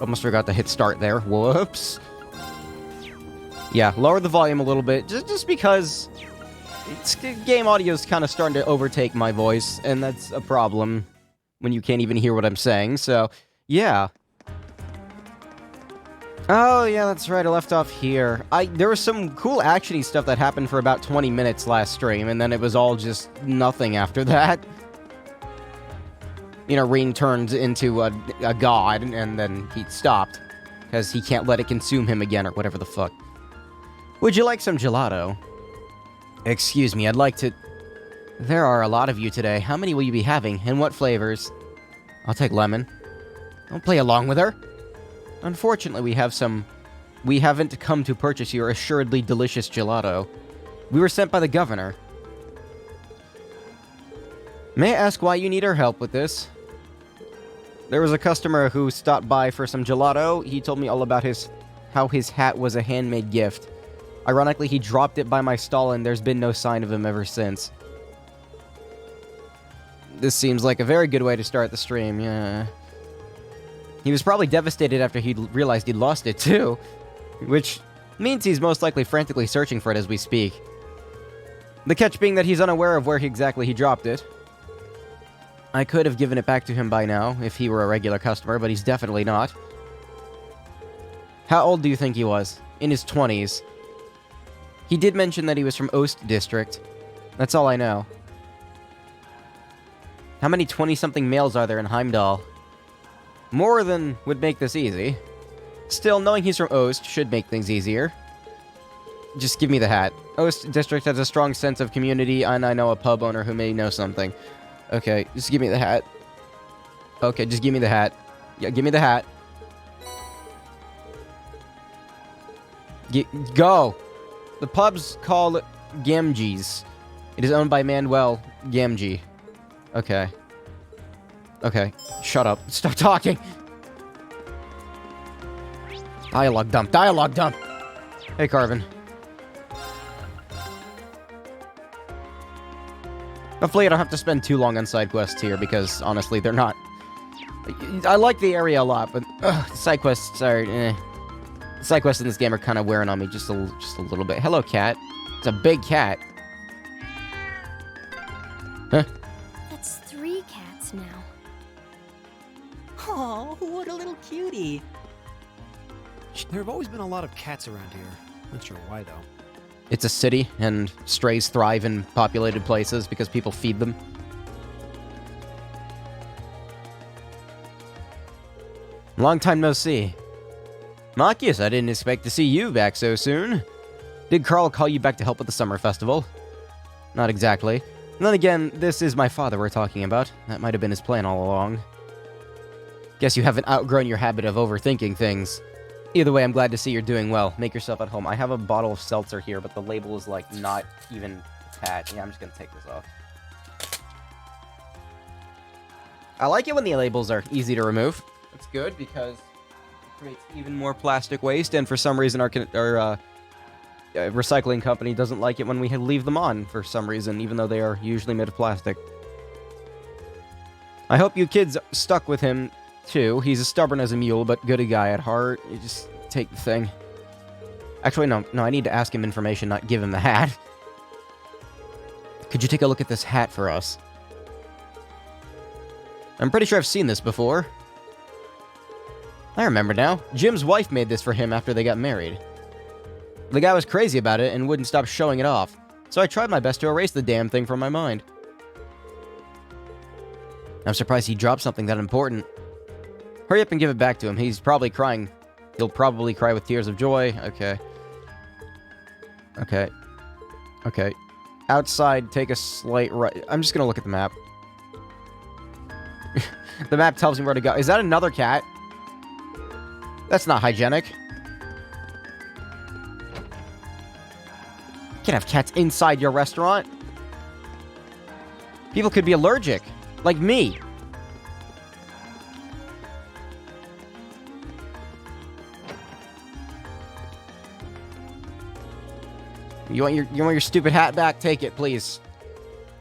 Almost forgot to hit start there. Whoops. Yeah, lower the volume a little bit, just because game audio is kind of starting to overtake my voice, and that's a problem when you can't even hear what I'm saying, so, yeah. Oh, yeah, that's right, I left off here. There was some cool action-y stuff that happened for about 20 minutes last stream, and then it was all just nothing after that. You know, Rean turned into a god, and then he stopped, because he can't let it consume him again, or whatever the fuck. Would you like some gelato? Excuse me, I'd like to... There are a lot of you today. How many will you be having, and what flavors? I'll take lemon. Don't play along with her. Unfortunately, we haven't come to purchase your assuredly delicious gelato. We were sent by the governor. May I ask why you need our help with this? There was a customer who stopped by for some gelato. He told me all about how his hat was a handmade gift. Ironically, he dropped it by my stall, and there's been no sign of him ever since. This seems like a very good way to start the stream, yeah. He was probably devastated after he realized he'd lost it, too. Which means he's most likely frantically searching for it as we speak. The catch being that he's unaware of where exactly he dropped it. I could have given it back to him by now, if he were a regular customer, but he's definitely not. How old do you think he was? In his 20s. He did mention that he was from Ost District. That's all I know. How many 20-something males are there in Heimdall? More than would make this easy. Still, knowing he's from Ost should make things easier. Just give me the hat. Ost District has a strong sense of community, and I know a pub owner who may know something. Okay, just give me the hat. Okay, just give me the hat. Yeah, give me the hat. Go! The pub's called Gamgee's. It is owned by Manuel Gamgee. Okay. Okay. Shut up. Stop talking! Dialogue dump. Dialogue dump! Hey, Carvin. Hopefully I don't have to spend too long on side quests here, because, honestly, they're not... I like the area a lot, but... side quests are... Side quests in this game are kind of wearing on me just a little bit. Hello, cat. It's a big cat. Huh? That's 3 cats now. Oh, what a little cutie. There have always been a lot of cats around here. Not sure why, though. It's a city, and strays thrive in populated places because people feed them. Long time no see. Machias, I didn't expect to see you back so soon. Did Carl call you back to help with the summer festival? Not exactly. And then again, this is my father we're talking about. That might have been his plan all along. Guess you haven't outgrown your habit of overthinking things. Either way, I'm glad to see you're doing well. Make yourself at home. I have a bottle of seltzer here, but the label is, like, not even attached. Yeah, I'm just gonna take this off. I like it when the labels are easy to remove. It's good because it creates even more plastic waste, and for some reason our recycling company doesn't like it when we leave them on for some reason, even though they are usually made of plastic. I hope you kids stuck with him, too. He's as stubborn as a mule, but good a guy at heart. You just take the thing. Actually, no, I need to ask him information, not give him the hat. Could you take a look at this hat for us? I'm pretty sure I've seen this before. I remember now. Jim's wife made this for him after they got married. The guy was crazy about it and wouldn't stop showing it off, so I tried my best to erase the damn thing from my mind. I'm surprised he dropped something that important. Hurry up and give it back to him. He's probably crying. He'll probably cry with tears of joy. Okay. Okay. Okay. Outside, take a slight right. I'm just gonna look at the map. The map tells me where to go. Is that another cat? That's not hygienic. You can't have cats inside your restaurant. People could be allergic. Like me. You want your stupid hat back? Take it, please.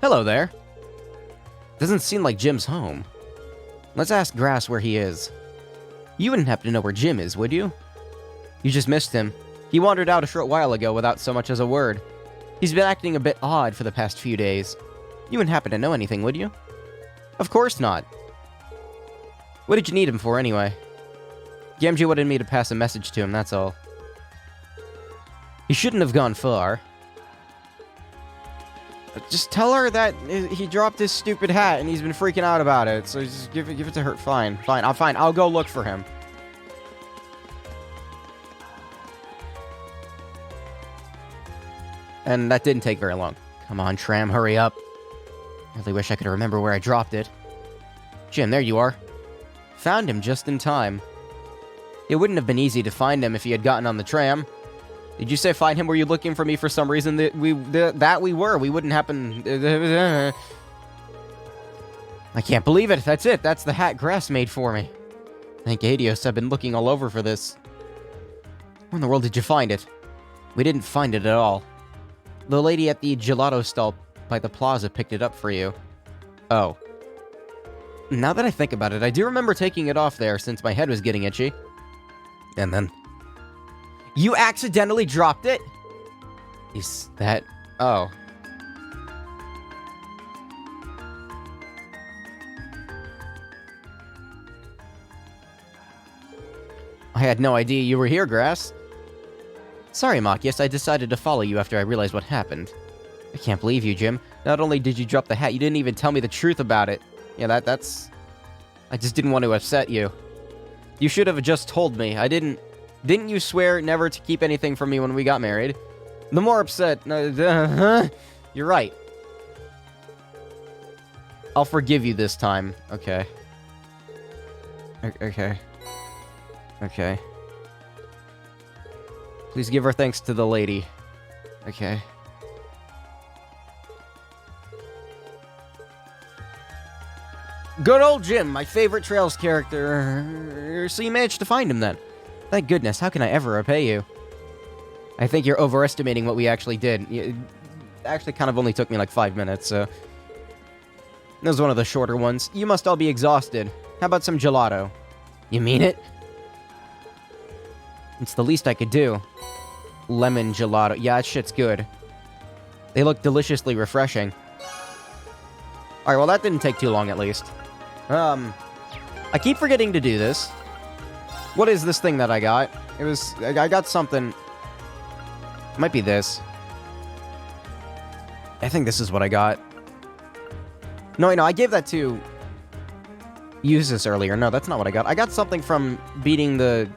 Hello there. Doesn't seem like Jim's home. Let's ask Grass where he is. You wouldn't happen to know where Jim is, would you? You just missed him. He wandered out a short while ago without so much as a word. He's been acting a bit odd for the past few days. You wouldn't happen to know anything, would you? Of course not. What did you need him for, anyway? Gamgee wanted me to pass a message to him, that's all. He shouldn't have gone far. Just tell her that he dropped his stupid hat and he's been freaking out about it. So just give it to her. Fine. I'll go look for him. And that didn't take very long. Come on, Tram, hurry up. I really wish I could remember where I dropped it. Jim, there you are. Found him just in time. It wouldn't have been easy to find him if he had gotten on the tram. Did you say find him? Were you looking for me for some reason? That we were. We wouldn't happen. I can't believe it. That's it. That's the hat Grass made for me. Thank Adios. I've been looking all over for this. Where in the world did you find it? We didn't find it at all. The lady at the gelato stall by the plaza picked it up for you. Oh. Now that I think about it, I do remember taking it off there since my head was getting itchy. And then... You accidentally dropped it? Is that... Oh. I had no idea you were here, Grass. Sorry, Machias, I decided to follow you after I realized what happened. I can't believe you, Jim. Not only did you drop the hat, you didn't even tell me the truth about it. Yeah, that's... I just didn't want to upset you. You should have just told me. I didn't... Didn't you swear never to keep anything from me when we got married? The more upset... You're right. I'll forgive you this time. Okay. Okay. Okay. Please give our thanks to the lady. Okay. Good old Jim, my favorite Trails character. So you managed to find him then. Thank goodness, how can I ever repay you? I think you're overestimating what we actually did. It actually kind of only took me like 5 minutes, so... That was one of the shorter ones. You must all be exhausted. How about some gelato? You mean it? It's the least I could do. Lemon gelato. Yeah, that shit's good. They look deliciously refreshing. Alright, well that didn't take too long at least. I keep forgetting to do this. What is this thing that I got? I got something. It might be this. I think this is what I got. No, I gave that to... Use this earlier. No, that's not what I got. I got something from beating the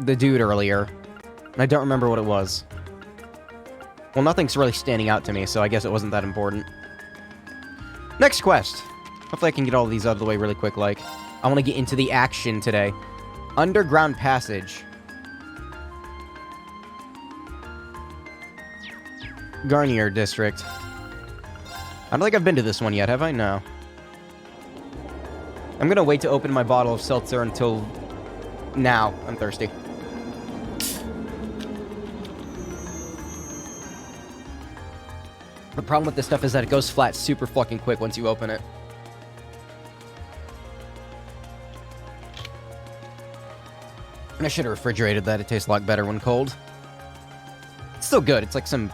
dude earlier. And I don't remember what it was. Well, nothing's really standing out to me, so I guess it wasn't that important. Next quest. Hopefully I can get all of these out of the way really quick, like. I want to get into the action today. Underground Passage. Garnier District. I don't think I've been to this one yet, have I? No. I'm gonna wait to open my bottle of seltzer until... now. I'm thirsty. The problem with this stuff is that it goes flat super fucking quick once you open it. And I should have refrigerated that. It tastes a lot better when cold. It's still good. It's like some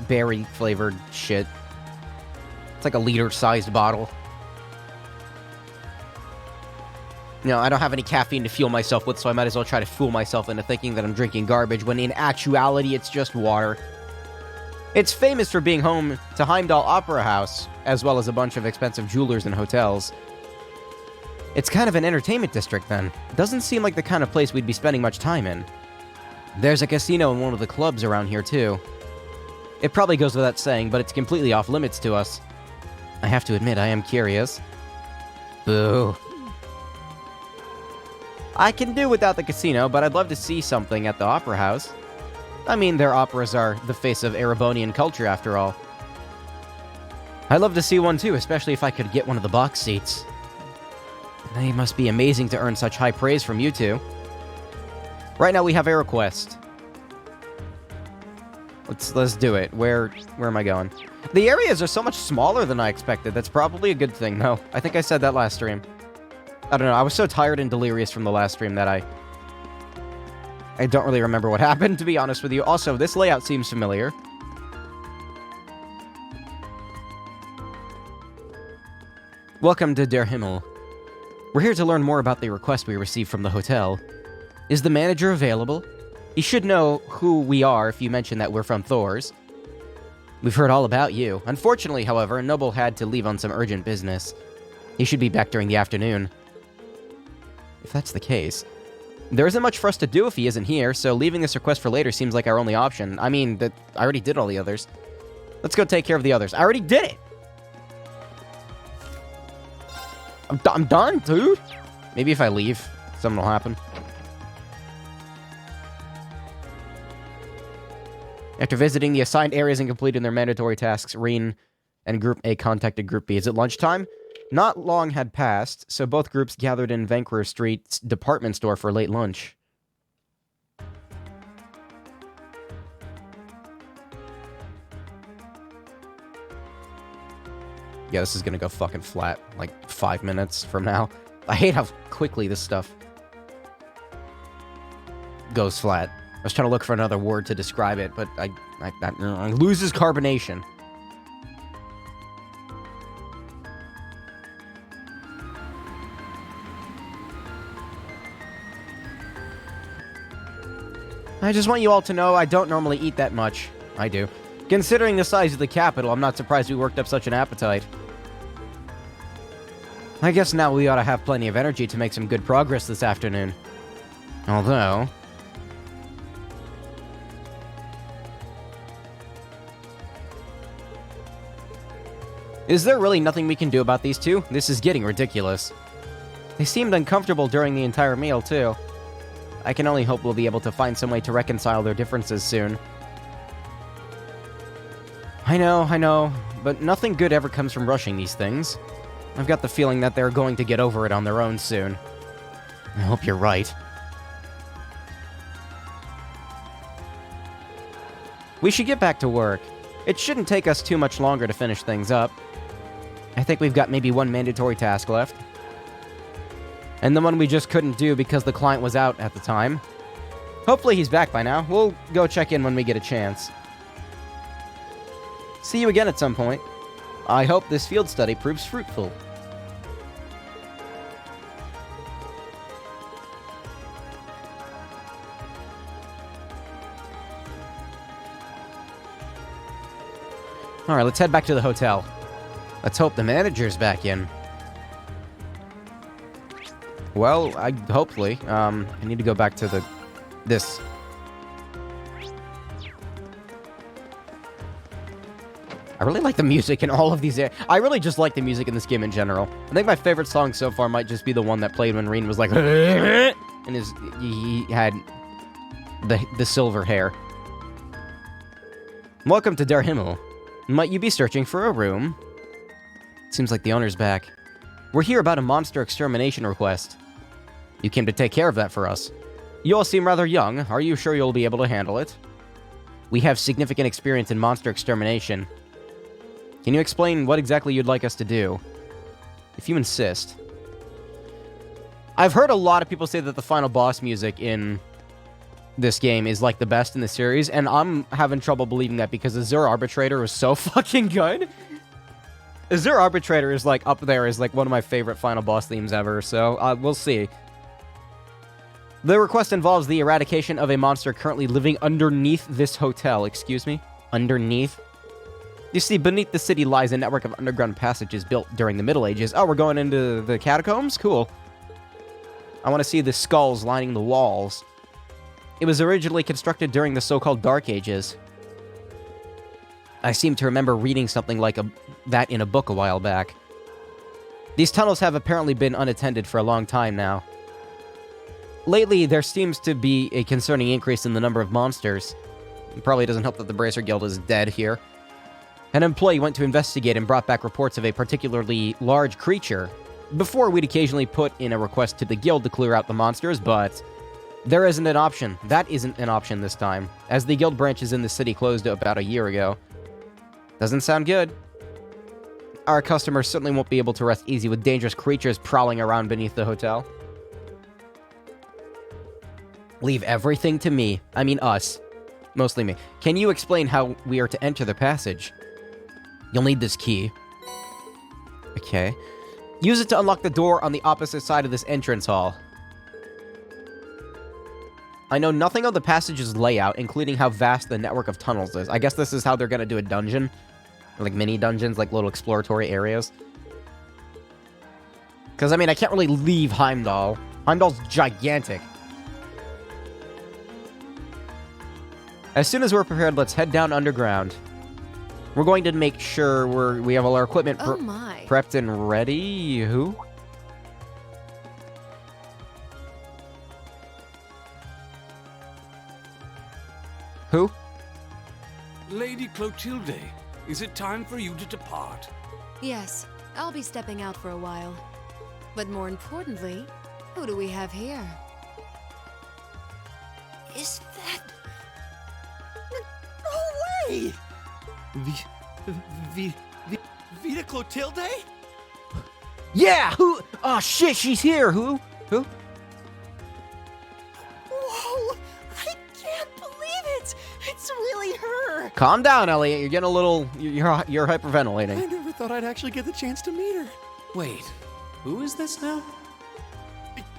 berry-flavored shit. It's like a liter-sized bottle. I don't have any caffeine to fuel myself with, so I might as well try to fool myself into thinking that I'm drinking garbage, when in actuality, it's just water. It's famous for being home to Heimdall Opera House, as well as a bunch of expensive jewelers and hotels. It's kind of an entertainment district, then. It doesn't seem like the kind of place we'd be spending much time in. There's a casino in one of the clubs around here, too. It probably goes without saying, but it's completely off limits to us. I have to admit, I am curious. Boo. I can do without the casino, but I'd love to see something at the Opera House. I mean, their operas are the face of Erebonian culture, after all. I'd love to see one, too, especially if I could get one of the box seats. They must be amazing to earn such high praise from you two. Right now we have a request. Let's do it. Where am I going? The areas are so much smaller than I expected. That's probably a good thing, though. I think I said that last stream. I don't know, I was so tired and delirious from the last stream that I don't really remember what happened, to be honest with you. Also, this layout seems familiar. Welcome to Der Himmel. We're here to learn more about the request we received from the hotel. Is the manager available? He should know who we are if you mention that we're from Thor's. We've heard all about you. Unfortunately, however, Noble had to leave on some urgent business. He should be back during the afternoon. If that's the case, there isn't much for us to do if he isn't here, so leaving this request for later seems like our only option. I mean, I already did all the others. Let's go take care of the others. I already did it! I'm done, dude! Maybe if I leave, something will happen. After visiting the assigned areas and completing their mandatory tasks, Reen and Group A contacted Group B. Is it lunchtime? Not long had passed, so both groups gathered in Vancouver Street's department store for late lunch. Yeah, this is gonna go fucking flat, like 5 minutes from now. I hate how quickly this stuff goes flat. I was trying to look for another word to describe it, but I loses carbonation. I just want you all to know I don't normally eat that much. I do. Considering the size of the capital, I'm not surprised we worked up such an appetite. I guess now we ought to have plenty of energy to make some good progress this afternoon. Although... Is there really nothing we can do about these two? This is getting ridiculous. They seemed uncomfortable during the entire meal, too. I can only hope we'll be able to find some way to reconcile their differences soon. I know, but nothing good ever comes from rushing these things. I've got the feeling that they're going to get over it on their own soon. I hope you're right. We should get back to work. It shouldn't take us too much longer to finish things up. I think we've got maybe one mandatory task left. And the one we just couldn't do because the client was out at the time. Hopefully he's back by now. We'll go check in when we get a chance. See you again at some point. I hope this field study proves fruitful. Alright, let's head back to the hotel. Let's hope the manager's back in. Well, hopefully. I need to go back to this. I really like the music in all of these. I really just like the music in this game in general. I think my favorite song so far might just be the one that played when Reen was like, and he had the silver hair. Welcome to Der Himmel. Might you be searching for a room? Seems like the owner's back. We're here about a monster extermination request. You came to take care of that for us. You all seem rather young. Are you sure you'll be able to handle it? We have significant experience in monster extermination. Can you explain what exactly you'd like us to do? If you insist. I've heard a lot of people say that the final boss music in this game is like the best in the series, and I'm having trouble believing that because Azure Arbitrator is so fucking good. Azure Arbitrator is like up there as like one of my favorite final boss themes ever, so we'll see. The request involves the eradication of a monster currently living underneath this hotel. Excuse me? Underneath? You see, beneath the city lies a network of underground passages built during the Middle Ages. Oh, we're going into the catacombs? Cool. I want to see the skulls lining the walls. It was originally constructed during the so-called Dark Ages. I seem to remember reading something like that in a book a while back. These tunnels have apparently been unattended for a long time now. Lately, there seems to be a concerning increase in the number of monsters. It probably doesn't help that the Bracer Guild is dead here. An employee went to investigate and brought back reports of a particularly large creature. Before, we'd occasionally put in a request to the guild to clear out the monsters, but there isn't an option. That isn't an option this time, as the guild branches in the city closed about a year ago. Doesn't sound good. Our customers certainly won't be able to rest easy with dangerous creatures prowling around beneath the hotel. Leave everything to me. I mean us. Mostly me. Can you explain how we are to enter the passage? You'll need this key. Okay. Use it to unlock the door on the opposite side of this entrance hall. I know nothing of the passage's layout, including how vast the network of tunnels is. I guess this is how they're gonna do a dungeon. Like mini dungeons, like little exploratory areas. Because, I mean, I can't really leave Heimdall. Heimdall's gigantic. As soon as we're prepared, let's head down underground. We're going to make sure we have all our equipment Oh my. prepped and ready. Who? Who? Lady Clotilde, is it time for you to depart? Yes, I'll be stepping out for a while. But more importantly, who do we have here? Is that... No way! Vita Clotilde? Yeah! Who? Oh, shit, she's here! Who? Who? Whoa! I can't believe it! It's really her! Calm down, Elliot. You're getting a little... You're hyperventilating. I never thought I'd actually get the chance to meet her. Wait, who is this now?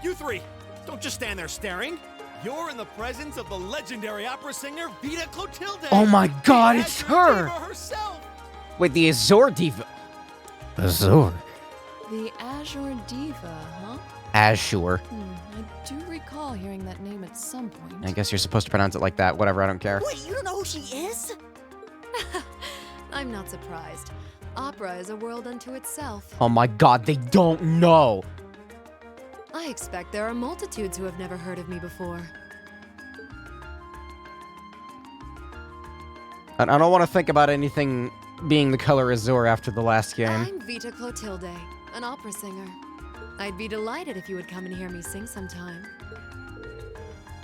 You three! Don't just stand there staring! You're in the presence of the legendary opera singer Vita Clotilde! Oh my god, The it's Azure her! Diva herself! Wait, the Azure Diva... Azure? The Azure Diva, huh? Azure. I do recall hearing that name at some point. I guess you're supposed to pronounce it like that. Whatever, I don't care. Wait, you don't know who she is? I'm not surprised. Opera is a world unto itself. Oh my god, they don't know! I expect there are multitudes who have never heard of me before. I don't want to think about anything being the color Azure after the last game. I'm Vita Clotilde, an opera singer. I'd be delighted if you would come and hear me sing sometime.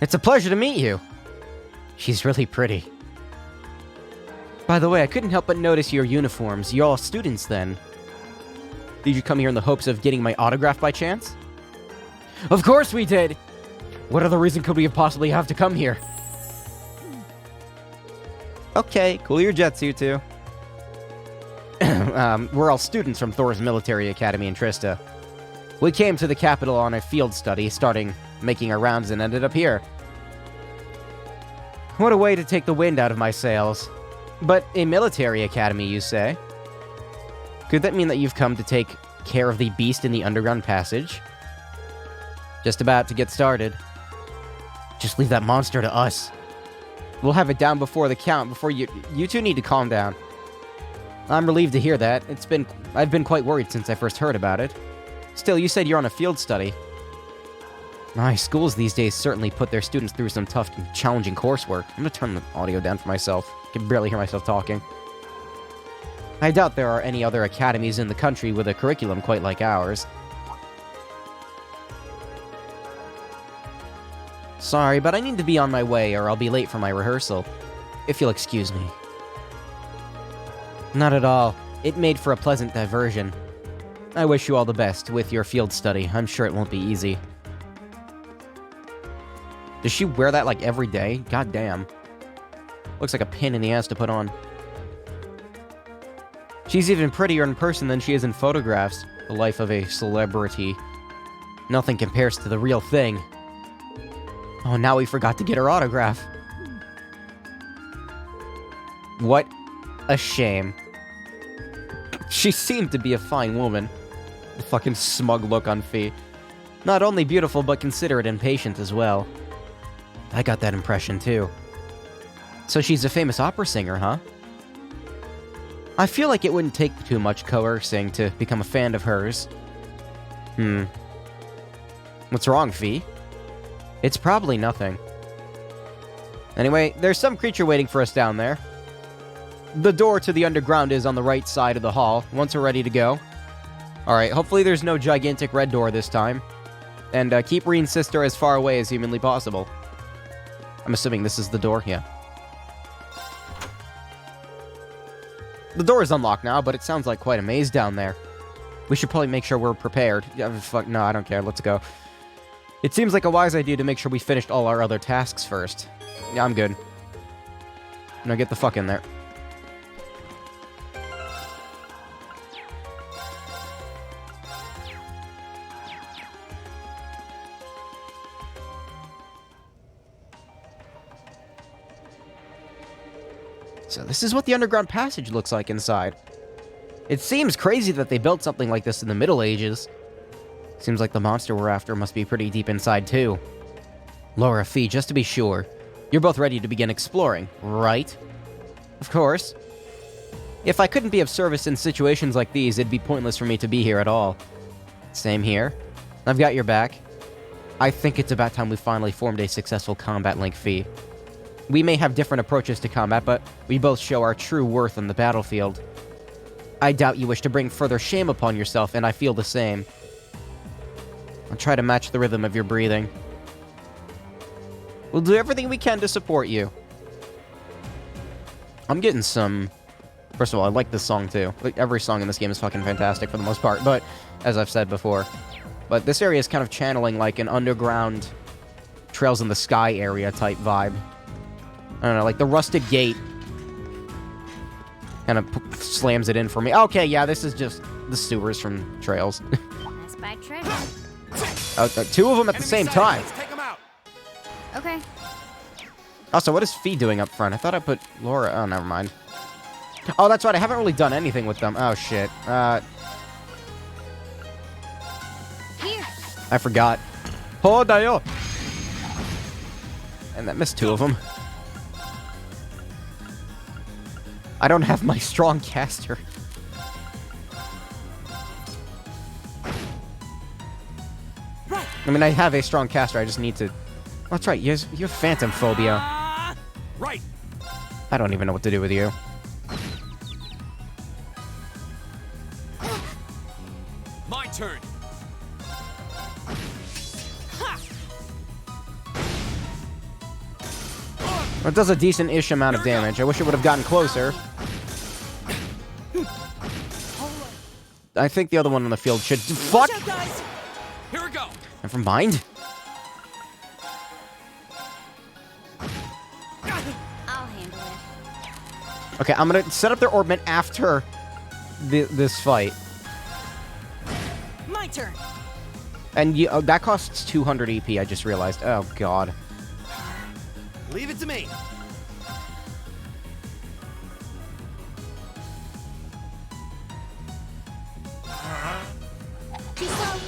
It's a pleasure to meet you. She's really pretty. By the way, I couldn't help but notice your uniforms. You're all students then. Did you come here in the hopes of getting my autograph by chance? Of course we did! What other reason could we have possibly have to come here? Okay, cool your jets, you two. We're all students from Thor's Military Academy in Trista. We came to the capital on a field study, starting making our rounds and ended up here. What a way to take the wind out of my sails. But a military academy, you say? Could that mean that you've come to take care of the beast in the underground passage? Just about to get started. Just leave that monster to us. We'll have it down before the count, before you two need to calm down. I'm relieved to hear that. I've been quite worried since I first heard about it. Still, you said you're on a field study. My schools these days certainly put their students through some tough and challenging coursework. I'm gonna turn the audio down for myself. I can barely hear myself talking. I doubt there are any other academies in the country with a curriculum quite like ours. Sorry, but I need to be on my way or I'll be late for my rehearsal. If you'll excuse me. Not at all. It made for a pleasant diversion. I wish you all the best with your field study. I'm sure it won't be easy. Does she wear that like every day? God damn. Looks like a pin in the ass to put on. She's even prettier in person than she is in photographs. The life of a celebrity. Nothing compares to the real thing. Oh, now we forgot to get her autograph. What a shame. She seemed to be a fine woman. The fucking smug look on Fee. Not only beautiful, but considerate and patient as well. I got that impression, too. So she's a famous opera singer, huh? I feel like it wouldn't take too much coercing to become a fan of hers. What's wrong, Fee? It's probably nothing. Anyway, there's some creature waiting for us down there. The door to the underground is on the right side of the hall, once we're ready to go. Alright, hopefully there's no gigantic red door this time. And keep Reen's sister as far away as humanly possible. I'm assuming this is the door, yeah. The door is unlocked now, but it sounds like quite a maze down there. We should probably make sure we're prepared. Yeah, fuck, no, I don't care. Let's go. It seems like a wise idea to make sure we finished all our other tasks first. Yeah, I'm good. Now get the fuck in there. So this is what the underground passage looks like inside. It seems crazy that they built something like this in the Middle Ages. Seems like the monster we're after must be pretty deep inside, too. Laura, Fee, just to be sure, you're both ready to begin exploring, right? Of course. If I couldn't be of service in situations like these, it'd be pointless for me to be here at all. Same here. I've got your back. I think it's about time we finally formed a successful combat link, Fee. We may have different approaches to combat, but we both show our true worth on the battlefield. I doubt you wish to bring further shame upon yourself, and I feel the same. I'll try to match the rhythm of your breathing. We'll do everything we can to support you. I'm getting some... First of all, I like this song, too. Like, every song in this game is fucking fantastic for the most part, but, as I've said before. But this area is kind of channeling, like, an underground Trails in the Sky area type vibe. I don't know, like the rusted gate kind of slams it in for me. Okay, yeah, this is just the sewers from Trails. Pass by treasure. Two of them at the same time. Let's take them out. Okay. Also, what is Fee doing up front? I thought I put Laura... Oh, never mind. Oh, that's right, I haven't really done anything with them. Oh, shit. Here. I forgot. Oh, Dio! And that missed two of them. I don't have my strong caster. I mean, I have a strong caster, I just need to... Oh, that's right, you have phantom phobia. Right. I don't even know what to do with you. My turn. It does a decent-ish amount of damage. I wish it would have gotten closer. I think the other one on the field should... Fuck! Here we go. Never mind. I'll handle it. Okay, I'm gonna set up their orbment after this fight. My turn. And that costs 200 EP, I just realized. Oh, God. Leave it to me. Too slow.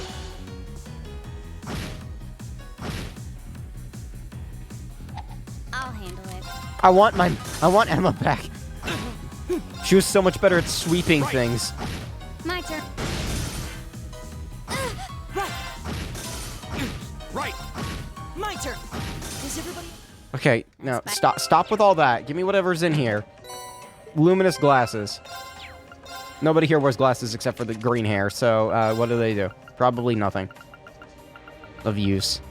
I'll handle it. I want Emma back. She was so much better at sweeping things. My turn. Right. My turn. Is everybody... Okay, now stop with all that. Give me whatever's in here. Luminous glasses. Nobody here wears glasses except for the green hair, so what do they do? Probably nothing of use.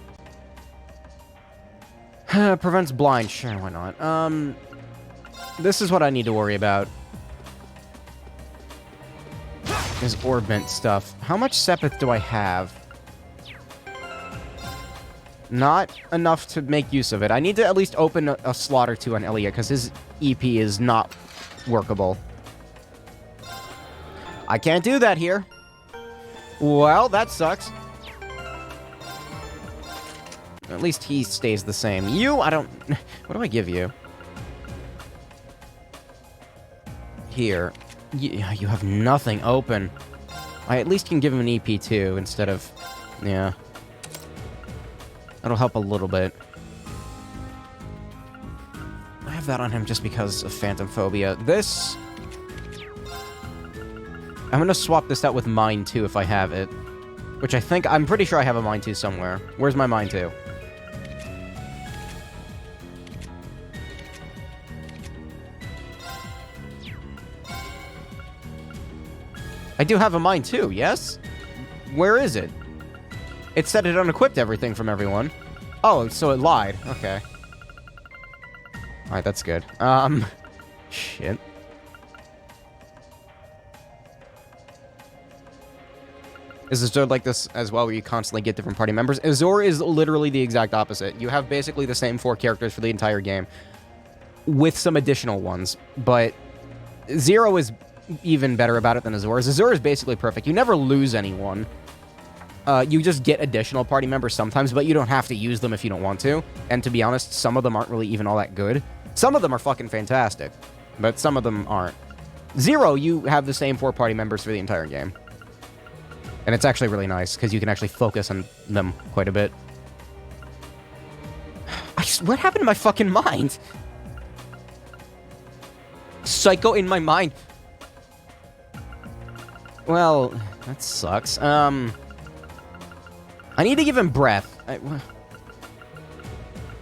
Prevents blind. Sure, why not? This is what I need to worry about. Is orbment stuff. How much Sepith do I have? Not enough to make use of it. I need to at least open a slot or two on Elliot, because his EP is not workable. I can't do that here. Well, that sucks. At least he stays the same. You, I don't... What do I give you? Here. You have nothing open. I at least can give him an EP2 instead of... Yeah. That'll help a little bit. I have that on him just because of phantom phobia. This... I'm gonna swap this out with mine too if I have it. Which I'm pretty sure I have a mine 2 somewhere. Where's my mine 2? I do have a mine 2, yes? Where is it? It said it unequipped everything from everyone. Oh, so it lied. Okay. Alright, that's good. Shit. Is Azure like this as well, where you constantly get different party members? Azure is literally the exact opposite. You have basically the same 4 characters for the entire game, with some additional ones. But Zero is even better about it than Azure. Azure is basically perfect. You never lose anyone. You just get additional party members sometimes, but you don't have to use them if you don't want to. And to be honest, some of them aren't really even all that good. Some of them are fucking fantastic, but some of them aren't. Zero, you have the same 4 party members for the entire game. And it's actually really nice, because you can actually focus on them quite a bit. What happened to my fucking mind? Psycho in my mind. Well, that sucks. I need to give him breath.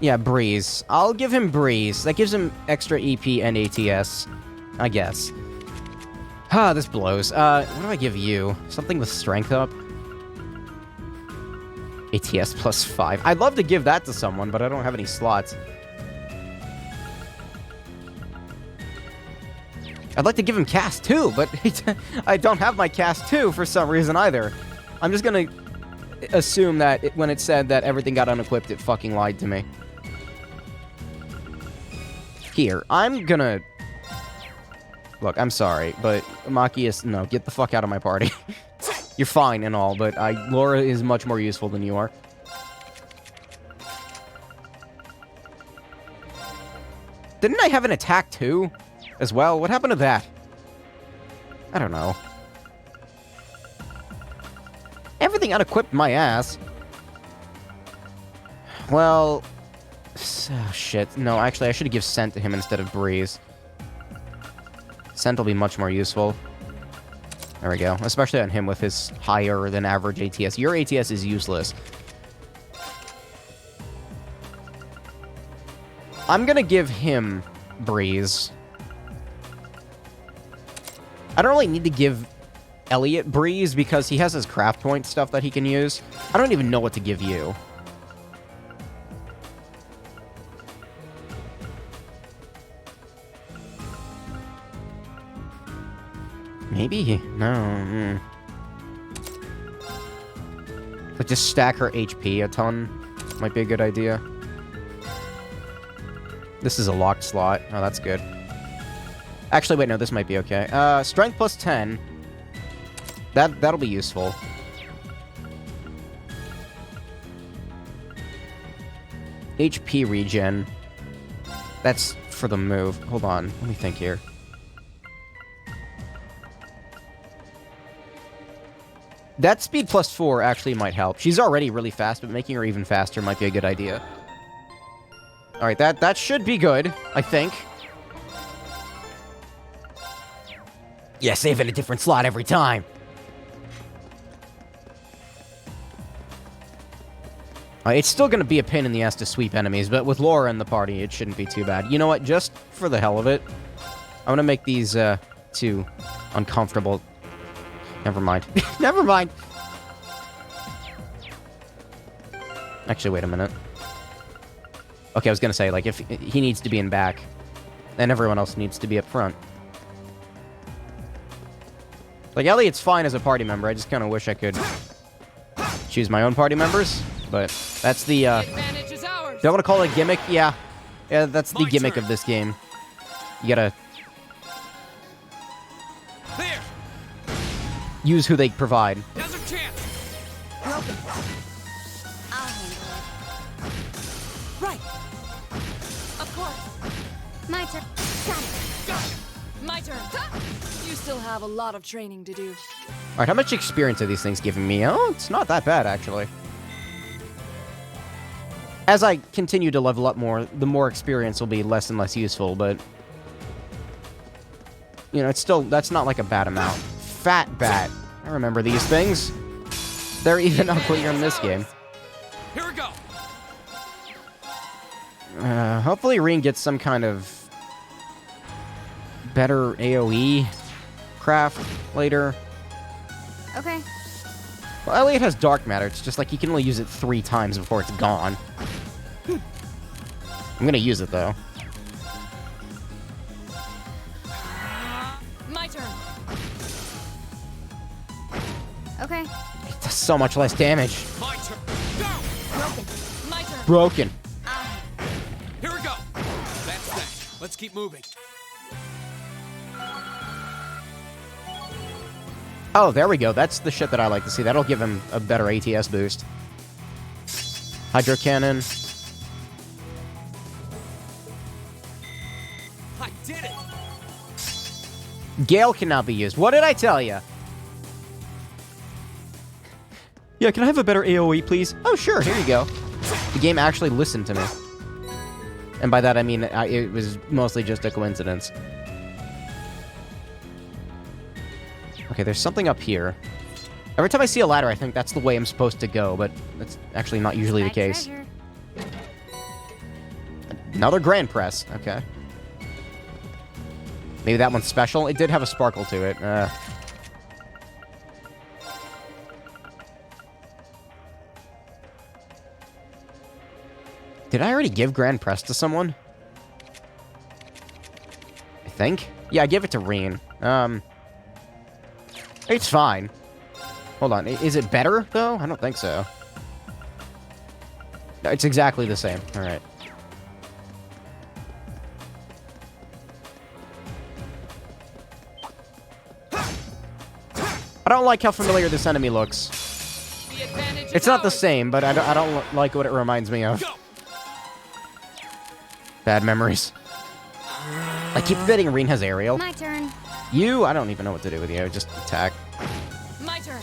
Yeah, Breeze. I'll give him Breeze. That gives him extra EP and ATS, I guess. Ah, this blows. What do I give you? Something with strength up? ATS plus 5. I'd love to give that to someone, but I don't have any slots. I'd like to give him Cast 2, but I don't have my Cast 2 for some reason either. I'm just gonna assume that when it said that everything got unequipped, it fucking lied to me. Here, I'm gonna... Look, I'm sorry, but Machias, no, get the fuck out of my party. You're fine and all, but Laura is much more useful than you are. Didn't I have an attack too, as well? What happened to that? I don't know. Everything unequipped my ass. Well... Oh, shit. No, actually, I should give Scent to him instead of Breeze. Scent will be much more useful. There we go. Especially on him with his higher than average ATS. Your ATS is useless. I'm gonna give him Breeze. I don't really need to give Elliot Breeze because he has his craft point stuff that he can use. I don't even know what to give you. Maybe? No. But just stack her HP a ton. Might be a good idea. This is a locked slot. Oh, that's good. Actually, wait, no, this might be okay. Strength plus 10. That'll be useful. HP regen. That's for the move. Hold on, let me think here. That speed plus 4 actually might help. She's already really fast, but making her even faster might be a good idea. Alright, that should be good, I think. Yeah, save in a different slot every time. It's still going to be a pain in the ass to sweep enemies, but with Laura in the party, it shouldn't be too bad. You know what? Just for the hell of it, I'm going to make these 2 uncomfortable. Never mind. Never mind. Actually, wait a minute. Okay, I was going to say, like, if he needs to be in back, then everyone else needs to be up front. Like, Elliot's fine as a party member. I just kind of wish I could choose my own party members. But that's the, do I want to call it a gimmick? Yeah. Yeah, that's the gimmick of this game. You gotta... There. Use who they provide. Now's our chance. I'll handle it. Right. Of course. My turn. Got it. My turn. You still have a lot of training to do. Alright, how much experience are these things giving me? Oh, it's not that bad, actually. As I continue to level up more, the more experience will be less and less useful, but... You know, it's still... That's not like a bad amount. Fat Bat. I remember these things. They're even uglier in this game. Here we go. Hopefully Reen gets some kind of... better AoE craft later. Okay. Well, Elliot has Dark Matter. It's just like he can only use it 3 times before it's gone. I'm gonna use it, though. My turn. Okay. so much less damage. My turn. Go! Broken. My turn. Broken. Here we go. That's that. Let's keep moving. Oh, there we go. That's the shit that I like to see. That'll give him a better ATS boost. Hydro Cannon. I did it. Gale cannot be used. What did I tell you? Yeah, can I have a better AoE, please? Oh, sure. Here you go. The game actually listened to me. And by that, I mean it was mostly just a coincidence. Okay, there's something up here. Every time I see a ladder, I think that's the way I'm supposed to go, but that's actually not usually the My case. treasure. Another Grand Press. Okay. Maybe that one's special. It did have a sparkle to it. Did I already give Grand Press to someone? I think. Yeah, I gave it to Reen. It's fine. Hold on. Is it better, though? I don't think so. No, it's exactly the same. All right. I don't like how familiar this enemy looks. It's not the same, but I don't like what it reminds me of. Go! Bad memories. I keep forgetting Reen has aerial. My turn. You, I don't even know what to do with you. Just attack. My turn.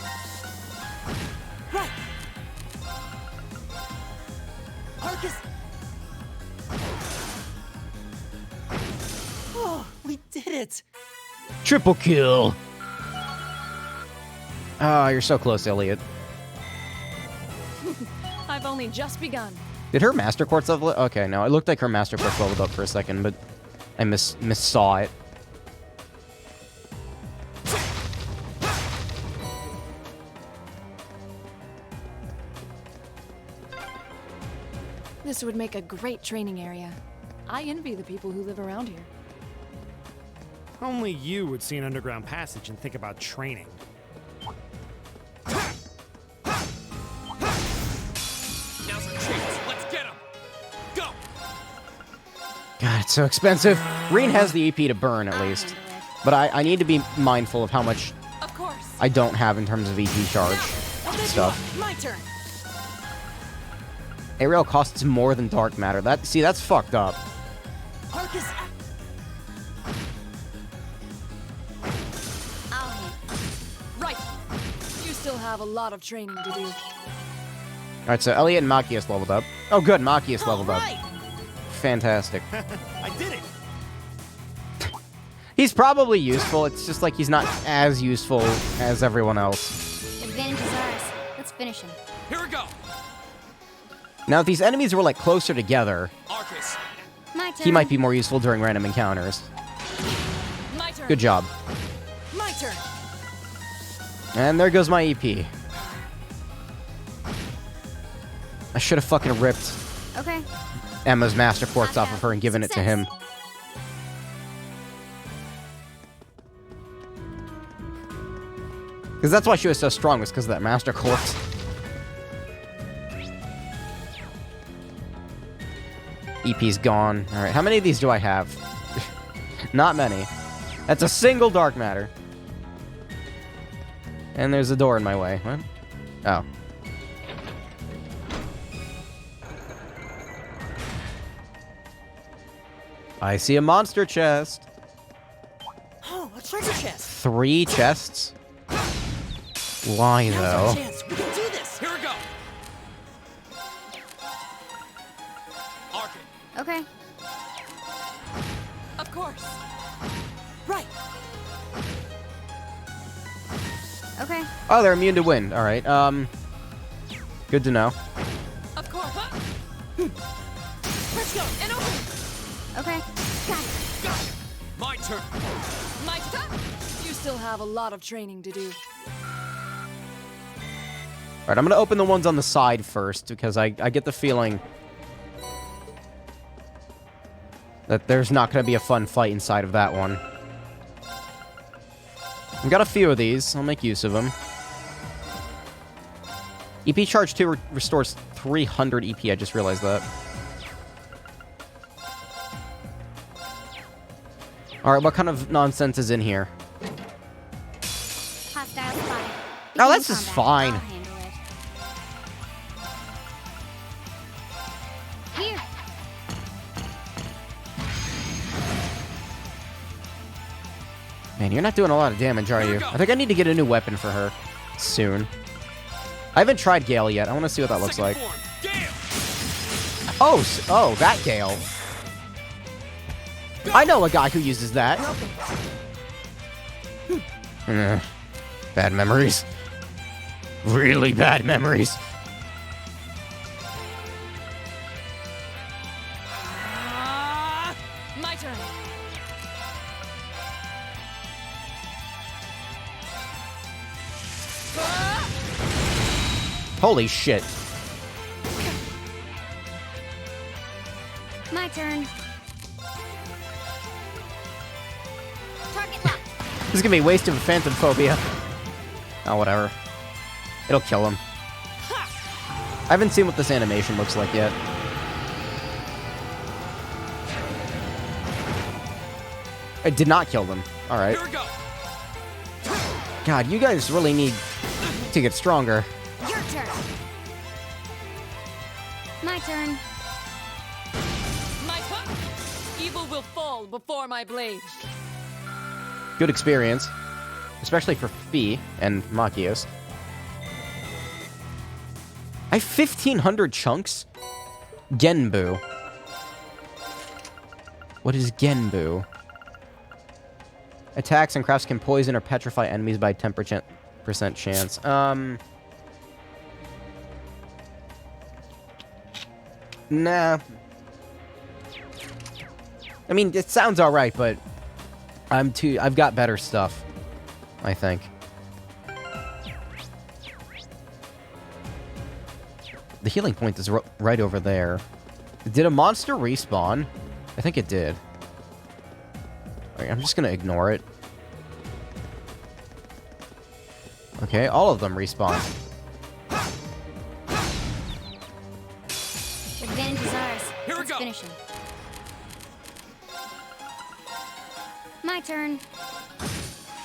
Arcus! Oh, we did it! Triple kill. Oh, you're so close, Elliot. I've only just begun. Did her Master Quartz level? Okay, no, it looked like her Master Quartz leveled up for a second, but I saw it. This would make a great training area. I envy the people who live around here. Only you would see an underground passage and think about training. Now's our chance. Let's get him. Go. God, it's so expensive. Reen has the EP to burn, at least. But I need to be mindful of how much Of course. I don't have in terms of EP charge stuff. My turn! Aerial costs more than dark matter. That's fucked up. Arcus! I'll handle Right. You still have a lot of training to do. Alright, so Elliot and Machias leveled up. Oh, good, Machias leveled up. Right. Fantastic. I did it. He's probably useful, it's just like he's not as useful as everyone else. it. Advantage is ours. Let's finish him. Here we go. Now, if these enemies were, like, closer together, Arcus. My turn. he might be more useful during random encounters. My turn. Good job. My turn! And there goes my EP. I should have fucking ripped Okay. Emma's Master Quartz off of her and given it to him. Because that's why she was so strong, was because of that Master Quartz. EP's gone. Alright, how many of these do I have? Not many. That's a single dark matter. And there's a door in my way. What? Oh. I see a monster chest. Oh, a treasure chest! 3 chests? Why, Now's though? our chance! We can do this! Here we go. Arcus. Okay. Of course. Right! Okay. Oh, they're immune to wind. Alright, good to know. Of course. Let's go! And open. Okay. Got it. Got it. My turn. My turn. You still have a lot of training to do. Alright, I'm gonna open the ones on the side first, because I get the feeling that there's not gonna be a fun fight inside of that one. I've got a few of these. I'll make use of them. EP charge 2 restores 300 EP. I just realized that. Alright, what kind of nonsense is in here? Hostile spotted. Oh, Begin this is combat. fine. I'll handle it. Here. Man, you're not doing a lot of damage, are you? I think I need to get a new weapon for her soon. I haven't tried Gale yet. I want to see what that looks Second like. form, Gale! Oh, that Gale. I know a guy who uses that. Bad memories. Really bad memories. My turn. Holy shit. My turn. Target locked. This is gonna be a waste of a phantom phobia. Oh, whatever. It'll kill him. I haven't seen what this animation looks like yet. It did not kill them. Alright. Here we go! God, you guys really need to get stronger. Your turn. My turn. My turn. Evil will fall before my blade. Good experience. Especially for Fee and Machios. I have 1,500 chunks? Genbu. What is Genbu? Attacks and crafts can poison or petrify enemies by 10% chance. Nah. I mean, it sounds alright, but I've got better stuff, I think. The healing point is right over there. Did a monster respawn? I think it did. Alright, I'm just gonna ignore it. Okay, all of them respawn. Advantage is ours. Here we Let's go. finish him. My turn.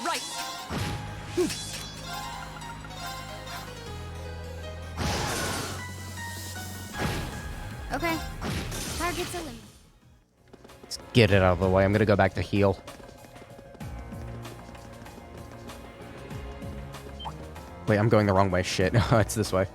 Right. Okay. Target's eliminated. Let's get it out of the way. I'm gonna go back to heal. Wait, I'm going the wrong way. Shit. No, it's this way.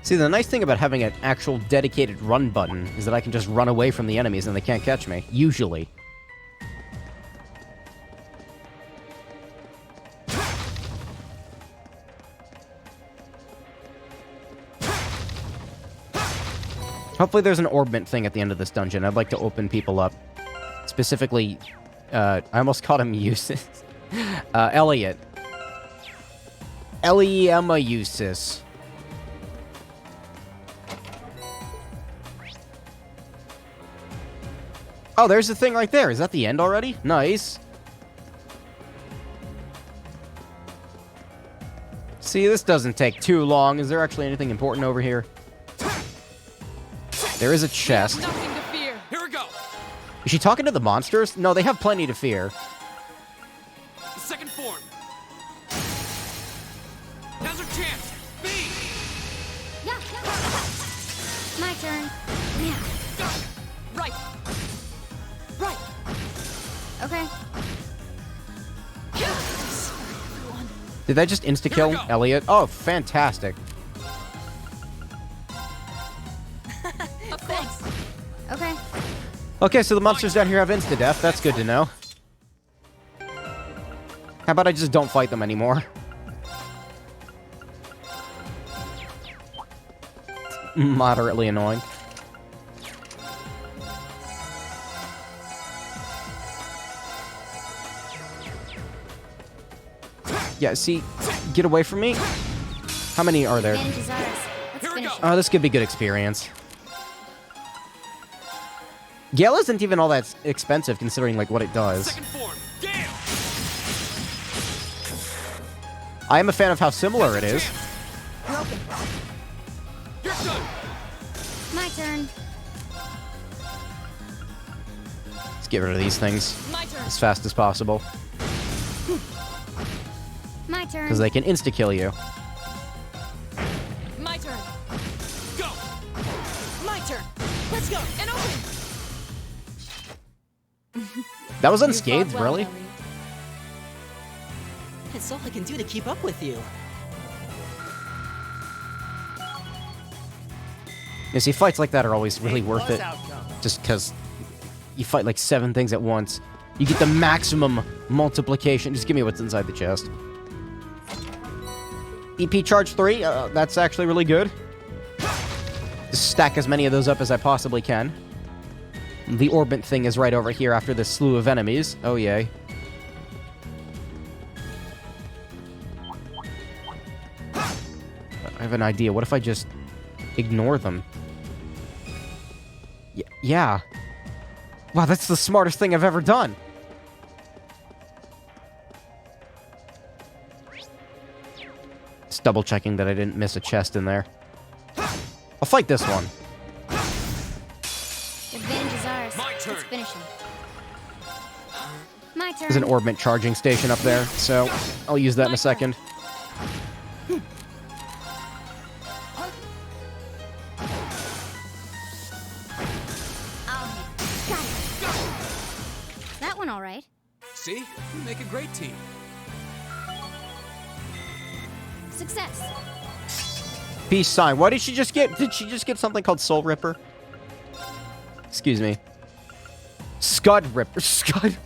See, the nice thing about having an actual dedicated run button is that I can just run away from the enemies and they can't catch me. Usually. Hopefully there's an orbment thing at the end of this dungeon. I'd like to open people up. Specifically, I almost called him Eustace. Elliot. Eliema Eustace. Oh, there's the thing right there. Is that the end already? Nice. See, this doesn't take too long. Is there actually anything important over here? There is a chest. Nothing to fear. Here we go! Is she talking to the monsters? No, they have plenty to fear. Second form. Now's our chance! B! Yeah. My turn. Yeah. Right. Right. Okay. Did that just insta-kill Here we go. Elliot? Oh, fantastic. Thanks. Okay. Okay, so the monsters down here have insta-death. That's good to know. How about I just don't fight them anymore? moderately annoying. Yeah, see, get away from me. How many are there? Advantage is ours. Let's Here we finish go. it. Oh, this could be good experience. Gale isn't even all that expensive considering like what it does. Second form, Gale! I am a fan of how similar it is. Broken. You're done! My turn. Let's get rid of these things My turn. as fast as possible My turn. because they can insta-kill you. My turn. Go! My turn. Let's go. An opening. That was You unscathed, fought well, really? Ellie. It's all I can do to keep up with you. You see, fights like that are always really worth it. Outcome. Just because you fight like 7 things at once. You get the maximum multiplication. Just give me what's inside the chest. EP charge 3, that's actually really good. Just stack as many of those up as I possibly can. The orbit thing is right over here after this slew of enemies. Oh, yay. I have an idea. What if I just ignore them? Yeah. Wow, that's the smartest thing I've ever done. Just double checking that I didn't miss a chest in there. I'll fight this one. Advantage is ours. My turn. Let's finish him. My turn. There's an orbit charging station up there, so I'll use that in a second. I'll hit. Got it. That one all right. See? We make a great team. Success. Peace sign. What did she just get? Did she just get something called Soul Ripper? Excuse me. Scud Ripper. Scud.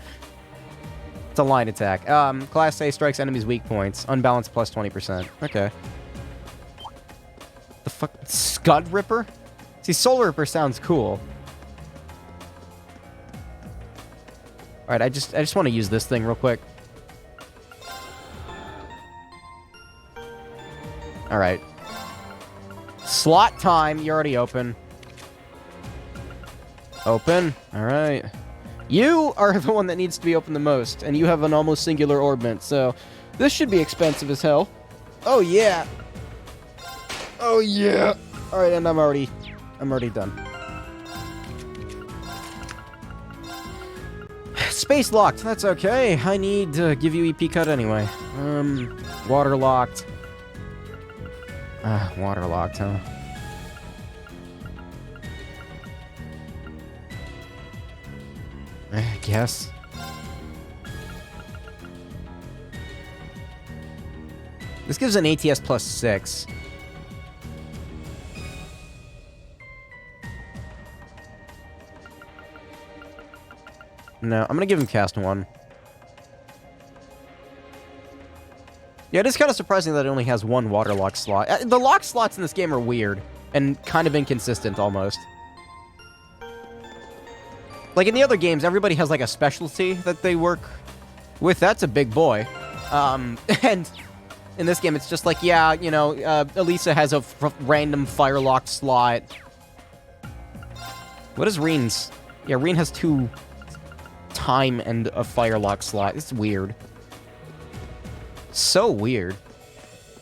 It's a line attack. Class A strikes enemies' weak points. Unbalanced plus 20%. Okay. The fuck? Scud Ripper? See, Soul Ripper sounds cool. Alright, I just want to use this thing real quick. Alright. Slot time. You're already open. Open. Alright. You are the one that needs to be open the most, and you have an almost singular orbment, so this should be expensive as hell. Oh yeah. Oh yeah. Alright, and I'm already done. Space locked. That's okay. I need to give you EP cut anyway. Water locked. Water locked, huh? I guess. This gives an ATS plus 6. No, I'm gonna give him cast 1. Yeah, it is kind of surprising that it only has 1 water lock slot. The lock slots in this game are weird and kind of inconsistent almost. Like in the other games, everybody has like a specialty that they work with. That's a big boy. And in this game, it's just like, yeah, you know, Elisa has a random fire lock slot. What is Reen's? Yeah, Reen has 2 time and a fire lock slot. It's weird. So weird.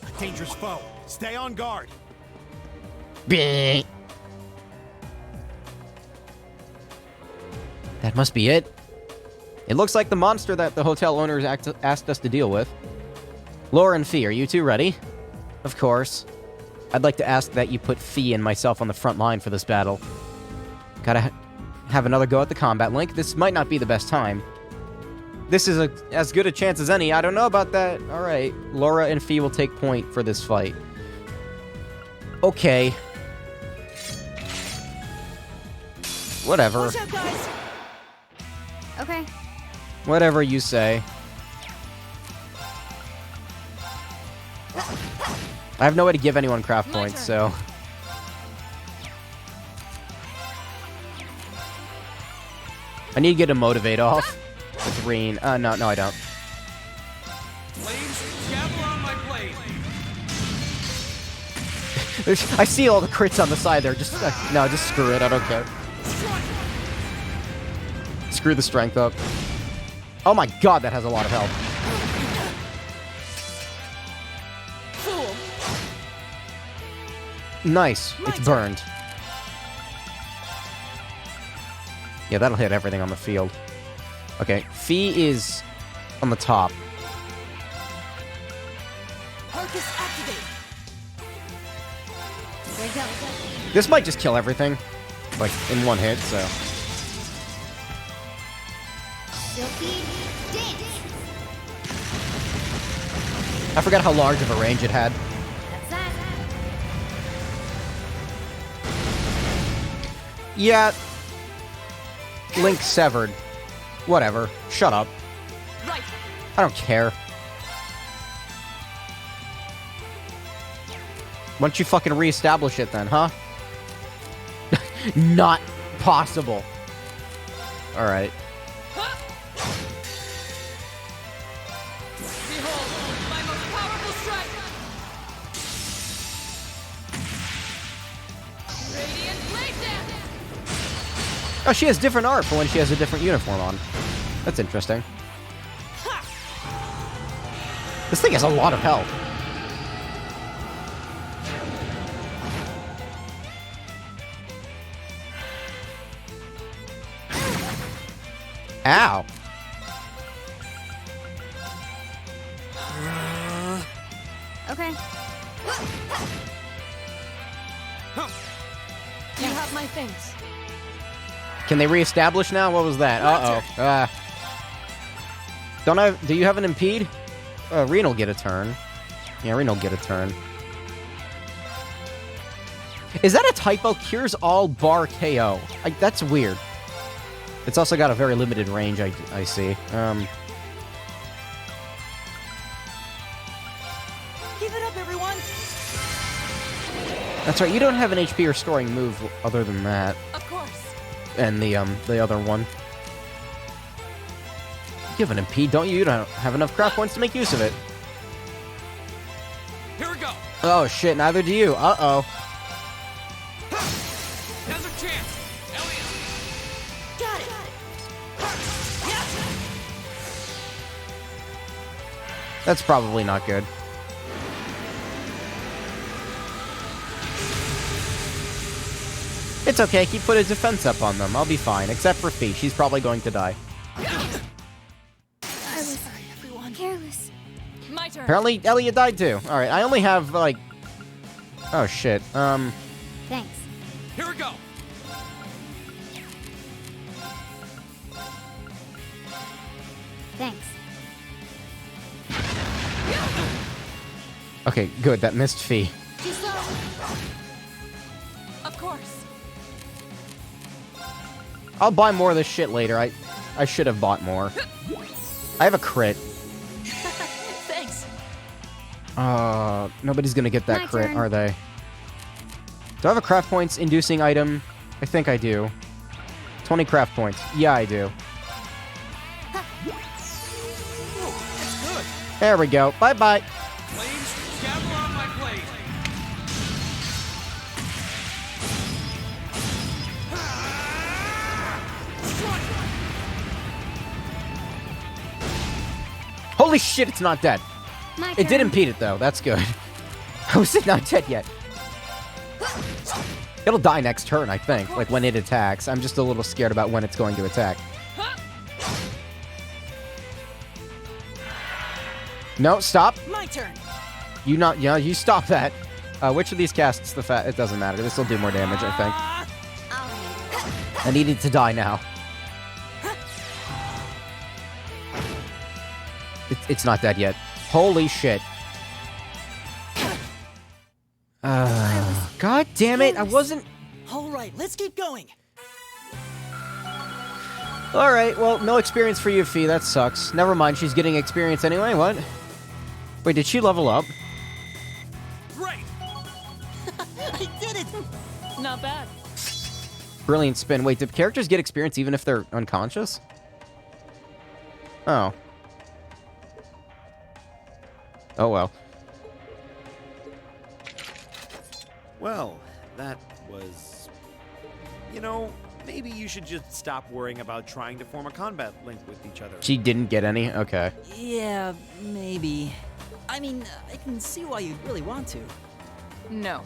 A dangerous foe. Stay on guard. Bleh. That must be it. It looks like the monster that the hotel owners asked us to deal with. Laura and Fee, are you two ready? Of course. I'd like to ask that you put Fee and myself on the front line for this battle. Gotta have another go at the combat link. This might not be the best time. This is as good a chance as any. I don't know about that. All right. Laura and Fee will take point for this fight. Okay. Whatever. Watch out, guys. Okay. Whatever you say. I have no way to give anyone craft My points, turn. so... I need to get a motivate off with Reen. No, I don't. Flames, gavel on my blade. I see all the crits on the side there. Just no, just screw it. I don't care. Screw the strength up. Oh my god, that has a lot of health. Fool. Nice. It's burned. Yeah, that'll hit everything on the field. Okay, Fee is on the top. Arcus activate. There you go. This might just kill everything, like, in one hit, so... Silky dance. I forgot how large of a range it had. That's that. Yeah. Link severed. Whatever. Shut up. Right. I don't care. Why don't you fucking reestablish it then, huh? Not possible. Alright. Behold, my most powerful strike. Radiant blade dance. Oh, she has different art for when she has a different uniform on. That's interesting. This thing has a lot of health. Ow. Okay. You have my things. Can they reestablish now? What was that? Uh-oh. Do you have an impede? Reen will get a turn. Yeah, Reen will get a turn. Is that a typo? Cures all bar KO. That's weird. It's also got a very limited range, I see. Give it up, everyone. That's right, you don't have an HP restoring move other than that. Of course. And the other one. You have an impede, don't you? You don't have enough craft points to make use of it. Here we go. Oh shit, neither do you. Uh-oh. Now's our chance. Elliot. Got it. That's probably not good. It's okay, keep putting a defense up on them. I'll be fine, except for Fee. She's probably going to die. I was careless. My turn. Apparently, Elliot died too. Alright, I only have, like... Oh, shit. Thanks. Here we go. Thanks. Okay, good. That missed Fee. Too slow. Of course. I'll buy more of this shit later. I should have bought more. I have a crit. Thanks. Nobody's gonna get that My crit, turn. are they? Do I have a craft points inducing item? I think I do. 20 craft points. Yeah, I do. That's good. There we go. Bye-bye. Flames, gavel on my blade. Holy shit, it's not dead. My It did turn. impede it, though. That's good. How is it not dead yet? It'll die next turn, I think. Like, when it attacks. I'm just a little scared about when it's going to attack. No, stop. My turn. You stop that. Which of these casts the fat? It doesn't matter. This will do more damage, I think. I'll handle it. I need it to die now. It's not dead yet. Holy shit. God damn it, I wasn't... All right, let's keep going. Alright, well, no experience for you, Fee. That sucks. Never mind, she's getting experience anyway. What? Wait, did she level up? Great. I did it! Not bad. Brilliant spin. Wait, do characters get experience even if they're unconscious? Oh. Oh well. Well, that was... You know, maybe you should just stop worrying about trying to form a combat link with each other. She didn't get any? Okay. Yeah, maybe. I mean, I can see why you'd really want to. No.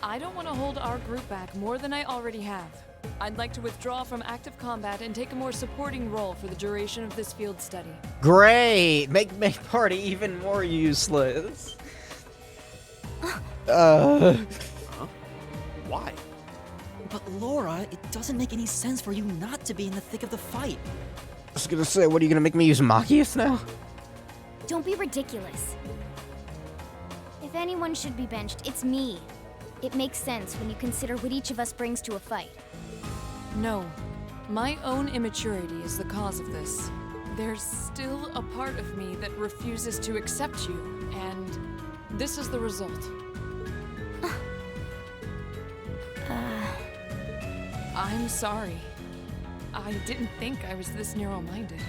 I don't want to hold our group back more than I already have. I'd like to withdraw from active combat and take a more supporting role for the duration of this field study. Great! Make party even more useless. Huh? Why? But Laura, it doesn't make any sense for you not to be in the thick of the fight. I was gonna say, what are you gonna make me use Machias now? Don't be ridiculous. If anyone should be benched, it's me. It makes sense when you consider what each of us brings to a fight. No. My own immaturity is the cause of this. There's still a part of me that refuses to accept you, and this is the result. I'm sorry. I didn't think I was this narrow-minded.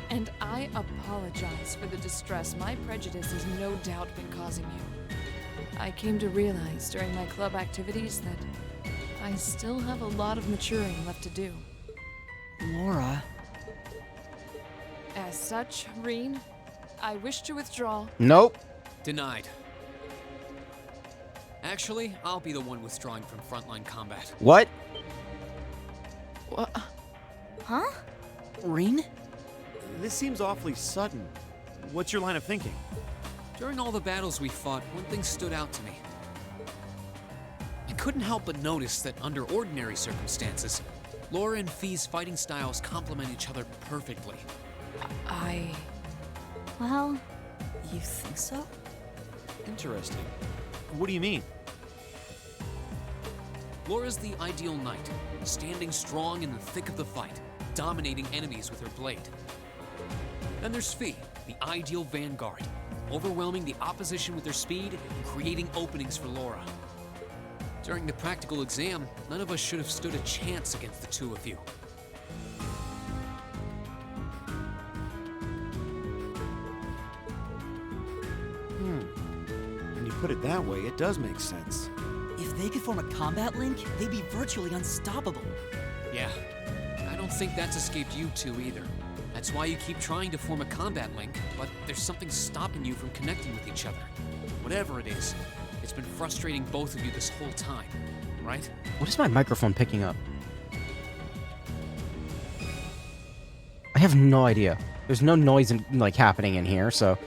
And I apologize for the distress my prejudice has no doubt been causing you. I came to realize during my club activities that I still have a lot of maturing left to do. Laura. As such, Reen, I wish to withdraw. Nope. Denied. Actually, I'll be the one withdrawing from frontline combat. What? Huh? Reen? This seems awfully sudden. What's your line of thinking? During all the battles we fought, one thing stood out to me. I couldn't help but notice that under ordinary circumstances, Laura and Fee's fighting styles complement each other perfectly. Well, You think so? Interesting. What do you mean? Laura's the ideal knight, standing strong in the thick of the fight, dominating enemies with her blade. Then there's Fee, the ideal vanguard, overwhelming the opposition with her speed and creating openings for Laura. During the practical exam, none of us should have stood a chance against the two of you. When you put it that way, it does make sense. If they could form a combat link, they'd be virtually unstoppable. Yeah, I don't think that's escaped you two either. That's why you keep trying to form a combat link, but there's something stopping you from connecting with each other. Whatever it is, it's been frustrating both of you this whole time, right? What is my microphone picking up? I have no idea. There's no noise like happening in here, so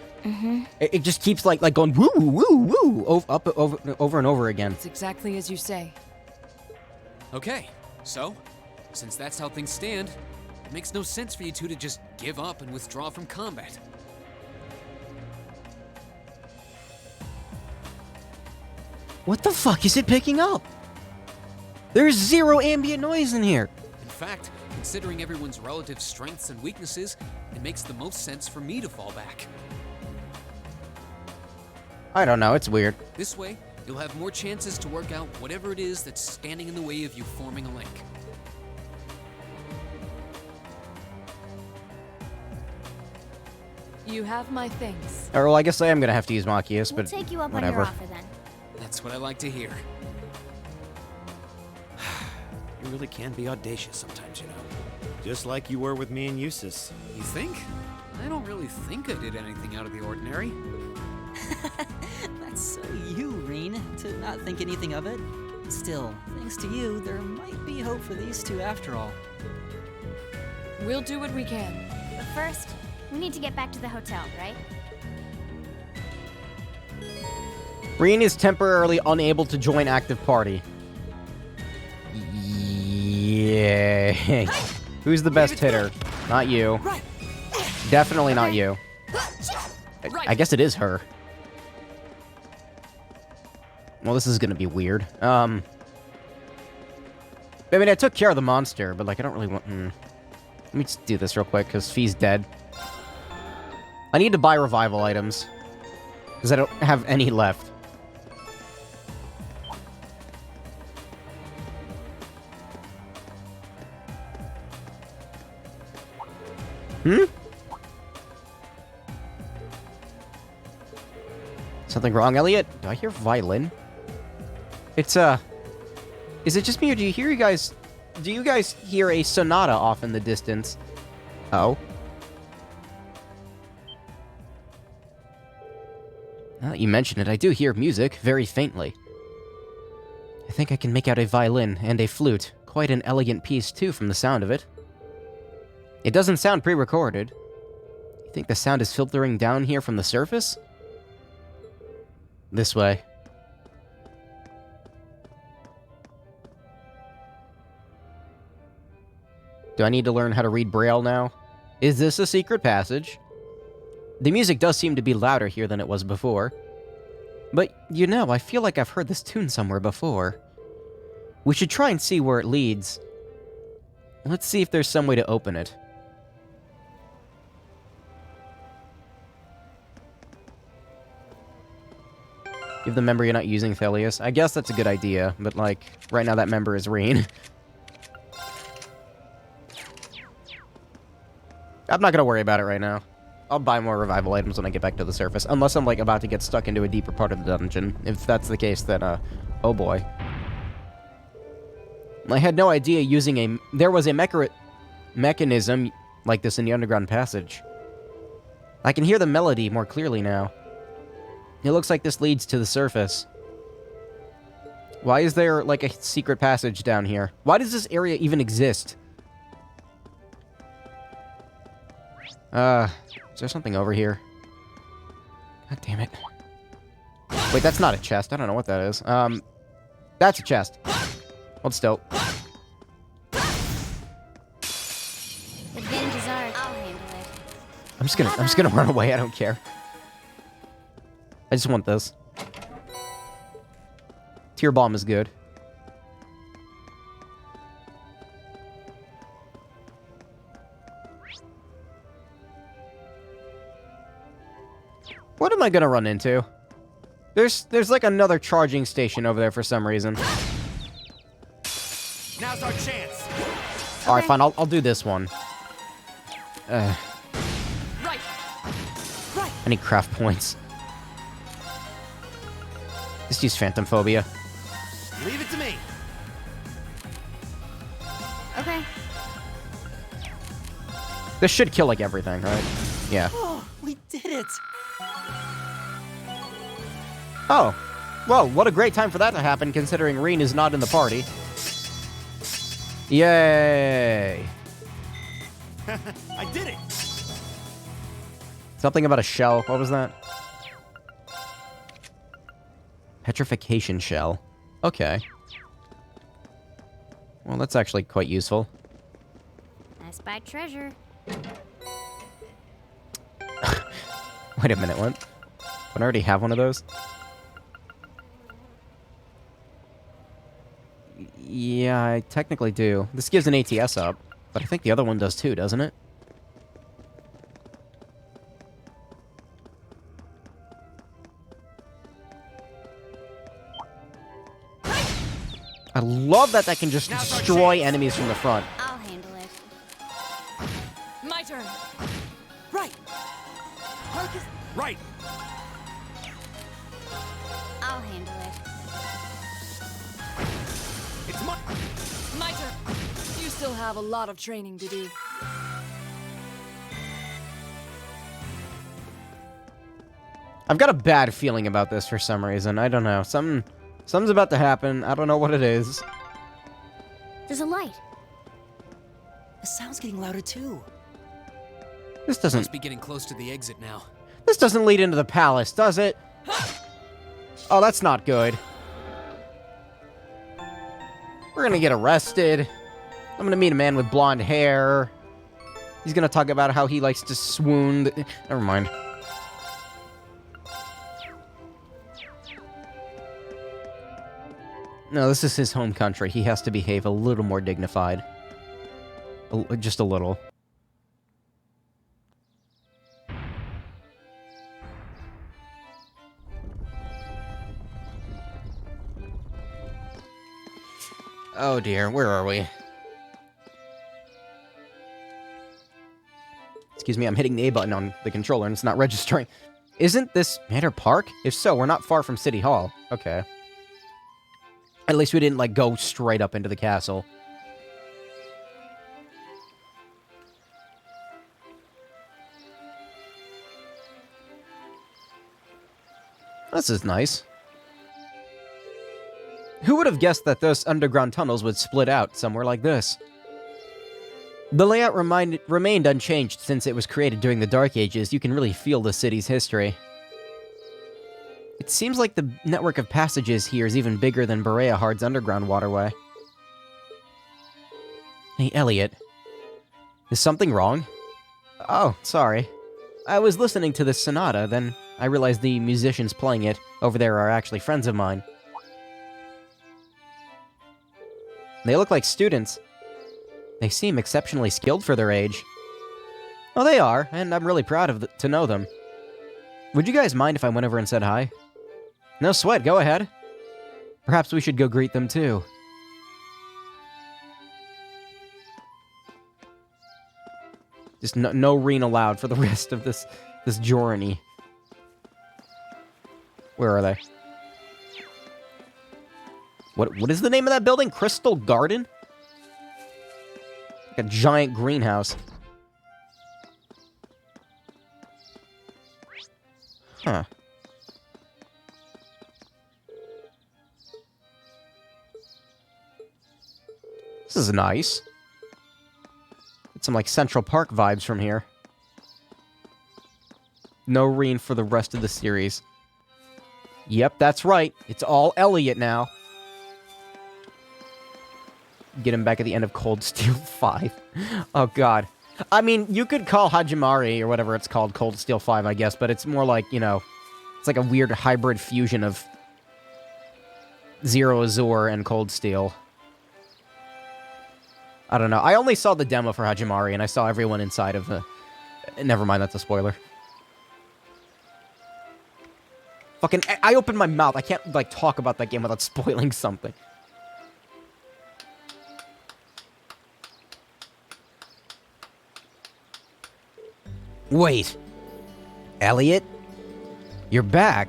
it just keeps like going woo woo woo over and over again. It's exactly as you say. Okay, so, since that's how things stand, it makes no sense for you two to just give up and withdraw from combat. What the fuck is it picking up? There's zero ambient noise in here. In fact, considering everyone's relative strengths and weaknesses, it makes the most sense for me to fall back. I don't know, it's weird. This way, you'll have more chances to work out whatever it is that's standing in the way of you forming a link. You have my things. Or, well, I guess I am gonna have to use Machias, we'll but take you up on whatever. your offer then. That's what I like to hear. You really can be audacious sometimes, you know. Just like you were with me and Eustace. You think? I don't really think I did anything out of the ordinary. That's so you, Reen, to not think anything of it. Still, thanks to you, there might be hope for these two after all. We'll do what we can. But first, we need to get back to the hotel, right? Reen is temporarily unable to join active party. Yay. Who's the best hitter? Not you. Right. Definitely not you. I guess it is her. Well, this is gonna be weird. I mean, I took care of the monster, but like, I don't really want... Let me just do this real quick, because Fee's dead. I need to buy revival items, because I don't have any left. Something wrong, Elliot? Do I hear violin? It's, is it just me, or do you guys hear a sonata off in the distance? Oh. Now that you mention it, I do hear music, very faintly. I think I can make out a violin and a flute. Quite an elegant piece, too, from the sound of it. It doesn't sound pre-recorded. You think the sound is filtering down here from the surface? This way. Do I need to learn how to read Braille now? Is this a secret passage? The music does seem to be louder here than it was before. But, you know, I feel like I've heard this tune somewhere before. We should try and see where it leads. Let's see if there's some way to open it. Give the member you're not using Thelius. I guess that's a good idea, but, like, right now that member is Reen. I'm not gonna worry about it right now. I'll buy more revival items when I get back to the surface. Unless I'm, like, about to get stuck into a deeper part of the dungeon. If that's the case, then, oh boy. I had no idea there was a mechanism like this in the underground passage. I can hear the melody more clearly now. It looks like this leads to the surface. Why is there, like, a secret passage down here? Why does this area even exist? Is there something over here? God damn it. Wait, that's not a chest. I don't know what that is. That's a chest. Hold still. Advantage is ours. I'll handle it. I'm just gonna run away. I don't care. I just want this. Tear bomb is good. What am I gonna run into? There's like another charging station over there for some reason. Now's our chance. All right, fine. I'll do this one. Right. I need craft points. Just use Phantom Phobia. Leave it to me. Okay. This should kill like everything, right? Yeah. Oh, we did it! Oh. Well, what a great time for that to happen, considering Reen is not in the party. Yay! I did it. Something about a shell. What was that? Petrification shell. Okay. Well, that's actually quite useful. I spy treasure. Wait a minute, what? Don't I already have one of those? Yeah, I technically do. This gives an ATS up, but I think the other one does too, doesn't it? I love that can just destroy enemies from the front. I'll handle it. My turn. Right! Right. I'll handle it. It's my. My turn. You still have a lot of training to do. I've got a bad feeling about this for some reason. I don't know. Something's about to happen. I don't know what it is. There's a light. The sound's getting louder too. This doesn't Must be getting close to the exit now. lead into the palace, does it? Oh, that's not good. We're gonna get arrested. I'm gonna meet a man with blonde hair. He's gonna talk about how he likes to swoon. Never mind. No, this is his home country. He has to behave a little more dignified. Just a little. Oh dear, where are we? Let's excuse me, I'm hitting the A button on the controller and it's not registering. Isn't this Manor Park? If so, we're not far from City Hall. Okay. At least we didn't, like, go straight up into the castle. This is nice. Who would have guessed that those underground tunnels would split out somewhere like this? The layout remained unchanged since it was created during the Dark Ages. You can really feel the city's history. It seems like the network of passages here is even bigger than Berea Hard's underground waterway. Hey, Elliot. Is something wrong? Oh, sorry. I was listening to this sonata, then I realized the musicians playing it over there are actually friends of mine. They look like students. They seem exceptionally skilled for their age. Oh, they are, and I'm really proud to know them. Would you guys mind if I went over and said hi? No sweat, go ahead. Perhaps we should go greet them too. Just no Reen allowed for the rest of this journey. Where are they? What is the name of that building? Crystal Garden? Like a giant greenhouse. Huh. This is nice. Get some, like, Central Park vibes from here. No Reen for the rest of the series. Yep, that's right. It's all Elliot now. Get him back at the end of Cold Steel 5. Oh, God. I mean, you could call Hajimari, or whatever it's called, Cold Steel 5, I guess, but it's more like, you know, it's like a weird hybrid fusion of Zero Azure and Cold Steel. I don't know. I only saw the demo for Hajimari, and I saw everyone inside of the... Never mind, that's a spoiler. Fucking... I opened my mouth. I can't, like, talk about that game without spoiling something. Wait. Elliot? You're back.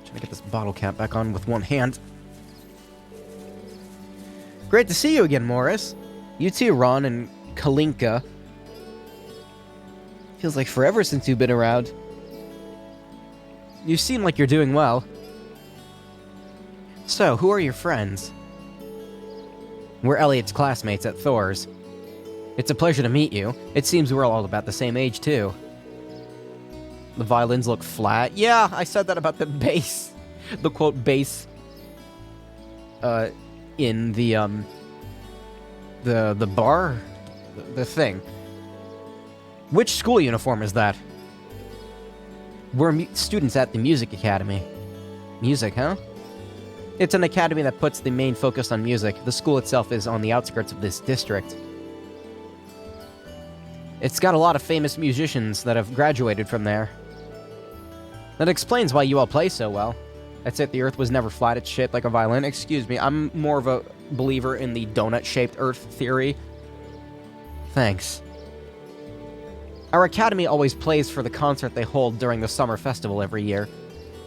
Trying to get this bottle cap back on with one hand. Great to see you again, Morris. You too, Ron and Kalinka. Feels like forever since you've been around. You seem like you're doing well. So, who are your friends? We're Elliot's classmates at Thor's. It's a pleasure to meet you. It seems we're all about the same age, too. The violins look flat. Yeah, I said that about the bass. The quote bass. In the bar? The thing. Which school uniform is that? We're students at the Music Academy. Music, huh? It's an academy that puts the main focus on music. The school itself is on the outskirts of this district. It's got a lot of famous musicians that have graduated from there. That explains why you all play so well. That's it, the Earth was never flat, it's shaped like a violin. Excuse me, I'm more of a believer in the donut-shaped Earth theory. Thanks. Our academy always plays for the concert they hold during the summer festival every year.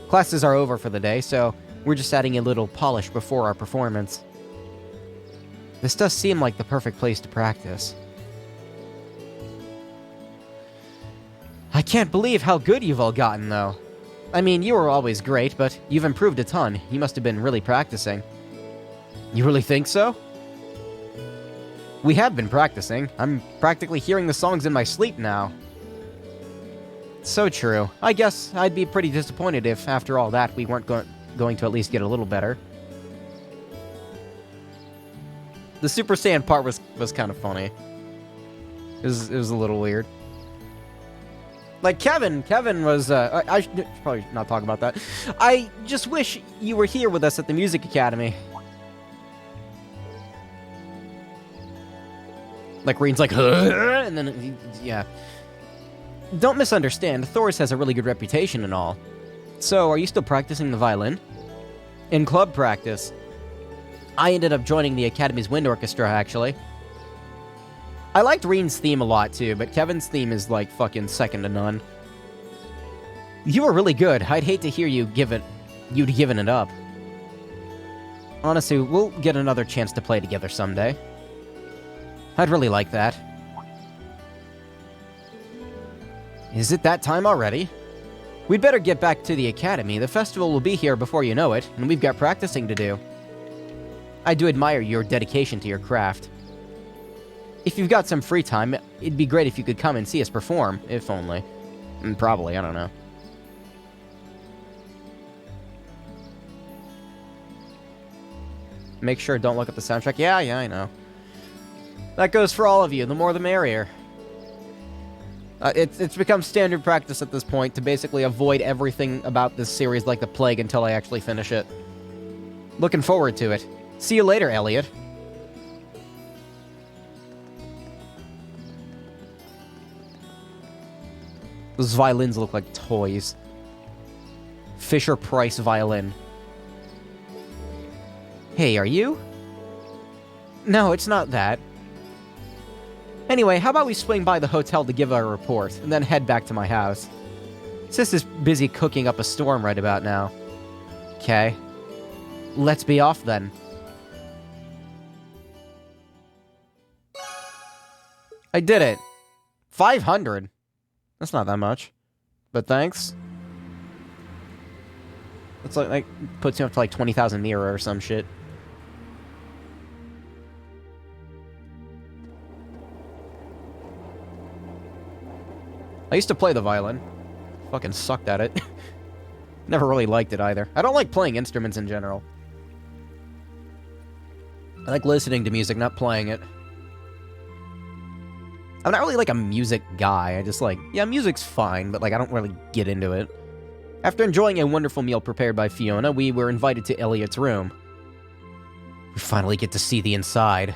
Classes are over for the day, so we're just adding a little polish before our performance. This does seem like the perfect place to practice. I can't believe how good you've all gotten, though. I mean, you were always great, but you've improved a ton. You must have been really practicing. You really think so? We have been practicing. I'm practically hearing the songs in my sleep now. So true. I guess I'd be pretty disappointed if, after all that, we weren't going to at least get a little better. The Super Saiyan part was kind of funny. It was a little weird. Like, Kevin was, I should probably not talk about that. I just wish you were here with us at the Music Academy. Like, Reen's like, and then, yeah. Don't misunderstand, Thor's has a really good reputation and all. So, are you still practicing the violin? In club practice. I ended up joining the Academy's wind orchestra, actually. I liked Reen's theme a lot too, but Kevin's theme is like fucking second to none. You were really good. I'd hate to hear you'd given it up. Honestly, we'll get another chance to play together someday. I'd really like that. Is it that time already? We'd better get back to the academy. The festival will be here before you know it, and we've got practicing to do. I do admire your dedication to your craft. If you've got some free time, it'd be great if you could come and see us perform, if only. Probably, I don't know. Make sure don't look at the soundtrack. Yeah, I know. That goes for all of you. The more the merrier. It's become standard practice at this point to basically avoid everything about this series like the plague until I actually finish it. Looking forward to it. See you later, Elliot. Those violins look like toys. Fisher-Price violin. Hey, are you? No, it's not that. Anyway, how about we swing by the hotel to give our report, and then head back to my house? Sis is busy cooking up a storm right about now. Okay. Let's be off then. I did it. 500. That's not that much. But thanks. It's like puts you up to like 20,000 Mira or some shit. I used to play the violin. Fucking sucked at it. Never really liked it either. I don't like playing instruments in general. I like listening to music, not playing it. I'm not really like a music guy. I just like, yeah, music's fine, but like I don't really get into it. After enjoying a wonderful meal prepared by Fiona, we were invited to Elliot's room. We finally get to see the inside.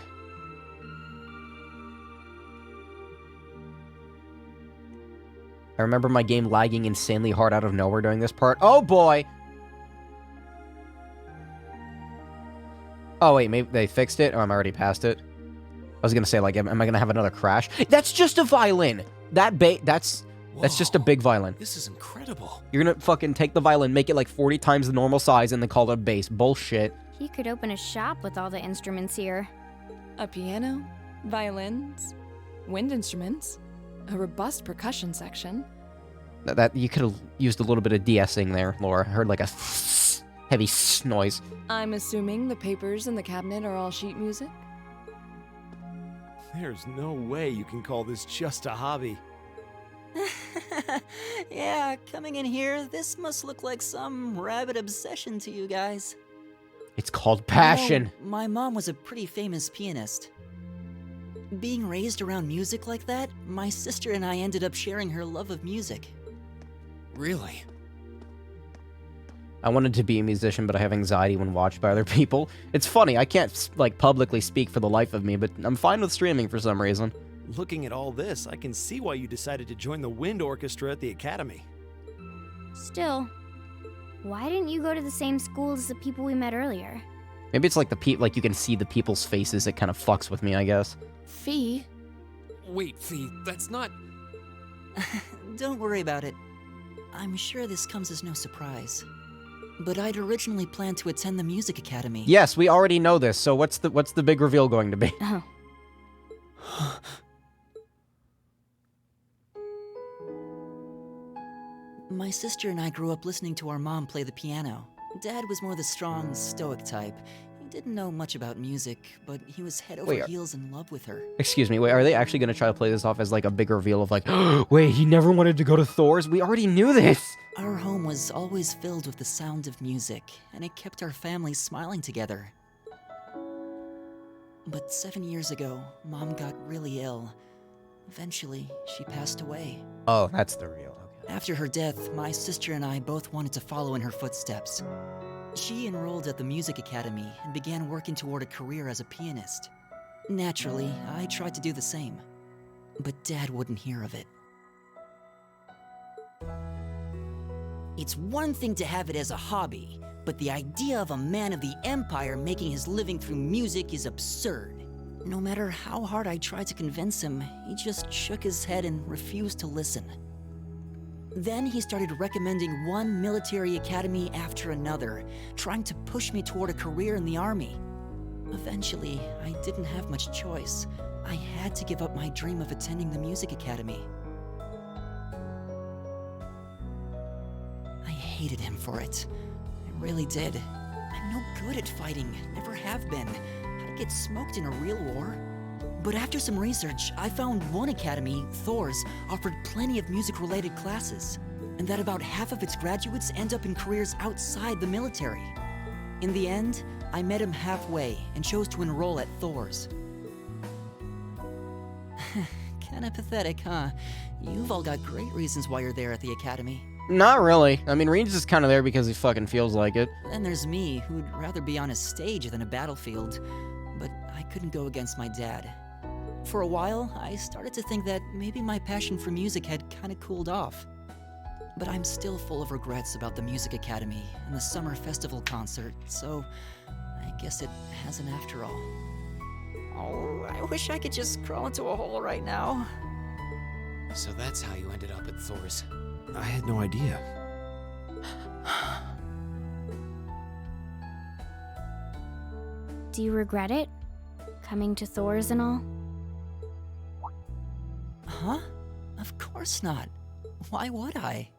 I remember my game lagging insanely hard out of nowhere during this part. Oh boy! Oh wait, maybe they fixed it? Or I'm already past it? I was gonna say, like, am I gonna have another crash? That's just a violin! That's just a big violin. This is incredible. You're gonna fucking take the violin, make it like 40 times the normal size, and then call it a bass. Bullshit. He could open a shop with all the instruments here. A piano, violins, wind instruments, a robust percussion section. That you could have used a little bit of de-essing there, Laura. I heard like a heavy noise. I'm assuming the papers in the cabinet are all sheet music? There's no way you can call this just a hobby. Yeah, coming in here, this must look like some rabid obsession to you guys. It's called passion. You know, my mom was a pretty famous pianist. Being raised around music like that, my sister and I ended up sharing her love of music. Really? I wanted to be a musician, but I have anxiety when watched by other people. It's funny, I can't, like, publicly speak for the life of me, but I'm fine with streaming for some reason. Looking at all this, I can see why you decided to join the wind orchestra at the academy. Still, why didn't you go to the same school as the people we met earlier? Maybe it's like like you can see the people's faces. It kind of fucks with me, I guess. Fee? Wait, Fee, that's not... Don't worry about it. I'm sure this comes as no surprise. But I'd originally planned to attend the music academy. Yes, we already know this. So what's the big reveal going to be? Oh. My sister and I grew up listening to our mom play the piano. Dad was more the strong, stoic type. He didn't know much about music, but he was head over heels in love with her. Excuse me, wait, are they actually going to try to play this off as like a big reveal of like, wait, he never wanted to go to Thor's? We already knew this! Our home was always filled with the sound of music, and it kept our family smiling together. But 7 years ago, Mom got really ill. Eventually, she passed away. Oh, that's the real. Okay. After her death, my sister and I both wanted to follow in her footsteps. She enrolled at the music academy and began working toward a career as a pianist. Naturally, I tried to do the same, but Dad wouldn't hear of it. It's one thing to have it as a hobby, but the idea of a man of the Empire making his living through music is absurd. No matter how hard I tried to convince him, he just shook his head and refused to listen. Then he started recommending one military academy after another, trying to push me toward a career in the army. Eventually, I didn't have much choice. I had to give up my dream of attending the music academy. I hated him for it. I really did. I'm no good at fighting, never have been. I'd get smoked in a real war. But after some research, I found one academy, Thor's, offered plenty of music-related classes, and that about half of its graduates end up in careers outside the military. In the end, I met him halfway and chose to enroll at Thor's. Kinda pathetic, huh? You've all got great reasons why you're there at the academy. Not really. I mean, Reed's just kind of there because he fucking feels like it. Then there's me, who'd rather be on a stage than a battlefield. But I couldn't go against my dad. For a while, I started to think that maybe my passion for music had kinda cooled off. But I'm still full of regrets about the music academy and the summer festival concert, so I guess it hasn't after all. Oh, I wish I could just crawl into a hole right now. So that's how you ended up at Thor's. I had no idea. Do you regret it? Coming to Thor's and all? Huh? Of course not. Why would I?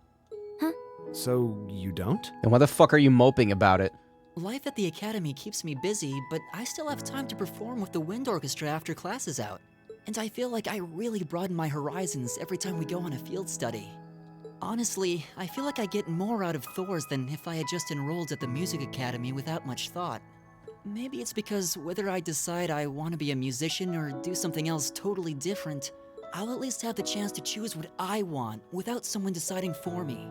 So, you don't? And why the fuck are you moping about it? Life at the academy keeps me busy, but I still have time to perform with the wind orchestra after class is out. And I feel like I really broaden my horizons every time we go on a field study. Honestly, I feel like I get more out of Thor's than if I had just enrolled at the music academy without much thought. Maybe it's because whether I decide I want to be a musician or do something else totally different, I'll at least have the chance to choose what I want without someone deciding for me.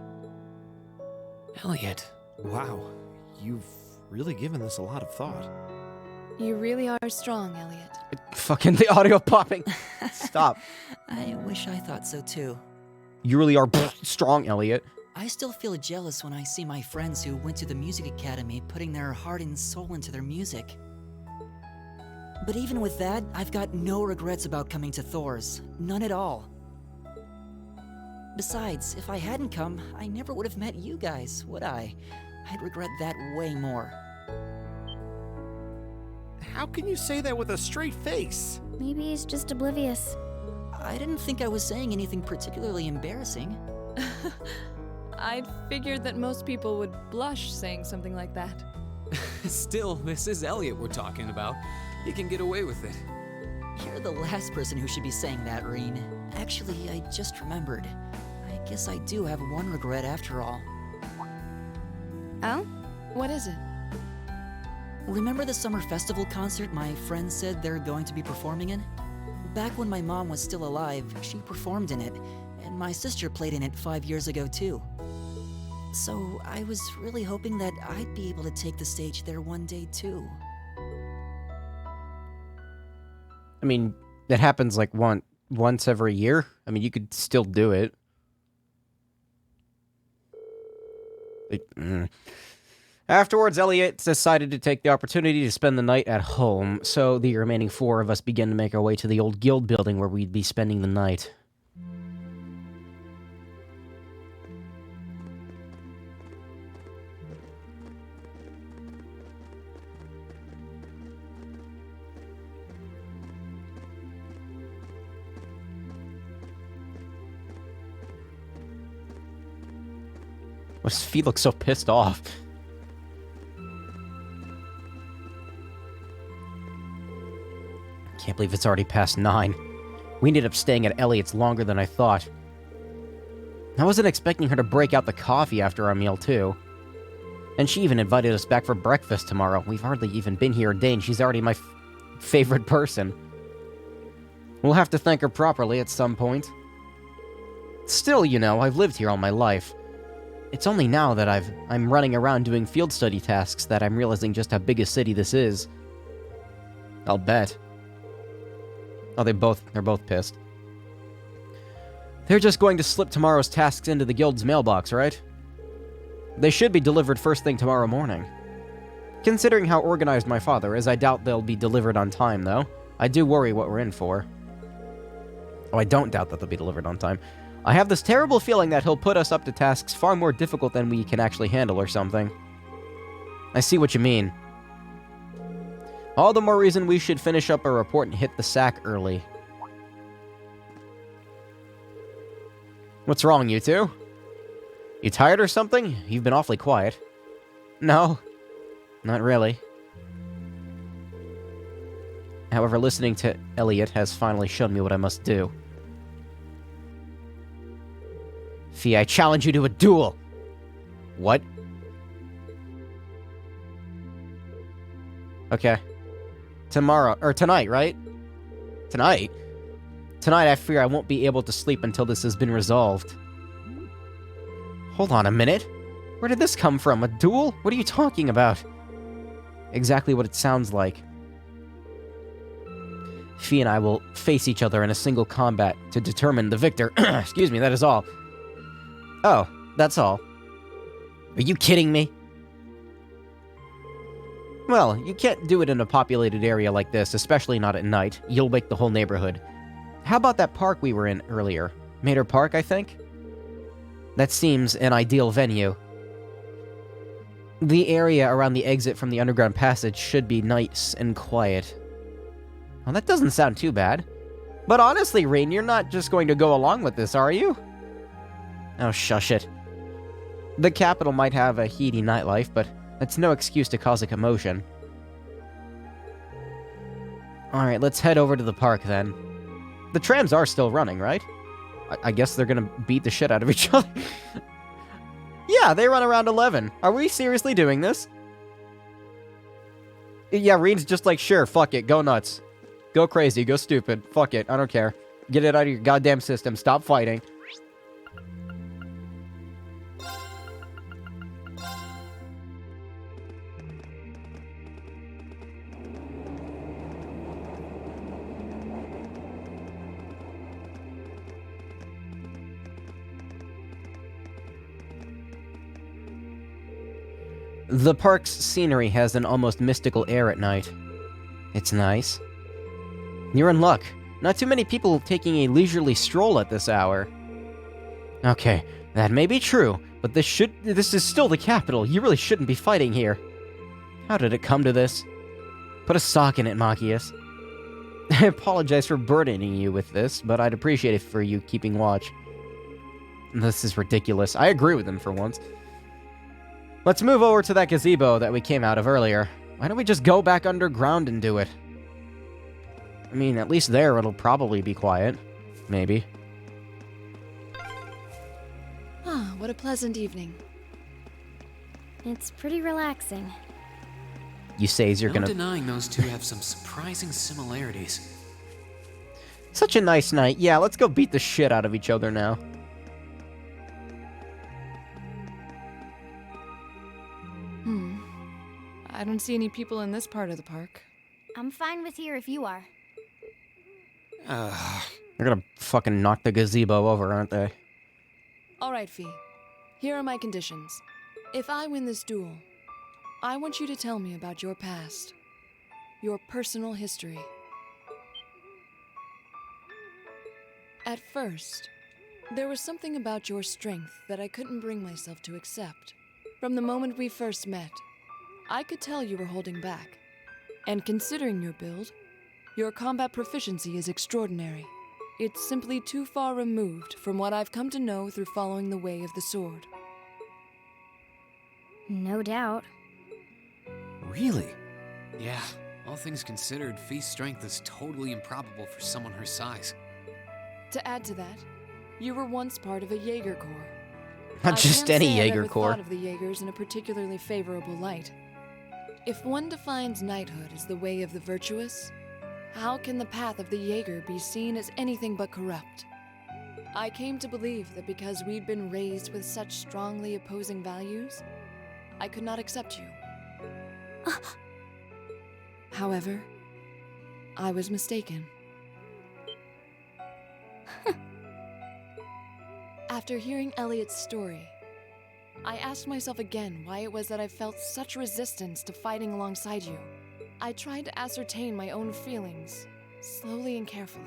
Elliot. Wow, you've really given this a lot of thought. You really are strong, Elliot. Fucking the audio popping. Stop. I wish I thought so too. You really are strong, Elliot. I still feel jealous when I see my friends who went to the music academy putting their heart and soul into their music. But even with that, I've got no regrets about coming to Thor's. None at all. Besides, if I hadn't come, I never would have met you guys, would I? I'd regret that way more. How can you say that with a straight face? Maybe he's just oblivious. I didn't think I was saying anything particularly embarrassing. I'd figured that most people would blush saying something like that. Still, this is Elliot we're talking about. He can get away with it. You're the last person who should be saying that, Reen. Actually, I just remembered. I guess I do have one regret after all. Oh? What is it? Remember the summer festival concert my friends said they're going to be performing in? Back when my mom was still alive, she performed in it, and my sister played in it 5 years ago too. So I was really hoping that I'd be able to take the stage there one day too. I mean, that happens like once every year. I mean, you could still do it. Afterwards, Elliot decided to take the opportunity to spend the night at home, so the remaining four of us began to make our way to the old guild building where we'd be spending the night. Why does Fee look so pissed off? Can't believe it's already past 9. We ended up staying at Elliot's longer than I thought. I wasn't expecting her to break out the coffee after our meal, too. And she even invited us back for breakfast tomorrow. We've hardly even been here a day, and she's already my favorite person. We'll have to thank her properly at some point. Still, you know, I've lived here all my life. It's only now that I'm running around doing field study tasks that I'm realizing just how big a city this is. I'll bet. Oh, they're both pissed. They're just going to slip tomorrow's tasks into the guild's mailbox, right? They should be delivered first thing tomorrow morning. Considering how organized my father is, I doubt they'll be delivered on time, though. I do worry what we're in for. Oh, I don't doubt that they'll be delivered on time. I have this terrible feeling that he'll put us up to tasks far more difficult than we can actually handle or something. I see what you mean. All the more reason we should finish up our report and hit the sack early. What's wrong, you two? You tired or something? You've been awfully quiet. No, not really. However, listening to Elliot has finally shown me what I must do. Fee, I challenge you to a duel! What? Okay. Tomorrow, or tonight, right? Tonight? Tonight I fear I won't be able to sleep until this has been resolved. Hold on a minute. Where did this come from? A duel? What are you talking about? Exactly what it sounds like. Fee and I will face each other in a single combat to determine the victor. Excuse me, that is all. Oh, that's all. Are you kidding me? Well, you can't do it in a populated area like this, especially not at night. You'll wake the whole neighborhood. How about that park we were in earlier? Mater Park, I think? That seems an ideal venue. The area around the exit from the underground passage should be nice and quiet. Well, that doesn't sound too bad. But honestly, Rain, you're not just going to go along with this, are you? Oh, shush it. The capital might have a heady nightlife, but that's no excuse to cause a commotion. Alright, let's head over to the park then. The trams are still running, right? I guess they're gonna beat the shit out of each other. Yeah, they run around 11. Are we seriously doing this? Yeah, Reen's just like, sure, fuck it, go nuts. Go crazy, go stupid, fuck it, I don't care. Get it out of your goddamn system, stop fighting. The park's scenery has an almost mystical air at night. It's nice. You're in luck. Not too many people taking a leisurely stroll at this hour. Okay, that may be true, but this is still the capital. You really shouldn't be fighting here. How did it come to this? Put a sock in it, Machias. I apologize for burdening you with this, but I'd appreciate it for you keeping watch. This is ridiculous. I agree with him for once. Let's move over to that gazebo that we came out of earlier. Why don't we just go back underground and do it? I mean, at least there it'll probably be quiet. Maybe. Ah, what a pleasant evening. It's pretty relaxing. You say as you're No gonna... denying those two have some surprising similarities. Such a nice night. Yeah, let's go beat the shit out of each other now. I don't see any people in this part of the park. I'm fine with here if you are. They're gonna fucking knock the gazebo over, aren't they? All right, Fee. Here are my conditions. If I win this duel, I want you to tell me about your past. Your personal history. At first, there was something about your strength that I couldn't bring myself to accept. From the moment we first met, I could tell you were holding back. And considering your build, your combat proficiency is extraordinary. It's simply too far removed from what I've come to know through following the way of the sword. No doubt. Really? Yeah, all things considered, Fee's strength is totally improbable for someone her size. To add to that, you were once part of a Jaeger Corps. Not just any Jaeger Jaeger Corps. I can't say I've ever thought of the Jaegers in a particularly favorable light. If one defines knighthood as the way of the virtuous, how can the path of the Jaeger be seen as anything but corrupt? I came to believe that because we'd been raised with such strongly opposing values, I could not accept you. However, I was mistaken. After hearing Elliot's story, I asked myself again why it was that I felt such resistance to fighting alongside you. I tried to ascertain my own feelings, slowly and carefully.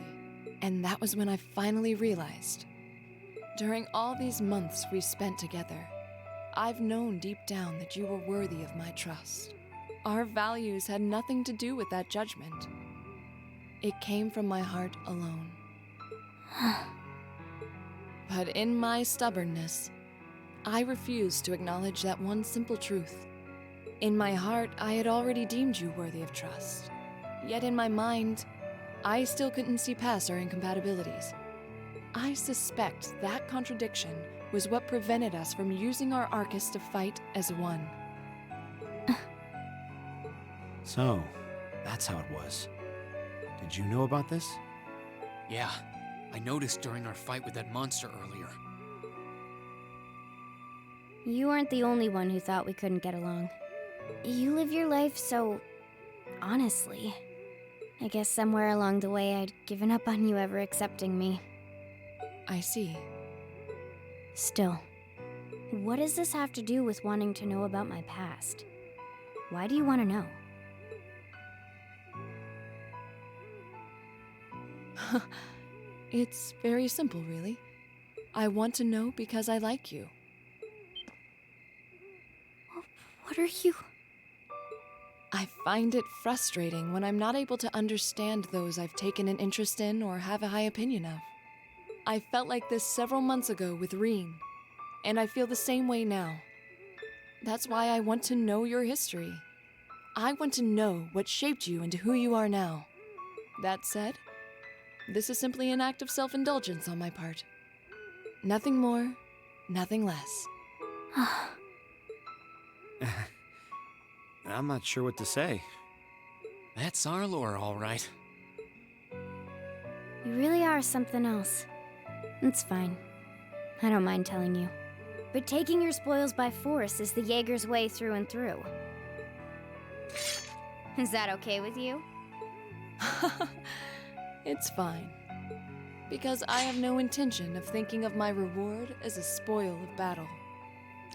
And that was when I finally realized. During all these months we spent together, I've known deep down that you were worthy of my trust. Our values had nothing to do with that judgment. It came from my heart alone. But in my stubbornness, I refused to acknowledge that one simple truth. In my heart, I had already deemed you worthy of trust. Yet in my mind, I still couldn't see past our incompatibilities. I suspect that contradiction was what prevented us from using our Arcus to fight as one. So, that's how it was. Did you know about this? Yeah, I noticed during our fight with that monster earlier. You weren't the only one who thought we couldn't get along. You live your life so honestly. I guess somewhere along the way I'd given up on you ever accepting me. I see. Still, what does this have to do with wanting to know about my past? Why do you want to know? It's very simple, really. I want to know because I like you. What are you? I find it frustrating when I'm not able to understand those I've taken an interest in or have a high opinion of. I felt like this several months ago with Reen, and I feel the same way now. That's why I want to know your history. I want to know what shaped you into who you are now. That said, this is simply an act of self-indulgence on my part. Nothing more, nothing less. I'm not sure what to say. That's Arlor, all right. You really are something else. It's fine. I don't mind telling you. But taking your spoils by force is the Jaeger's way through and through. Is that okay with you? It's fine. Because I have no intention of thinking of my reward as a spoil of battle.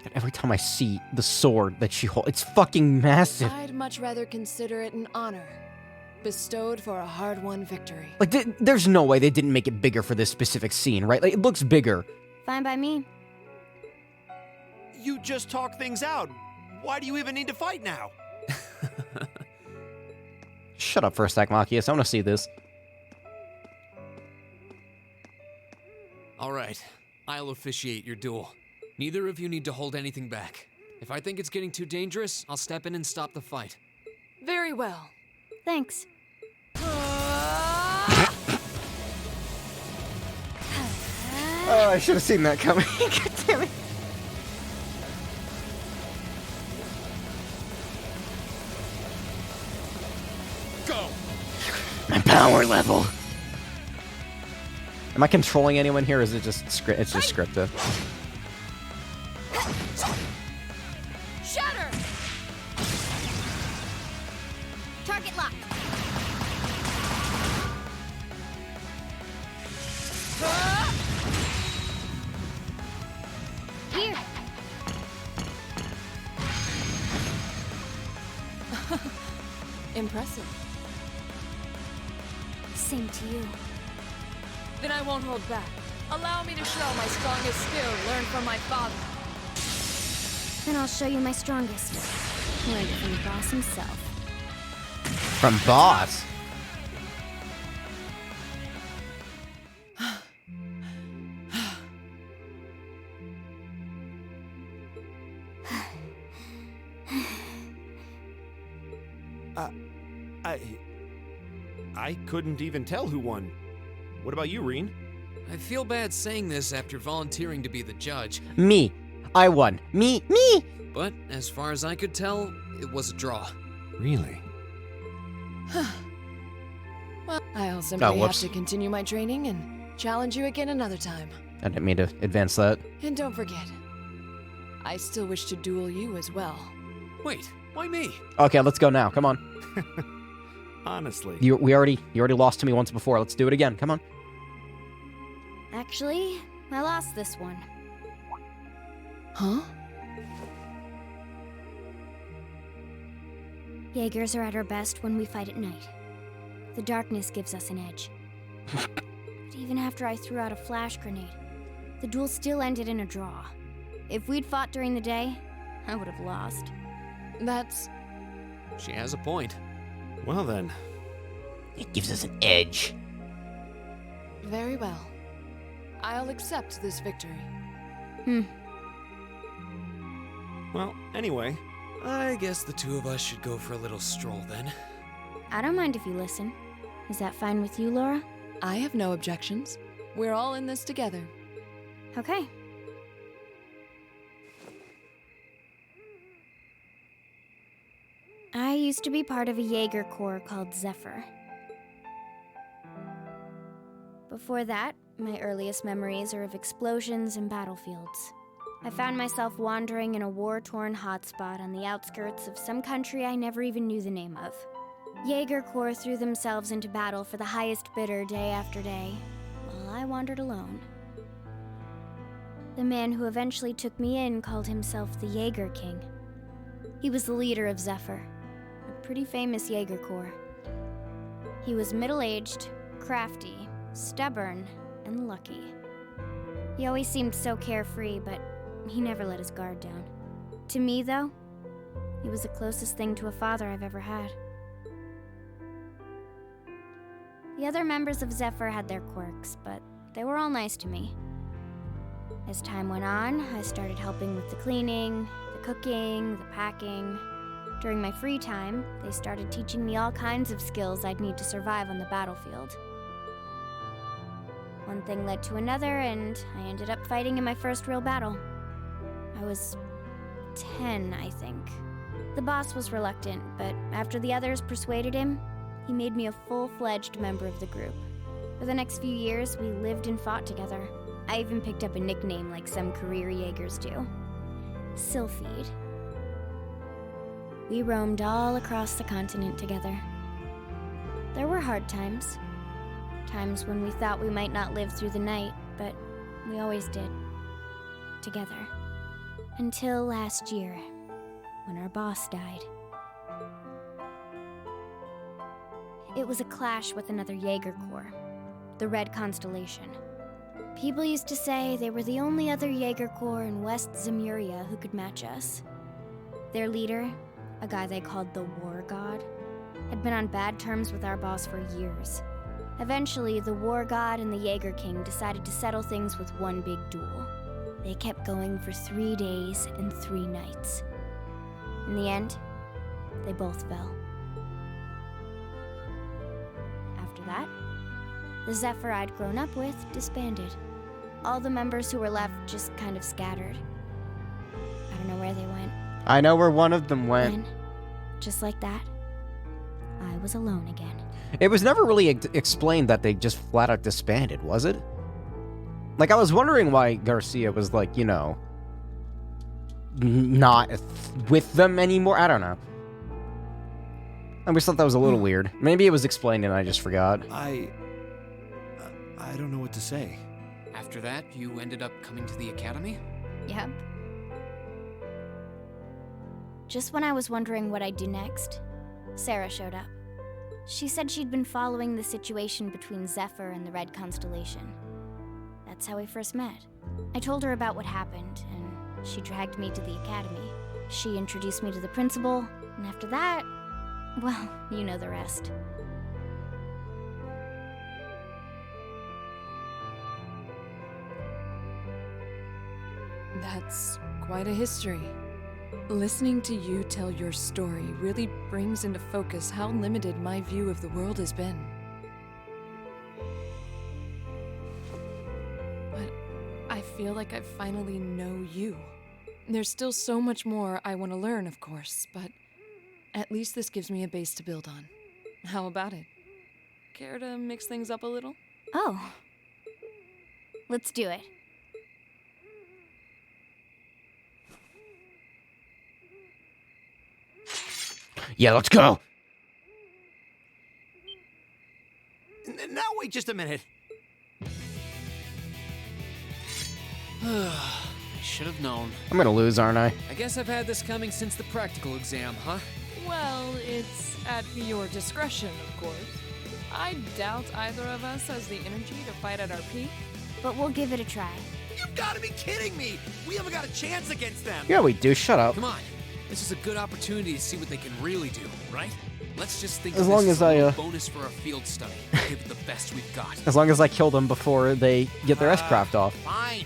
And every time I see the sword that she holds, it's fucking massive. I'd much rather consider it an honor, bestowed for a hard-won victory. Like, there's no way they didn't make it bigger for this specific scene, right? Like, it looks bigger. Fine by me. You just talk things out. Why do you even need to fight now? Shut up for a sec, Machias. I want to see this. All right, I'll officiate your duel. Neither of you need to hold anything back. If I think it's getting too dangerous, I'll step in and stop the fight. Very well. Thanks. Oh, I should have seen that coming. God damn it. Go! My power level. Am I controlling anyone here, or is it just it's just scripted? Shatter! Target locked. Here. Impressive. Same to you. Then I won't hold back. Allow me to show my strongest skill learned from my father. Then I'll show you my strongest. Learned it from the boss himself. From boss. I couldn't even tell who won. What about you, Reen? I feel bad saying this after volunteering to be the judge, Me. I won. Me. but as far as I could tell, it was a draw. Really? Well, I'll simply have whoops. to continue my training and challenge you again another time. I didn't mean to advance that. And don't forget, I still wish to duel you as well. Wait, why me? Okay, let's go now. Come on. Honestly. You already lost to me once before. Let's do it again. Come on. Actually, I lost this one. Huh? Jaegers are at our best when we fight at night. The darkness gives us an edge. But even after I threw out a flash grenade, the duel still ended in a draw. If we'd fought during the day, I would have lost. That's... She has a point. Well then, It gives us an edge. very well. I'll accept this victory. well, anyway, I guess the two of us should go for a little stroll then. I don't mind if you listen. Is that fine with you, Laura? I have no objections. We're all in this together. Okay. I used to be part of a Jaeger Corps called Zephyr. Before that, my earliest memories are of explosions and battlefields. I found myself wandering in a war-torn hotspot on the outskirts of some country I never even knew the name of. Jaeger Corps threw themselves into battle for the highest bidder day after day, while I wandered alone. The man who eventually took me in called himself the Jaeger King. He was the leader of Zephyr, a pretty famous Jaeger Corps. He was middle-aged, crafty, stubborn, and lucky. He always seemed so carefree, but he never let his guard down. To me, though, he was the closest thing to a father I've ever had. The other members of Zephyr had their quirks, but they were all nice to me. As time went on, I started helping with the cleaning, the cooking, the packing. During my free time, they started teaching me all kinds of skills I'd need to survive on the battlefield. One thing led to another, and I ended up fighting in my first real battle. I was 10, I think. The boss was reluctant, but after the others persuaded him, he made me a full-fledged member of the group. For the next few years, we lived and fought together. I even picked up a nickname like some career Jaegers do. Sylphide. We roamed all across the continent together. There were hard times. Times when we thought we might not live through the night, but we always did. Together. Until last year, when our boss died. It was a clash with another Jaeger Corps, the Red Constellation. People used to say they were the only other Jaeger Corps in West Zemuria who could match us. Their leader, a guy they called the War God, had been on bad terms with our boss for years. Eventually, the War God and the Jaeger King decided to settle things with one big duel. They kept going for 3 days and 3 nights. In the end, they both fell. After that, the Zephyr I'd grown up with disbanded. All the members who were left just kind of scattered. I don't know where they went. I know where one of them went. Then, just like that, I was alone again. It was never really explained that they just flat out disbanded, was it? Like, I was wondering why Garcia was like, you know, not with them anymore. I don't know. I always thought that was a little weird. Maybe it was explained and I just forgot. I don't know what to say. After that, you ended up coming to the academy? Yep. Just when I was wondering what I'd do next, Sarah showed up. She said she'd been following the situation between Zephyr and the Red Constellation. That's how we first met. I told her about what happened, and she dragged me to the academy. She introduced me to the principal, and after that, well, you know the rest. That's quite a history. Listening to you tell your story really brings into focus how limited my view of the world has been. But I feel like I finally know you. There's still so much more I want to learn, of course, but at least this gives me a base to build on. How about it? Care to mix things up a little? Oh. Let's do it. Yeah, let's go. Now wait just a minute. I should have known. I'm gonna lose, aren't I? I guess I've had this coming since the practical exam, huh? Well, it's at your discretion, of course. I doubt either of us has the energy to fight at our peak. But we'll give it a try. You've got to be kidding me! We haven't got a chance against them! Yeah, we do. Shut up. Come on. This is a good opportunity to see what they can really do, right? Let's just think As of long this as a I, little bonus for our field study. Give it the best we've got. As long as I kill them before they get their S-craft off. Fine.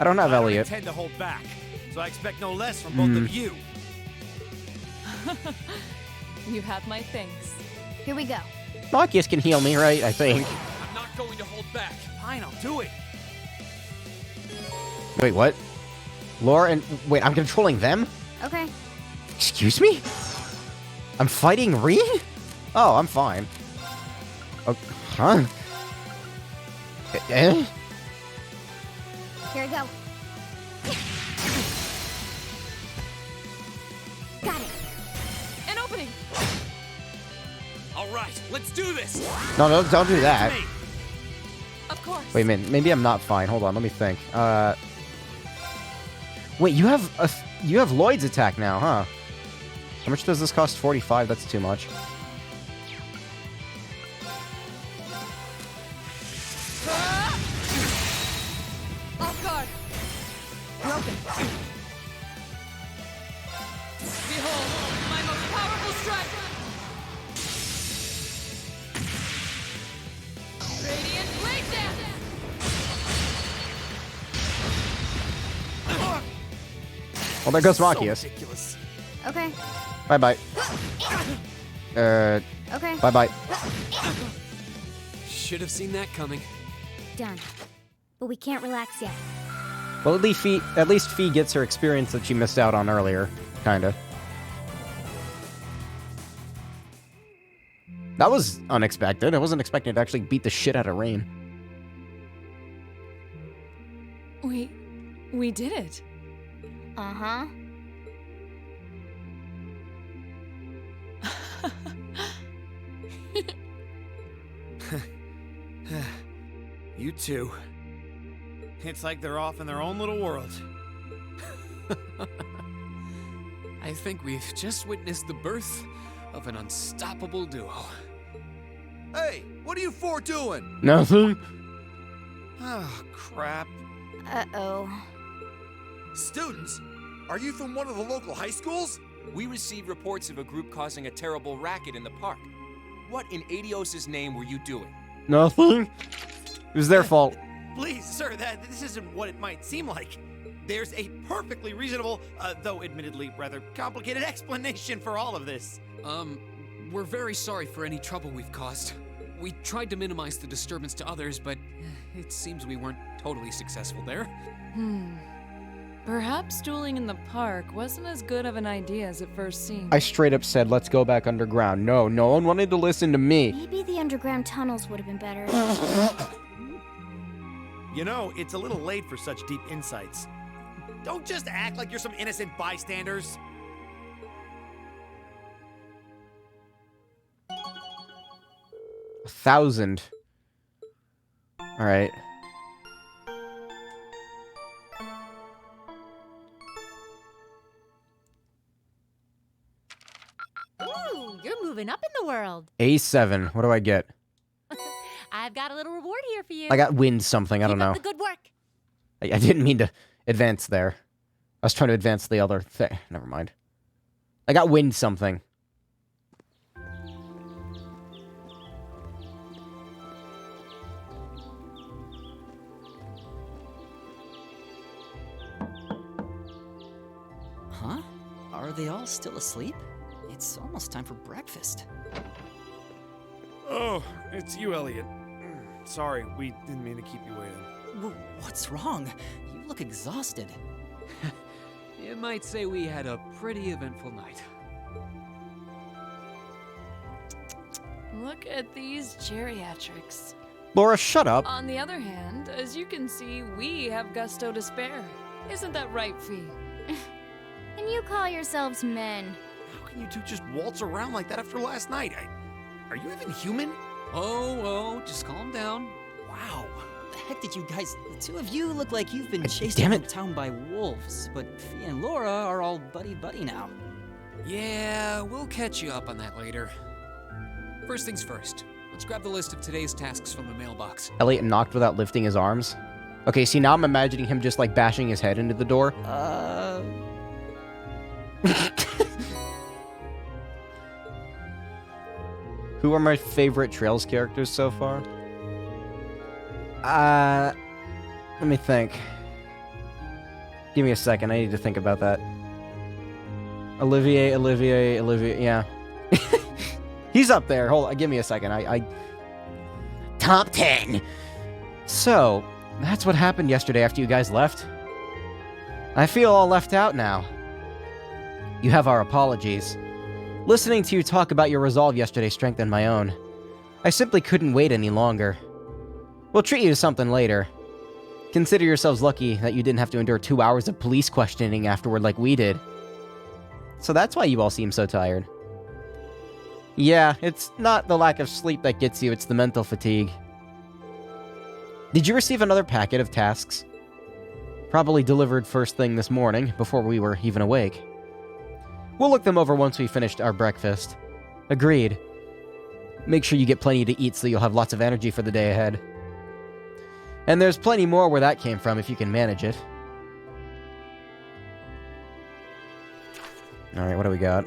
I don't have I don't Elliot. intend to hold back, so I expect no less from both of you. You have my thanks. Here we go. Marcus can heal me, right? I think. I'm not going to hold back. Fine, I'll do it. Wait, what? Laura and... Wait, I'm controlling them? Okay. Excuse me? I'm fighting Reed? Oh, I'm fine. Oh, huh? Eh? Here we go. Got it. An opening! All right, let's do this. No, no, don't do that. Me. Of course. Wait a minute, maybe I'm not fine. Hold on, let me think. Wait, you have Lloyd's attack now, huh? How much does this cost? 45. That's too much. Off guard! Broken. Behold, my most powerful strike! Radiant Blade Dance! Well, there goes So Machias. ridiculous. Okay. Bye-bye. Okay. Bye-bye. Should have seen that coming. Done. But we can't relax yet. Well, at least Fee gets her experience that she missed out on earlier. Kinda. That was unexpected. I wasn't expecting to actually beat the shit out of Rain. We did it. Uh-huh. You two. It's like they're off in their own little world. I think we've just witnessed the birth of an unstoppable duo. Hey, what are you four doing? Nothing. Oh, crap. Uh-oh. Students? Are you from one of the local high schools? We received reports of a group causing a terrible racket in the park. What in Adios' name were you doing? Nothing. It was their fault. Please, sir, this isn't what it might seem like. There's a perfectly reasonable, though admittedly rather complicated explanation for all of this. We're very sorry for any trouble we've caused. We tried to minimize the disturbance to others, but it seems we weren't totally successful there. Perhaps dueling in the park wasn't as good of an idea as it first seemed. I straight up said, let's go back underground. No, no one wanted to listen to me. Maybe the underground tunnels would have been better. You know, it's a little late for such deep insights. Don't just act like you're some innocent bystanders. $1,000. All right. Ooh, you're moving up in the world. A7. What do I get? I've got a little reward here for you. I got wind something. I don't Keep up know. the good work. I didn't mean to advance there. I was trying to advance the other thing. Never mind. I got wind something. Huh? Are they all still asleep? It's almost time for breakfast. Oh, it's you, Elliot. Sorry, we didn't mean to keep you waiting. What's wrong? You look exhausted. You might say we had a pretty eventful night. Look at these geriatrics. Laura, shut up. On the other hand, as you can see, we have gusto to spare. Isn't that right, Fee? And you call yourselves men. How can you two just waltz around like that after last night? Are you even human? Oh, just calm down. Wow. What the heck did you guys... The two of you look like you've been chased damn out it. of town by wolves, but Fee and Laura are all buddy-buddy now. Yeah, we'll catch you up on that later. First things first. Let's grab the list of today's tasks from the mailbox. Elliot knocked without lifting his arms. Okay, see, now I'm imagining him just, like, bashing his head into the door. Who are my favorite Trails characters so far? Let me think. Give me a second, I need to think about that. Olivier, yeah. He's up there. Hold on, give me a second. Top 10! So, that's what happened yesterday after you guys left. I feel all left out now. You have our apologies. Listening to you talk about your resolve yesterday strengthened my own. I simply couldn't wait any longer. We'll treat you to something later. Consider yourselves lucky that you didn't have to endure 2 hours of police questioning afterward like we did. So that's why you all seem so tired. Yeah, it's not the lack of sleep that gets you, it's the mental fatigue. Did you receive another packet of tasks? Probably delivered first thing this morning, before we were even awake. We'll look them over once we finished our breakfast. Agreed. Make sure you get plenty to eat so you'll have lots of energy for the day ahead. And there's plenty more where that came from if you can manage it. Alright, what do we got?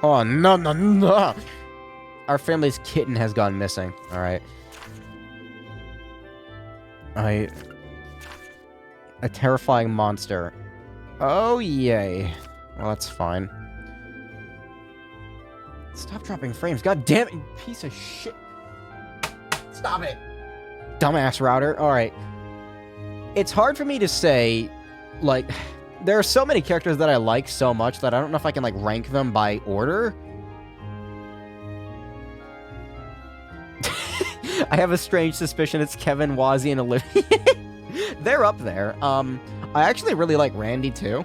Oh, no. Our family's kitten has gone missing. Alright. A terrifying monster. Oh, yay. Well, that's fine. Stop dropping frames. God damn it, you piece of shit. Stop it. Dumbass router. Alright. It's hard for me to say, like... There are so many characters that I like so much that I don't know if I can, like, rank them by order. I have a strange suspicion it's Kevin, Wazzy, and Olivia. They're up there. I actually really like Randy, too.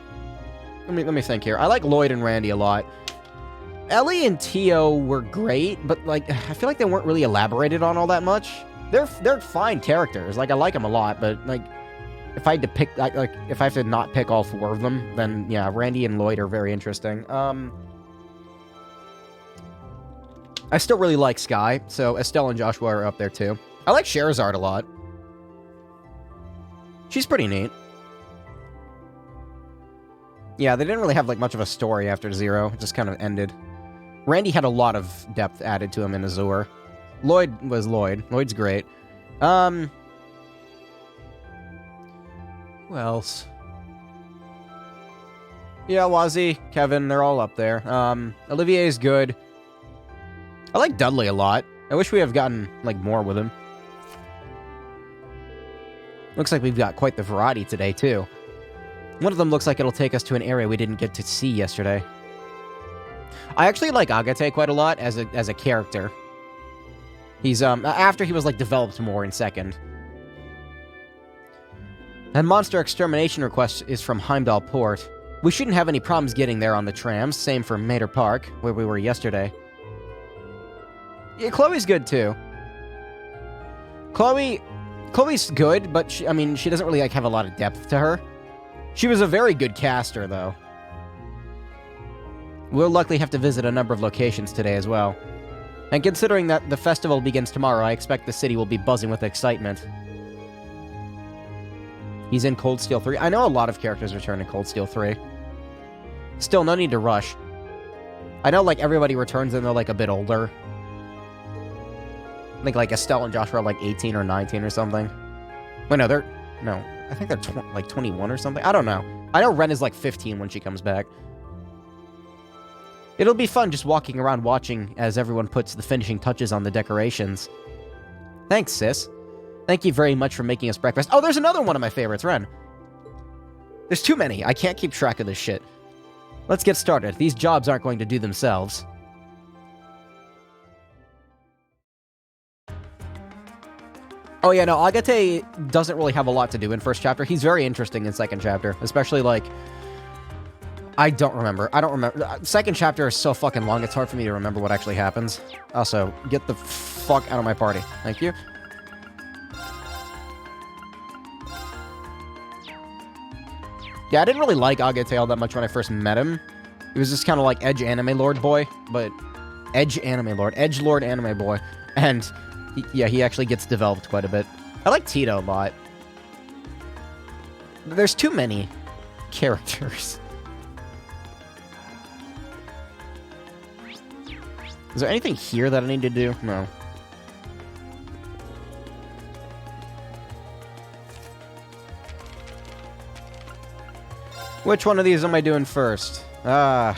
Let me think here. I like Lloyd and Randy a lot. Ellie and Tio were great, but, like, I feel like they weren't really elaborated on all that much. They're fine characters. Like, I like them a lot, but, like... If I had to pick, like, if I have to not pick all four of them, then, yeah, Randy and Lloyd are very interesting. I still really like Skye, so Estelle and Joshua are up there, too. I like Sherazard a lot. She's pretty neat. Yeah, they didn't really have, like, much of a story after Zero. It just kind of ended. Randy had a lot of depth added to him in Azure. Lloyd was Lloyd. Lloyd's great. Who else? Yeah, Wazzy, Kevin, they're all up there. Olivier's good. I like Dudley a lot. I wish we have gotten, like, more with him. Looks like we've got quite the variety today, too. One of them looks like it'll take us to an area we didn't get to see yesterday. I actually like Agate quite a lot as a character. He's, after he was, like, developed more in second. That monster extermination request is from Heimdall Port. We shouldn't have any problems getting there on the trams, same for Mater Park, where we were yesterday. Yeah, Chloe's good, too. Chloe's good, but she doesn't really, like, have a lot of depth to her. She was a very good caster, though. We'll likely have to visit a number of locations today as well. And considering that the festival begins tomorrow, I expect the city will be buzzing with excitement. He's in Cold Steel 3. I know a lot of characters return in Cold Steel 3. Still, no need to rush. I know, like, everybody returns and they're, like, a bit older. I think, like, Estelle and Joshua are, like, 18 or 19 or something. Wait, no, no. I think they're, like, 21 or something. I don't know. I know Ren is, like, 15 when she comes back. It'll be fun just walking around watching as everyone puts the finishing touches on the decorations. Thanks, sis. Thank you very much for making us breakfast. Oh, there's another one of my favorites, Ren. There's too many. I can't keep track of this shit. Let's get started. These jobs aren't going to do themselves. Oh yeah, no, Agate doesn't really have a lot to do in first chapter. He's very interesting in second chapter, especially, like... I don't remember. Second chapter is so fucking long, it's hard for me to remember what actually happens. Also, get the fuck out of my party. Thank you. Yeah, I didn't really like Agate all that much when I first met him. He was just kind of like Edge Anime Lord boy, but Edge Lord Anime Boy. And he actually gets developed quite a bit. I like Tito a lot. There's too many characters. Is there anything here that I need to do? No. Which one of these am I doing first? Let's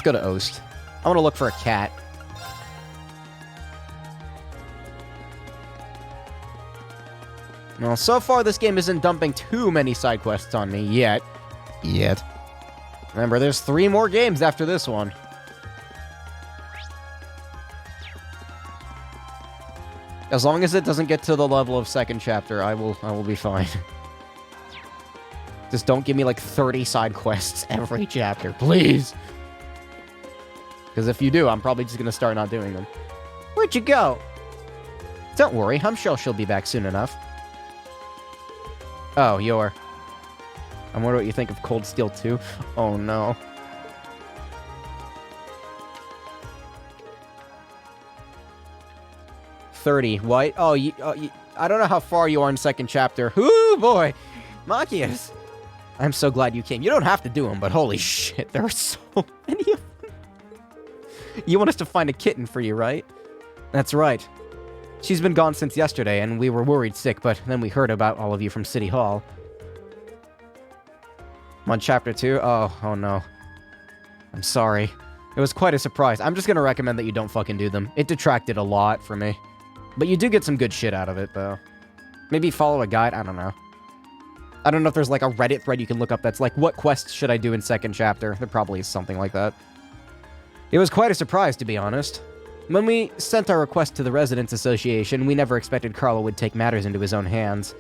go to Oast. I want to look for a cat. Well, so far this game isn't dumping too many side quests on me yet. Remember, there's 3 more games after this one. As long as it doesn't get to the level of second chapter, I will be fine. Just don't give me like 30 side quests every chapter, please. Because if you do, I'm probably just gonna start not doing them. Where'd you go? Don't worry, I'm sure she'll be back soon enough. Oh, you're... I wonder what you think of Cold Steel 2. Oh no. $30. What? Oh, I don't know how far you are in second chapter. Ooh, boy! Machias! I'm so glad you came. You don't have to do them, but holy shit, there are so many of them. You want us to find a kitten for you, right? That's right. She's been gone since yesterday, and we were worried sick, but then we heard about all of you from City Hall. I'm on chapter 2? Oh no. I'm sorry. It was quite a surprise. I'm just gonna recommend that you don't fucking do them. It detracted a lot for me. But you do get some good shit out of it, though. Maybe follow a guide? I don't know. I don't know if there's like a Reddit thread you can look up that's like, what quests should I do in second chapter? There probably is something like that. It was quite a surprise, to be honest. When we sent our request to the Residents Association, we never expected Carlo would take matters into his own hands.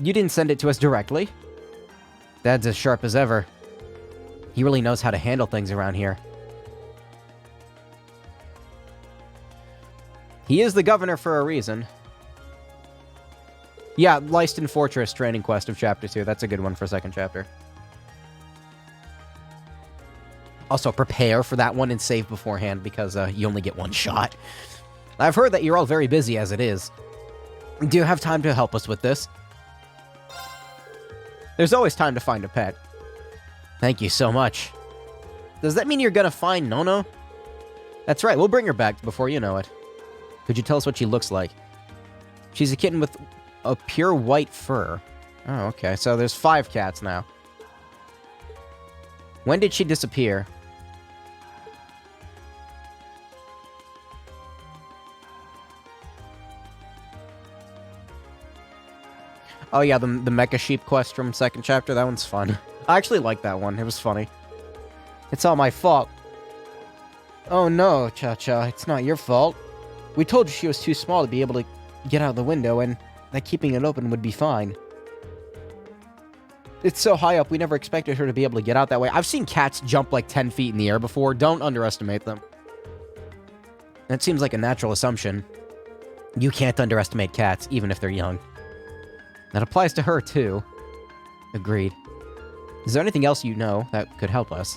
You didn't send it to us directly? Dad's as sharp as ever. He really knows how to handle things around here. He is the governor for a reason. Yeah, Lyston Fortress training quest of chapter 2. That's a good one for second chapter. Also, prepare for that one and save beforehand, because you only get one shot. I've heard that you're all very busy as it is. Do you have time to help us with this? There's always time to find a pet. Thank you so much. Does that mean you're gonna find Nono? That's right, we'll bring her back before you know it. Could you tell us what she looks like? She's a kitten with a pure white fur. Oh, okay, so there's 5 cats now. When did she disappear? Oh yeah, the Mecha Sheep quest from second chapter, that one's fun. I actually like that one, it was funny. It's all my fault. Oh no, Cha-Cha, it's not your fault. We told you she was too small to be able to get out of the window, and that keeping it open would be fine. It's so high up, we never expected her to be able to get out that way. I've seen cats jump like 10 feet in the air before, don't underestimate them. That seems like a natural assumption. You can't underestimate cats, even if they're young. That applies to her, too. Agreed. Is there anything else you know that could help us?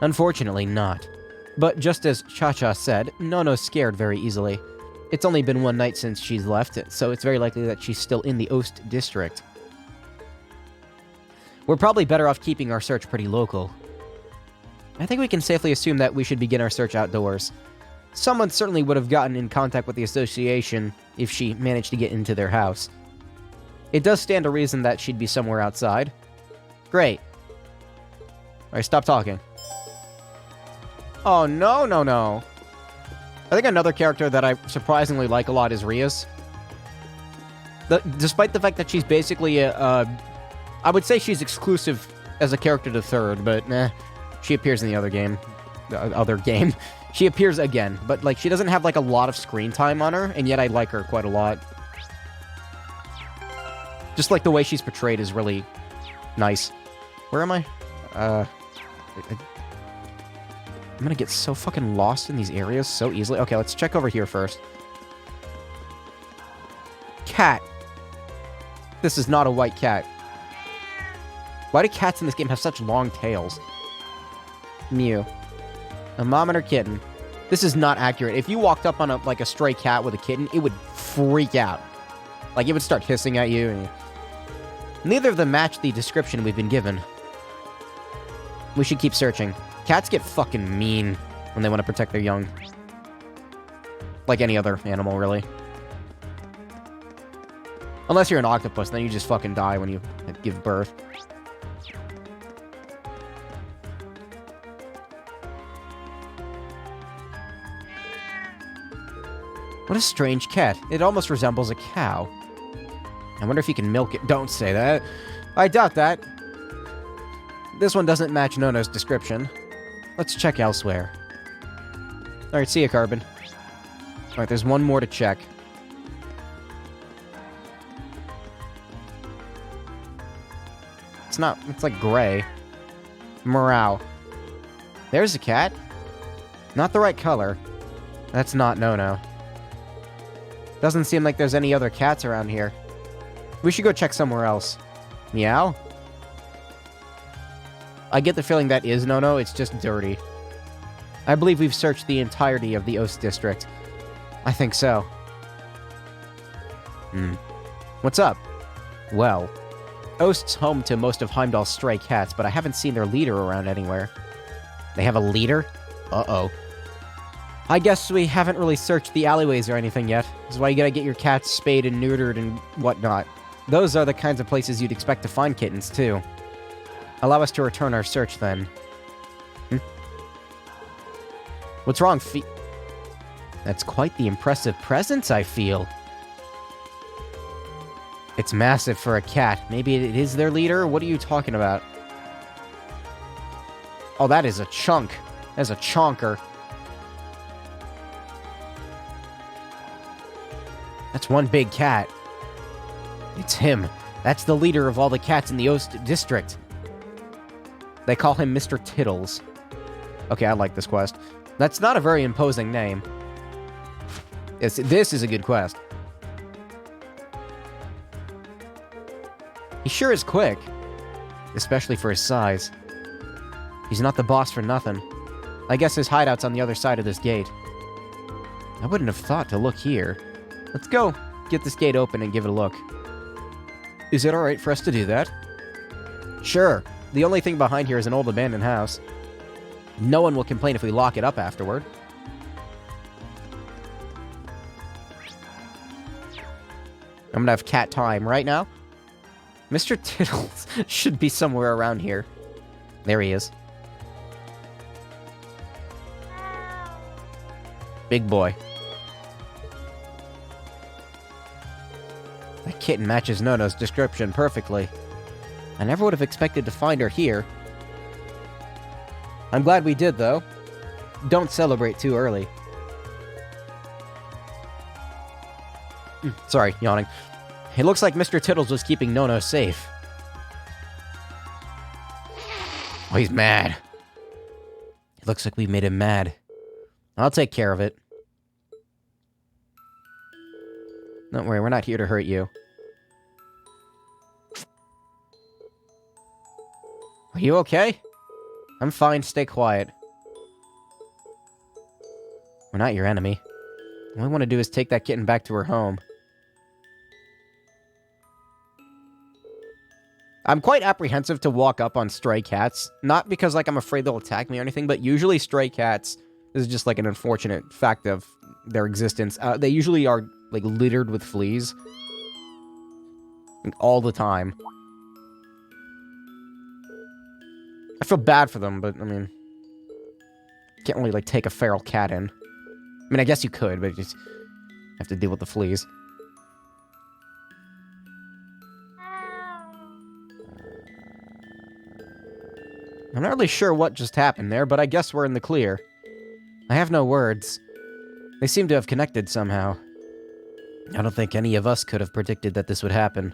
Unfortunately, not. But just as Cha-Cha said, Nono's scared very easily. It's only been 1 night since she's left, so it's very likely that she's still in the Oast district. We're probably better off keeping our search pretty local. I think we can safely assume that we should begin our search outdoors. Someone certainly would have gotten in contact with the association if she managed to get into their house. It does stand to reason that she'd be somewhere outside. Great. Alright, stop talking. Oh, no. I think another character that I surprisingly like a lot is Rias. Despite the fact that she's basically I would say she's exclusive as a character to third, but she appears in the other game. She appears again, but like she doesn't have like a lot of screen time on her, and yet I like her quite a lot. Just like the way she's portrayed is really nice. Where am I? I'm gonna get so fucking lost in these areas so easily. Okay, let's check over here first. Cat. This is not a white cat. Why do cats in this game have such long tails? Mew. A mom and her kitten. This is not accurate. If you walked up on a stray cat with a kitten, it would freak out. Like, it would start hissing at you. And neither of them match the description we've been given. We should keep searching. Cats get fucking mean when they want to protect their young. Like any other animal, really. Unless you're an octopus, then you just fucking die when you give birth. What a strange cat. It almost resembles a cow. I wonder if you can milk it. Don't say that. I doubt that. This one doesn't match Nono's description. Let's check elsewhere. Alright, see ya, Carbon. Alright, there's one more to check. It's like gray. Morale. There's a cat. Not the right color. That's not Nono. Doesn't seem like there's any other cats around here. We should go check somewhere else. Meow? I get the feeling that is Nono, it's just dirty. I believe we've searched the entirety of the Ost district. I think so. What's up? Well, Ost's home to most of Heimdall's stray cats, but I haven't seen their leader around anywhere. They have a leader? Uh-oh. I guess we haven't really searched the alleyways or anything yet. This is why you gotta get your cats spayed and neutered and whatnot. Those are the kinds of places you'd expect to find kittens, too. Allow us to return our search, then. What's wrong, That's quite the impressive presence, I feel. It's massive for a cat. Maybe it is their leader? What are you talking about? Oh, that is a chunk. That's a chonker. That's one big cat. It's him. That's the leader of all the cats in the Ost district. They call him Mr. Tittles. Okay, I like this quest. That's not a very imposing name. This is a good quest. He sure is quick. Especially for his size. He's not the boss for nothing. I guess his hideout's on the other side of this gate. I wouldn't have thought to look here. Let's go get this gate open and give it a look. Is it alright for us to do that? Sure. The only thing behind here is an old abandoned house. No one will complain if we lock it up afterward. I'm gonna have cat time right now. Mr. Tittles should be somewhere around here. There he is. Big boy. That kitten matches Nono's description perfectly. I never would have expected to find her here. I'm glad we did, though. Don't celebrate too early. Sorry, yawning. It looks like Mr. Tittles was keeping Nono safe. Oh, he's mad. It looks like we made him mad. I'll take care of it. Don't worry, we're not here to hurt you. Are you okay? I'm fine, stay quiet. We're not your enemy. All I want to do is take that kitten back to her home. I'm quite apprehensive to walk up on stray cats. Not because, like, I'm afraid they'll attack me or anything, but usually stray cats, this is just, like, an unfortunate fact of their existence. They usually are, like, littered with fleas. Like, all the time. I feel bad for them, but, I mean... Can't really, like, take a feral cat in. I mean, I guess you could, but you just have to deal with the fleas. I'm not really sure what just happened there, but I guess we're in the clear. I have no words. They seem to have connected somehow. I don't think any of us could have predicted that this would happen.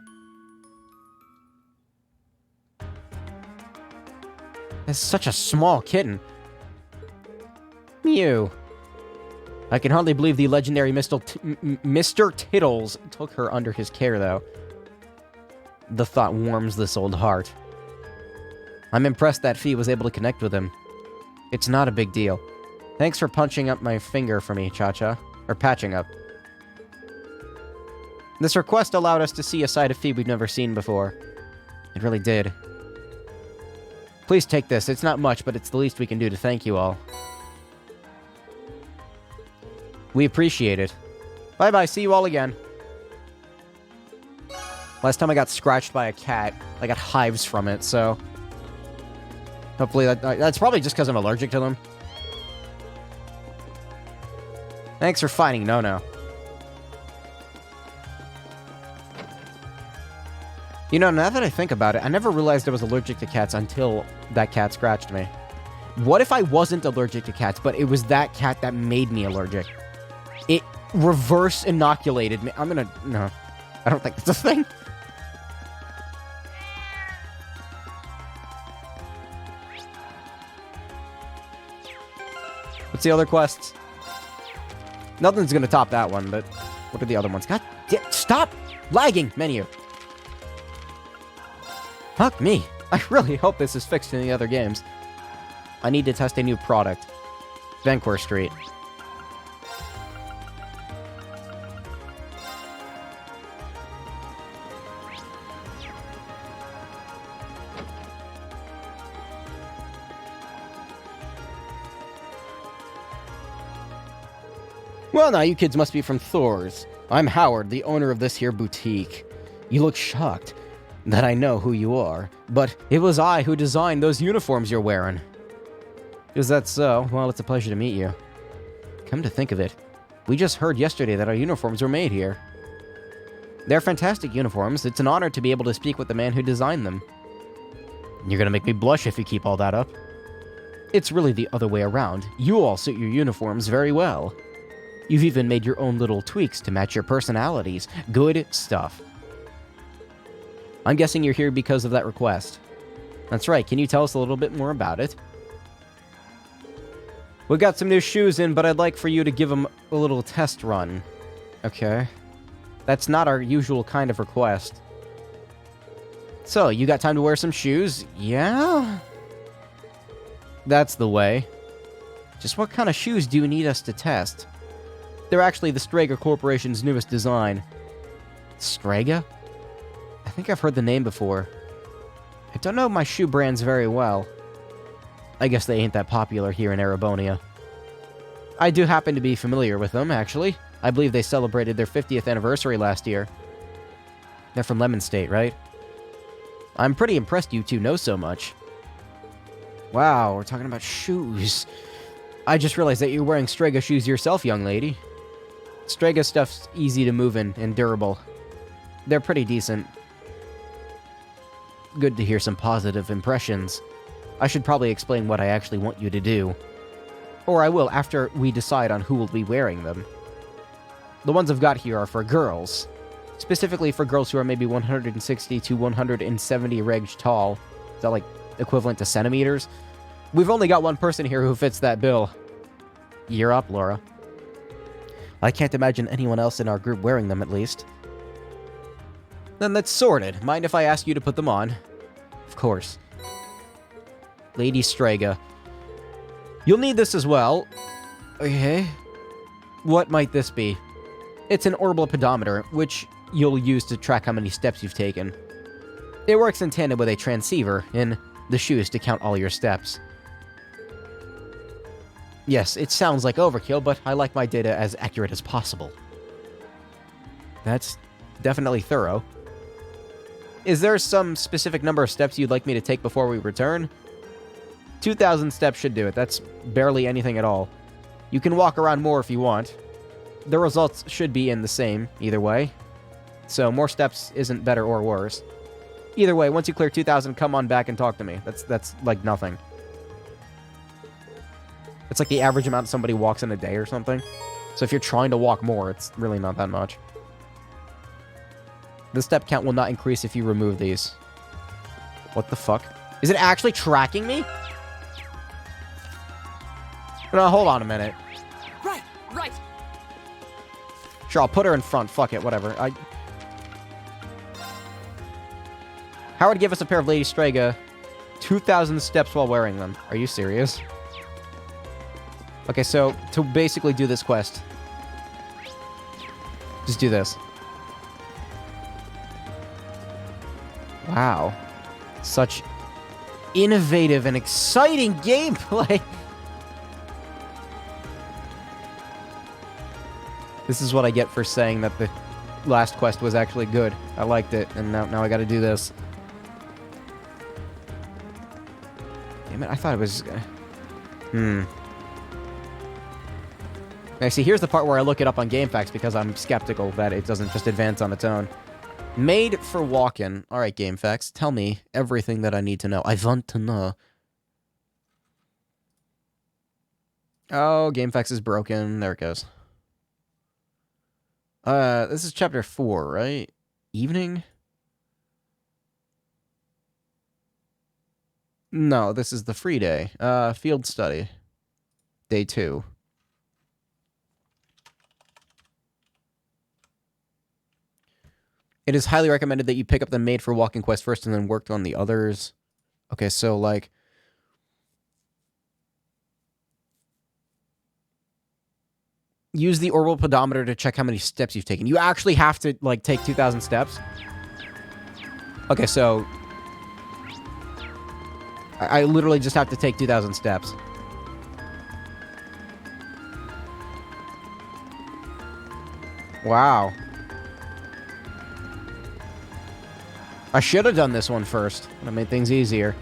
It's such a small kitten. Mew. I can hardly believe the legendary Mr. Tittles took her under his care, though. The thought warms this old heart. I'm impressed that Fee was able to connect with him. It's not a big deal. Thanks for punching up my finger for me, Cha-Cha. Or patching up. This request allowed us to see a side of Fee we've never seen before. It really did. Please take this. It's not much, but it's the least we can do to thank you all. We appreciate it. Bye-bye. See you all again. Last time I got scratched by a cat, I got hives from it, so... Hopefully that's probably just because I'm allergic to them. Thanks for fighting No-No. You know, now that I think about it, I never realized I was allergic to cats until that cat scratched me. What if I wasn't allergic to cats, but it was that cat that made me allergic? It reverse inoculated me. No. I don't think that's a thing. What's the other quests? Nothing's gonna top that one, but what are the other ones? God damn, stop lagging, menu. Fuck me. I really hope this is fixed in the other games. I need to test a new product. Vancouver Street. Well, now you kids must be from Thor's. I'm Howard, the owner of this here boutique. You look shocked that I know who you are, but it was I who designed those uniforms you're wearing. Is that so? Well, it's a pleasure to meet you. Come to think of it, we just heard yesterday that our uniforms were made here. They're fantastic uniforms. It's an honor to be able to speak with the man who designed them. You're gonna make me blush if you keep all that up. It's really the other way around. You all suit your uniforms very well. You've even made your own little tweaks to match your personalities. Good stuff. I'm guessing you're here because of that request. That's right, can you tell us a little bit more about it? We got some new shoes in, but I'd like for you to give them a little test run. Okay. That's not our usual kind of request. So, you got time to wear some shoes? Yeah? That's the way. Just what kind of shoes do you need us to test? They're actually the Strega Corporation's newest design. Strega? I think I've heard the name before. I don't know my shoe brands very well. I guess they ain't that popular here in Erebonia. I do happen to be familiar with them, actually. I believe they celebrated their 50th anniversary last year. They're from Lemon State, right? I'm pretty impressed you two know so much. Wow, we're talking about shoes. I just realized that you're wearing Strega shoes yourself, young lady. Strega stuff's easy to move in and durable. They're pretty decent. Good to hear some positive impressions. I should probably explain what I actually want you to do. Or I will after we decide on who will be wearing them. The ones I've got here are for girls. Specifically for girls who are maybe 160 to 170 reg tall. Is that like equivalent to centimeters? We've only got one person here who fits that bill. You're up, Laura. I can't imagine anyone else in our group wearing them, at least. Then that's sorted. Mind if I ask you to put them on? Of course. Lady Strega. You'll need this as well. Okay. What might this be? It's an orbital pedometer, which you'll use to track how many steps you've taken. It works in tandem with a transceiver in the shoes to count all your steps. Yes, it sounds like overkill, but I like my data as accurate as possible. That's definitely thorough. Is there some specific number of steps you'd like me to take before we return? 2,000 steps should do it. That's barely anything at all. You can walk around more if you want. The results should be in the same, either way. So more steps isn't better or worse. Either way, once you clear 2,000, come on back and talk to me. That's like nothing. It's like the average amount somebody walks in a day or something. So if you're trying to walk more, it's really not that much. The step count will not increase if you remove these. What the fuck? Is it actually tracking me? No, hold on a minute. Right. Sure, I'll put her in front. Fuck it, whatever. Howard gave us a pair of Lady Strega 2 2,000 steps while wearing them. Are you serious? Okay, so to basically do this quest, just do this. Wow. Such innovative and exciting gameplay. This is what I get for saying that the last quest was actually good. I liked it, and now I gotta do this. Damn it, I thought it was... Now, see, here's the part where I look it up on GameFAQs because I'm skeptical that it doesn't just advance on its own. Made for walking. Alright, GameFAQs, tell me everything that I need to know. I want to know. Oh, GameFAQs is broken. There it goes. This is chapter 4, right? Evening? No, this is the free day. Field study. Day 2. It is highly recommended that you pick up the Made for Walking quest first and then work on the others. Okay, so, like... Use the orbital pedometer to check how many steps you've taken. You actually have to, like, take 2,000 steps? Okay, so... I literally just have to take 2,000 steps. Wow. I should have done this one first. That made things easier.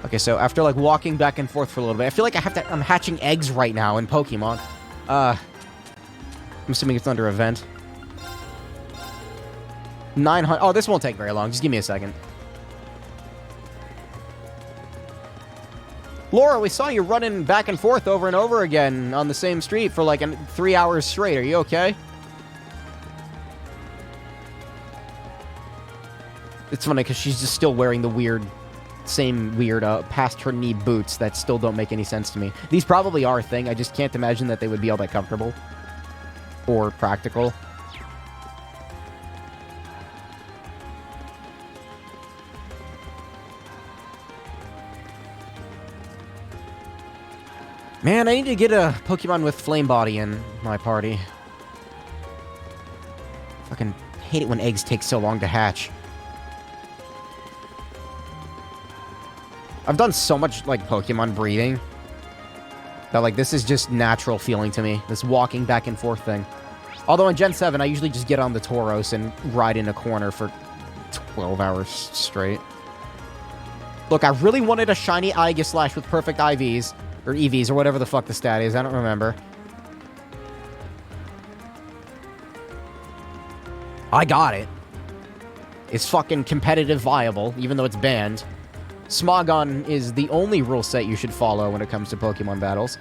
Okay, so after, like, walking back and forth for a little bit, I feel like I'm hatching eggs right now in Pokemon. I'm assuming it's under event. 900... Oh, this won't take very long. Just give me a second. Laura, we saw you running back and forth over and over again on the same street for, like, 3 hours straight. Are you okay? It's funny, because she's just still wearing the same weird, past-her-knee boots that still don't make any sense to me. These probably are a thing, I just can't imagine that they would be all that comfortable. Or practical. Man, I need to get a Pokemon with Flame Body in my party. Fucking hate it when eggs take so long to hatch. I've done so much, like, Pokemon breeding that, like, this is just natural feeling to me. This walking back and forth thing. Although in Gen 7, I usually just get on the Tauros and ride in a corner for 12 hours straight. Look, I really wanted a shiny Aegislash with perfect IVs. Or EVs, or whatever the fuck the stat is. I don't remember. I got it. It's fucking competitive viable, even though it's banned. Smogon is the only rule set you should follow when it comes to Pokemon battles.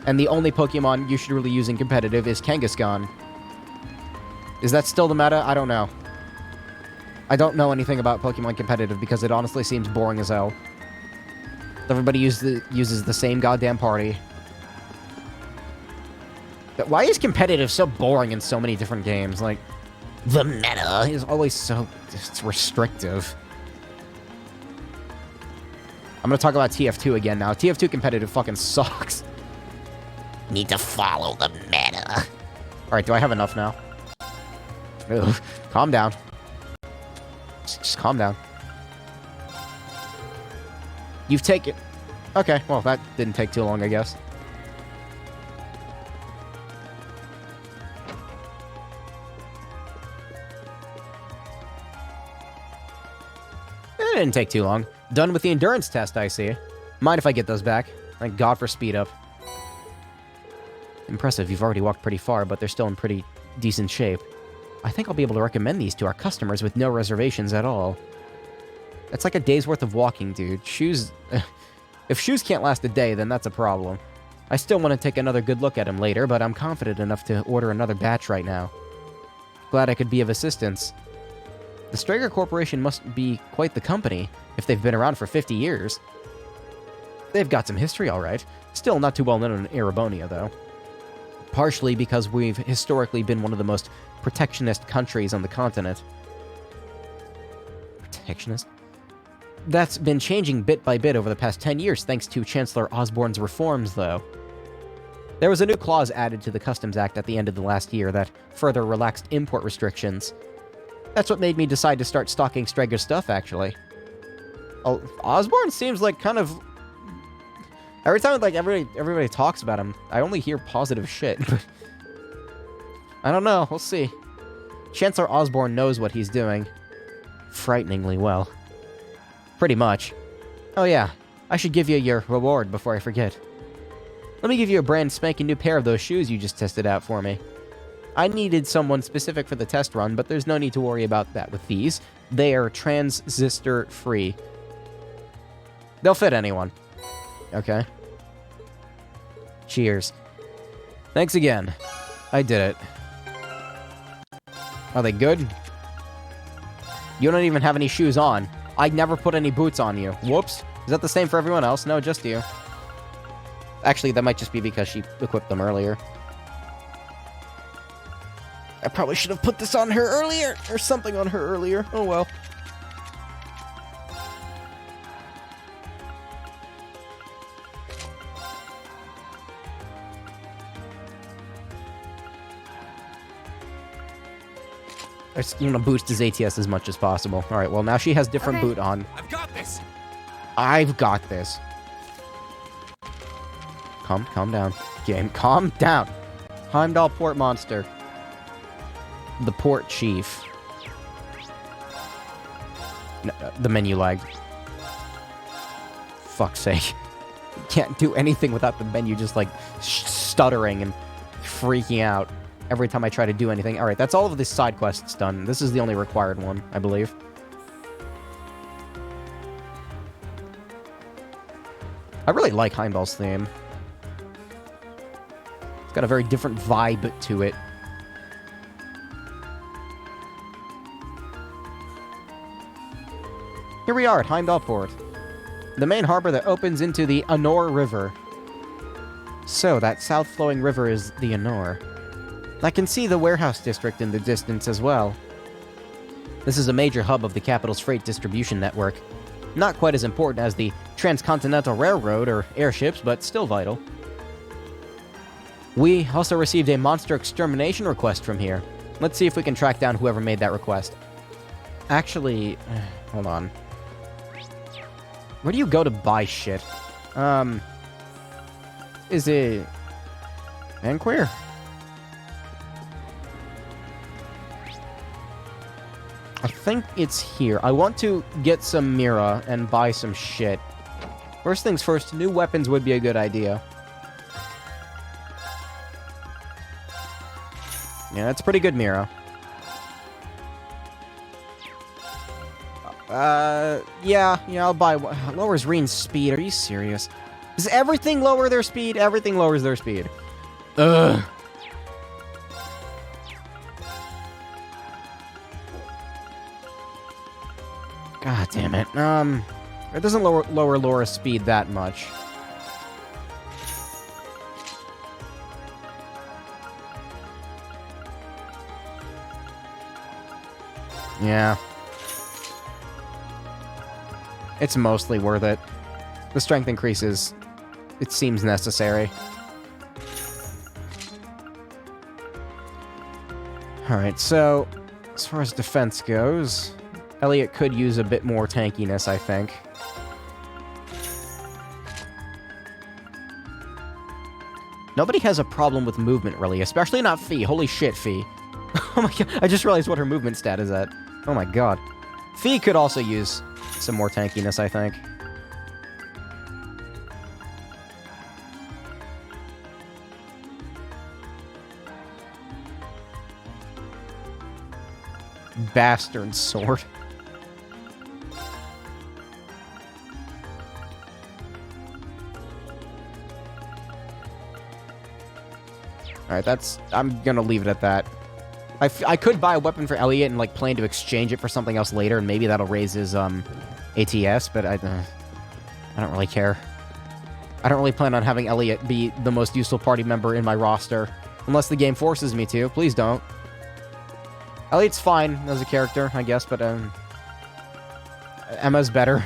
And the only Pokemon you should really use in competitive is Kangaskhan. Is that still the meta? I don't know. I don't know anything about Pokemon competitive because it honestly seems boring as hell. Everybody uses the same goddamn party. But why is competitive so boring in so many different games? Like, the meta is always so just restrictive. I'm gonna talk about TF2 again now. TF2 competitive fucking sucks. Need to follow the meta. Alright, do I have enough now? Ugh, calm down. Just calm down. You've taken... Okay, well, that didn't take too long, I guess. It didn't take too long. Done with the endurance test, I see. Mind if I get those back? Thank God for speed up. Impressive, you've already walked pretty far, but they're still in pretty decent shape. I think I'll be able to recommend these to our customers with no reservations at all. That's like a day's worth of walking, dude. Shoes... If shoes can't last a day, then that's a problem. I still want to take another good look at them later, but I'm confident enough to order another batch right now. Glad I could be of assistance. The Strager Corporation must be quite the company, if they've been around for 50 years. They've got some history, alright. Still not too well known in Erebonia, though. Partially because we've historically been one of the most protectionist countries on the continent. protectionist. That's been changing bit by bit over the past 10 years thanks to Chancellor Osborne's reforms, though. There was a new clause added to the Customs Act at the end of the last year that further relaxed import restrictions. That's what made me decide to start stocking Streger's stuff, actually. Oh, Osborne seems like kind of... Every time, like, everybody talks about him, I only hear positive shit, but... I don't know, we'll see. Chancellor Osborne knows what he's doing. Frighteningly well. Pretty much. Oh yeah, I should give you your reward before I forget. Let me give you a brand spanking new pair of those shoes you just tested out for me. I needed someone specific for the test run, but there's no need to worry about that with these. They are transistor-free. They'll fit anyone. Okay. Cheers. Thanks again. I did it. Are they good? You don't even have any shoes on. I never put any boots on you. Whoops. Is that the same for everyone else? No, just you. Actually, that might just be because she equipped them earlier. I probably should have put this on her earlier, or something on her earlier. Oh well. I just want to boost his ATS as much as possible. Alright, well now she has different boot on. I've got this! I've got this. Calm down. Game, calm down. Heimdall Port Monster. The Port Chief. No, the menu lag. Fuck's sake. Can't do anything without the menu just like stuttering and freaking out every time I try to do anything. Alright, that's all of the side quests done. This is the only required one, I believe. I really like Heimdall's theme. It's got a very different vibe to it. Here we are at Heimdall Port, the main harbor that opens into the Anor River. So, that south-flowing river is the Anor. I can see the warehouse district in the distance as well. This is a major hub of the capital's freight distribution network. Not quite as important as the Transcontinental Railroad or airships, but still vital. We also received a monster extermination request from here. Let's see if we can track down whoever made that request. Actually, hold on. Where do you go to buy shit? Is it... Anqueer? I think it's here. I want to get some Mira and buy some shit. First things first, new weapons would be a good idea. Yeah, that's pretty good, Mira. Yeah, I'll buy one. Lowers Reen's speed. Are you serious? Does everything lower their speed? Everything lowers their speed. Ugh. God damn it. It doesn't lower Laura's speed that much. Yeah. It's mostly worth it. The strength increases. It seems necessary. Alright, so, as far as defense goes, Elliot could use a bit more tankiness, I think. Nobody has a problem with movement, really, especially not Fee. Holy shit, Fee. Oh my god, I just realized what her movement stat is at. Oh my god. Fee could also use some more tankiness, I think. Bastard sword. Alright, I'm gonna leave it at that. I could buy a weapon for Elliot and, like, plan to exchange it for something else later, and maybe that'll raise his, ATS, but I don't really care. I don't really plan on having Elliot be the most useful party member in my roster. Unless the game forces me to. Please don't. Elliot's fine as a character, I guess, but, Emma's better.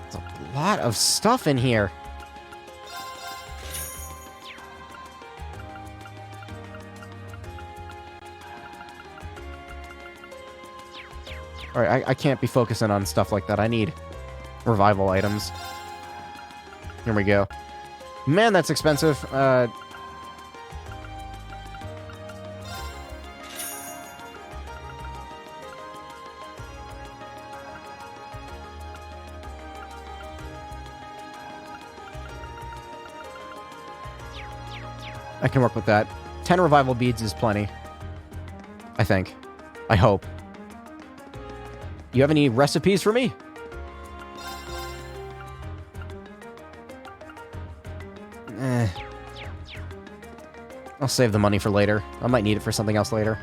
There's a lot of stuff in here. Alright, I can't be focusing on stuff like that. I need revival items. Here we go. Man, that's expensive. I can work with that. 10 revival beads is plenty. I think. I hope. You have any recipes for me? I'll save the money for later. I might need it for something else later.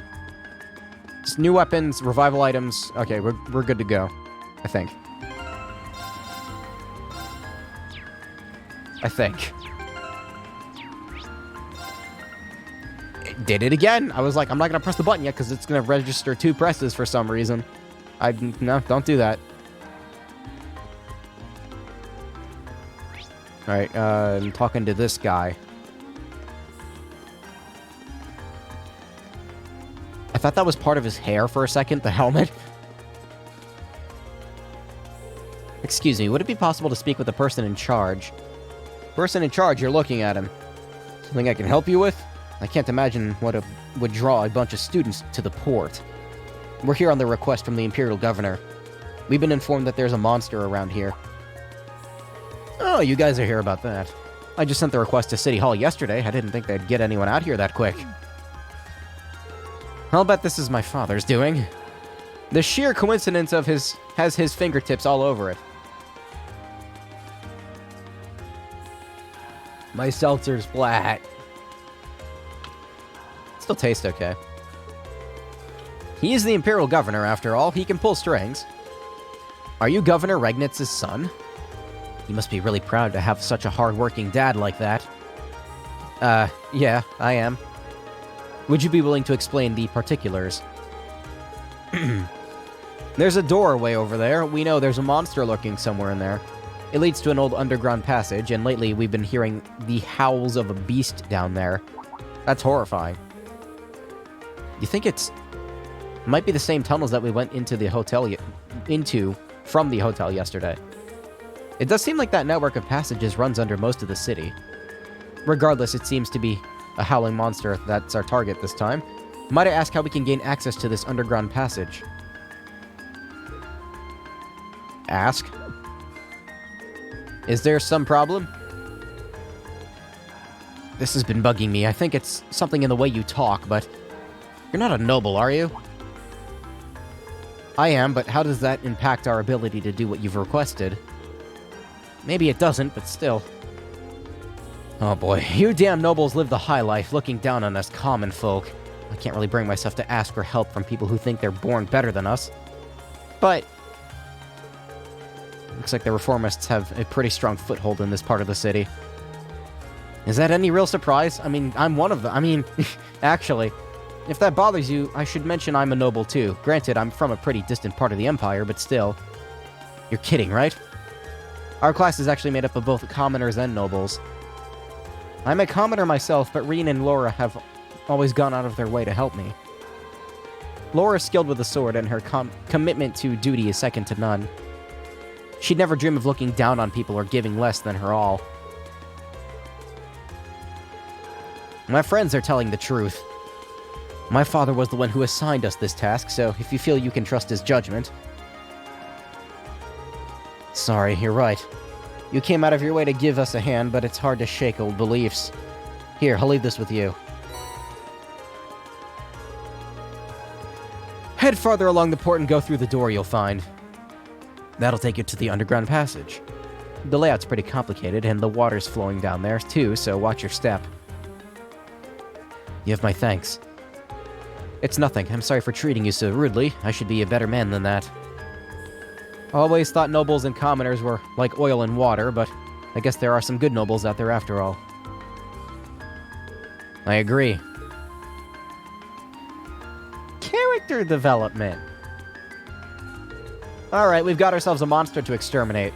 Just new weapons, revival items. Okay, we're good to go. I think. It did it again. I was like, I'm not going to press the button yet because it's going to register 2 presses for some reason. No, don't do that. Alright, I'm talking to this guy. I thought that was part of his hair for a second, the helmet. Excuse me, would it be possible to speak with the person in charge? Person in charge, you're looking at him. Something I can help you with? I can't imagine what would draw a bunch of students to the port. We're here on the request from the Imperial Governor. We've been informed that there's a monster around here. Oh, you guys are here about that. I just sent the request to City Hall yesterday. I didn't think they'd get anyone out here that quick. I'll bet this is my father's doing. The sheer coincidence of has his fingertips all over it. My seltzer's flat. Still tastes okay. He is the Imperial Governor, after all. He can pull strings. Are you Governor Regnitz's son? You must be really proud to have such a hard-working dad like that. Yeah, I am. Would you be willing to explain the particulars? There's a doorway over there. We know there's a monster lurking somewhere in there. It leads to an old underground passage, and lately we've been hearing the howls of a beast down there. That's horrifying. You think might be the same tunnels that we went into the hotel from the hotel yesterday. It does seem like that network of passages runs under most of the city. Regardless, it seems to be a howling monster that's our target this time. Might I ask how we can gain access to this underground passage? Ask? Is there some problem? This has been bugging me. I think it's something in the way you talk, but you're not a noble, are you? I am, but how does that impact our ability to do what you've requested? Maybe it doesn't, but still. Oh boy, you damn nobles live the high life, looking down on us common folk. I can't really bring myself to ask for help from people who think they're born better than us. But looks like the reformists have a pretty strong foothold in this part of the city. Is that any real surprise? I mean, I'm one of them. I mean, actually, if that bothers you, I should mention I'm a noble too. Granted, I'm from a pretty distant part of the Empire, but still. You're kidding, right? Our class is actually made up of both commoners and nobles. I'm a commoner myself, but Reen and Laura have always gone out of their way to help me. Laura is skilled with the sword, and her commitment to duty is second to none. She'd never dream of looking down on people or giving less than her all. My friends are telling the truth. My father was the one who assigned us this task, so if you feel you can trust his judgment... Sorry, you're right. You came out of your way to give us a hand, but it's hard to shake old beliefs. Here, I'll leave this with you. Head farther along the port and go through the door you'll find. That'll take you to the underground passage. The layout's pretty complicated, and the water's flowing down there, too, so watch your step. You have my thanks. It's nothing. I'm sorry for treating you so rudely. I should be a better man than that. Always thought nobles and commoners were like oil and water, but I guess there are some good nobles out there after all. I agree. Character development. Alright, we've got ourselves a monster to exterminate.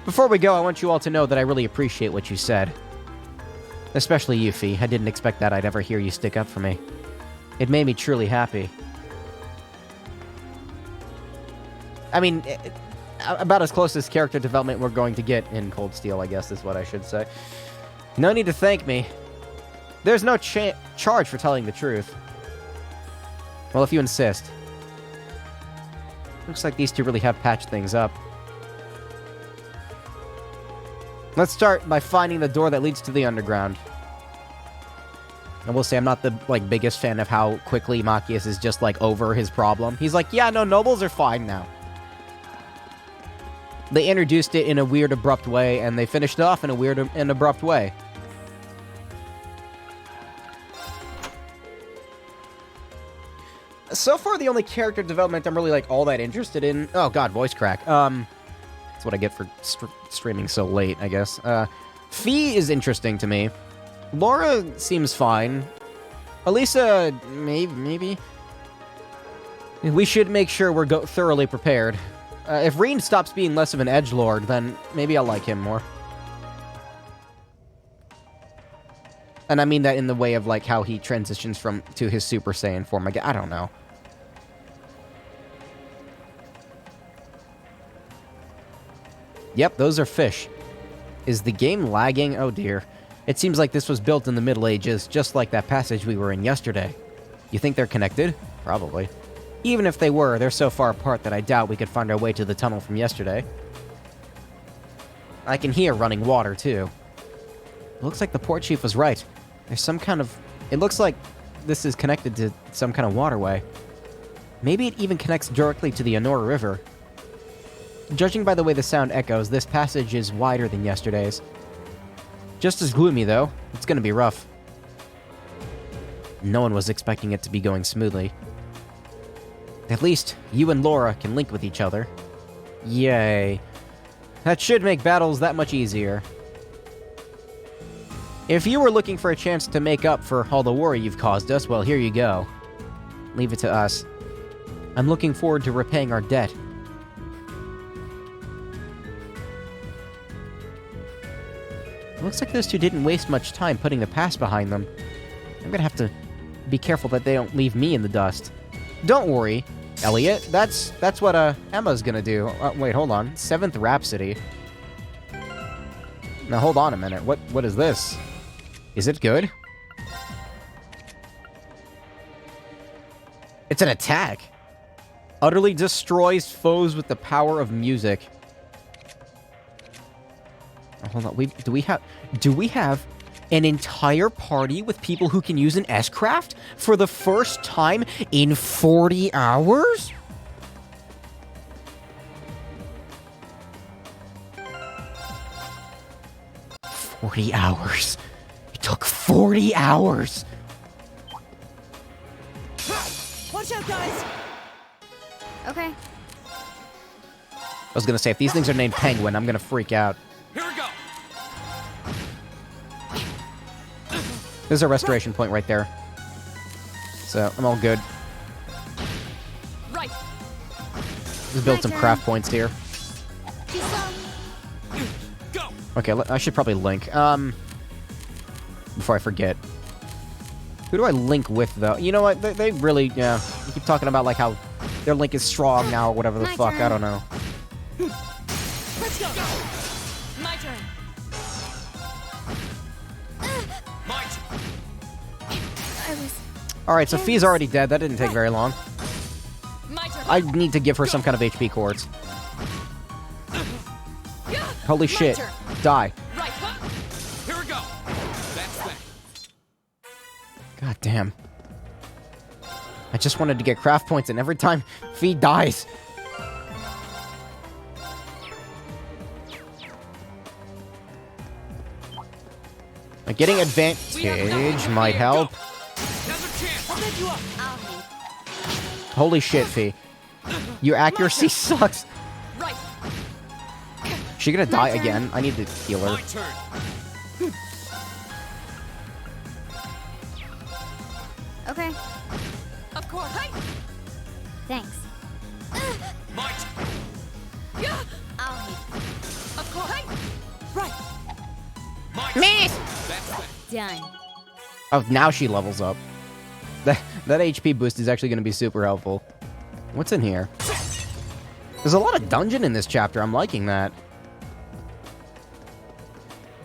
Before we go, I want you all to know that I really appreciate what you said. Especially you, Fee. I didn't expect that I'd ever hear you stick up for me. It made me truly happy. I mean, about as close as character development we're going to get in Cold Steel, I guess is what I should say. No need to thank me. There's no charge for telling the truth. Well, if you insist. Looks like these two really have patched things up. Let's start by finding the door that leads to the underground. I will say I'm not the, biggest fan of how quickly Machias is just, over his problem. He's like, yeah, no, nobles are fine now. They introduced it in a weird, abrupt way, and they finished it off in a weird and abrupt way. So far, the only character development I'm really, all that interested in... Oh, God, voice crack. That's what I get for streaming so late, I guess. Fee is interesting to me. Laura seems fine. Elisa, maybe. We should make sure we're thoroughly prepared. If Rean stops being less of an edgelord, then maybe I'll like him more. And I mean that in the way of, how he transitions to his Super Saiyan form. I don't know. Yep, those are fish. Is the game lagging? Oh dear. It seems like this was built in the Middle Ages, just like that passage we were in yesterday. You think they're connected? Probably. Even if they were, they're so far apart that I doubt we could find our way to the tunnel from yesterday. I can hear running water, too. Looks like the port chief was right. There's some kind of... It looks like this is connected to some kind of waterway. Maybe it even connects directly to the Anora River. Judging by the way the sound echoes, this passage is wider than yesterday's. Just as gloomy, though. It's gonna be rough. No one was expecting it to be going smoothly. At least, you and Laura can link with each other. Yay. That should make battles that much easier. If you were looking for a chance to make up for all the worry you've caused us, well, here you go. Leave it to us. I'm looking forward to repaying our debt. It looks like those two didn't waste much time putting the past behind them. I'm gonna have to be careful that they don't leave me in the dust. Don't worry, Elliot. That's what Emma's gonna do. Wait, hold on. 7th Rhapsody. Now hold on a minute. What is this? Is it good? It's an attack. Utterly destroys foes with the power of music. Oh, hold on. Do we have an entire party with people who can use an S-Craft for the first time in 40 hours? "40 hours. It took 40 hours. Watch out, guys! Okay. I was gonna say, if these things are named Penguin, I'm gonna freak out. Here we go. There's a restoration point right there. So, I'm all good. Right. Just build some craft points here. Go. Okay, I should probably link. Before I forget. Who do I link with, though? You know what? They really, yeah. You keep talking about, how their link is strong now or whatever the fuck. I don't know. Let's go. My turn. My turn. Alright, so Fee's already dead. That didn't take very long. My turn. I need to give her some kind of HP cords. Holy shit. turn. Die. Right. Here we go. That's that. God damn. I just wanted to get craft points, and every time Fee dies. Getting advantage might help. Another chance. I'll pick you up. Holy shit, Fee. Your accuracy sucks. Right. She gonna die again? I need to heal her. My turn. Okay. Of course. Hey. Thanks. Might! I'll hit. Of course. Right. Might! Miss! That's that. Done. Oh, now she levels up. That HP boost is actually going to be super helpful. What's in here? There's a lot of dungeon in this chapter. I'm liking that.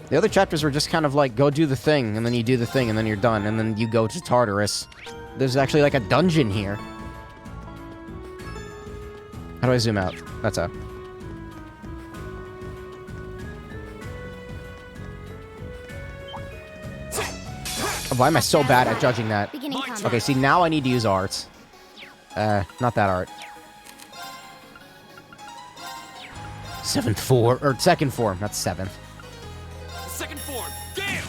The other chapters were just kind of like, go do the thing, and then you do the thing, and then you're done, and then you go to Tartarus. There's actually like a dungeon here. How do I zoom out? That's up. Why am I so bad at judging that? Beginning combat. Okay, see, now I need to use arts. Not that art. 7th form, or 2nd form, not 7th. Second form. Damn!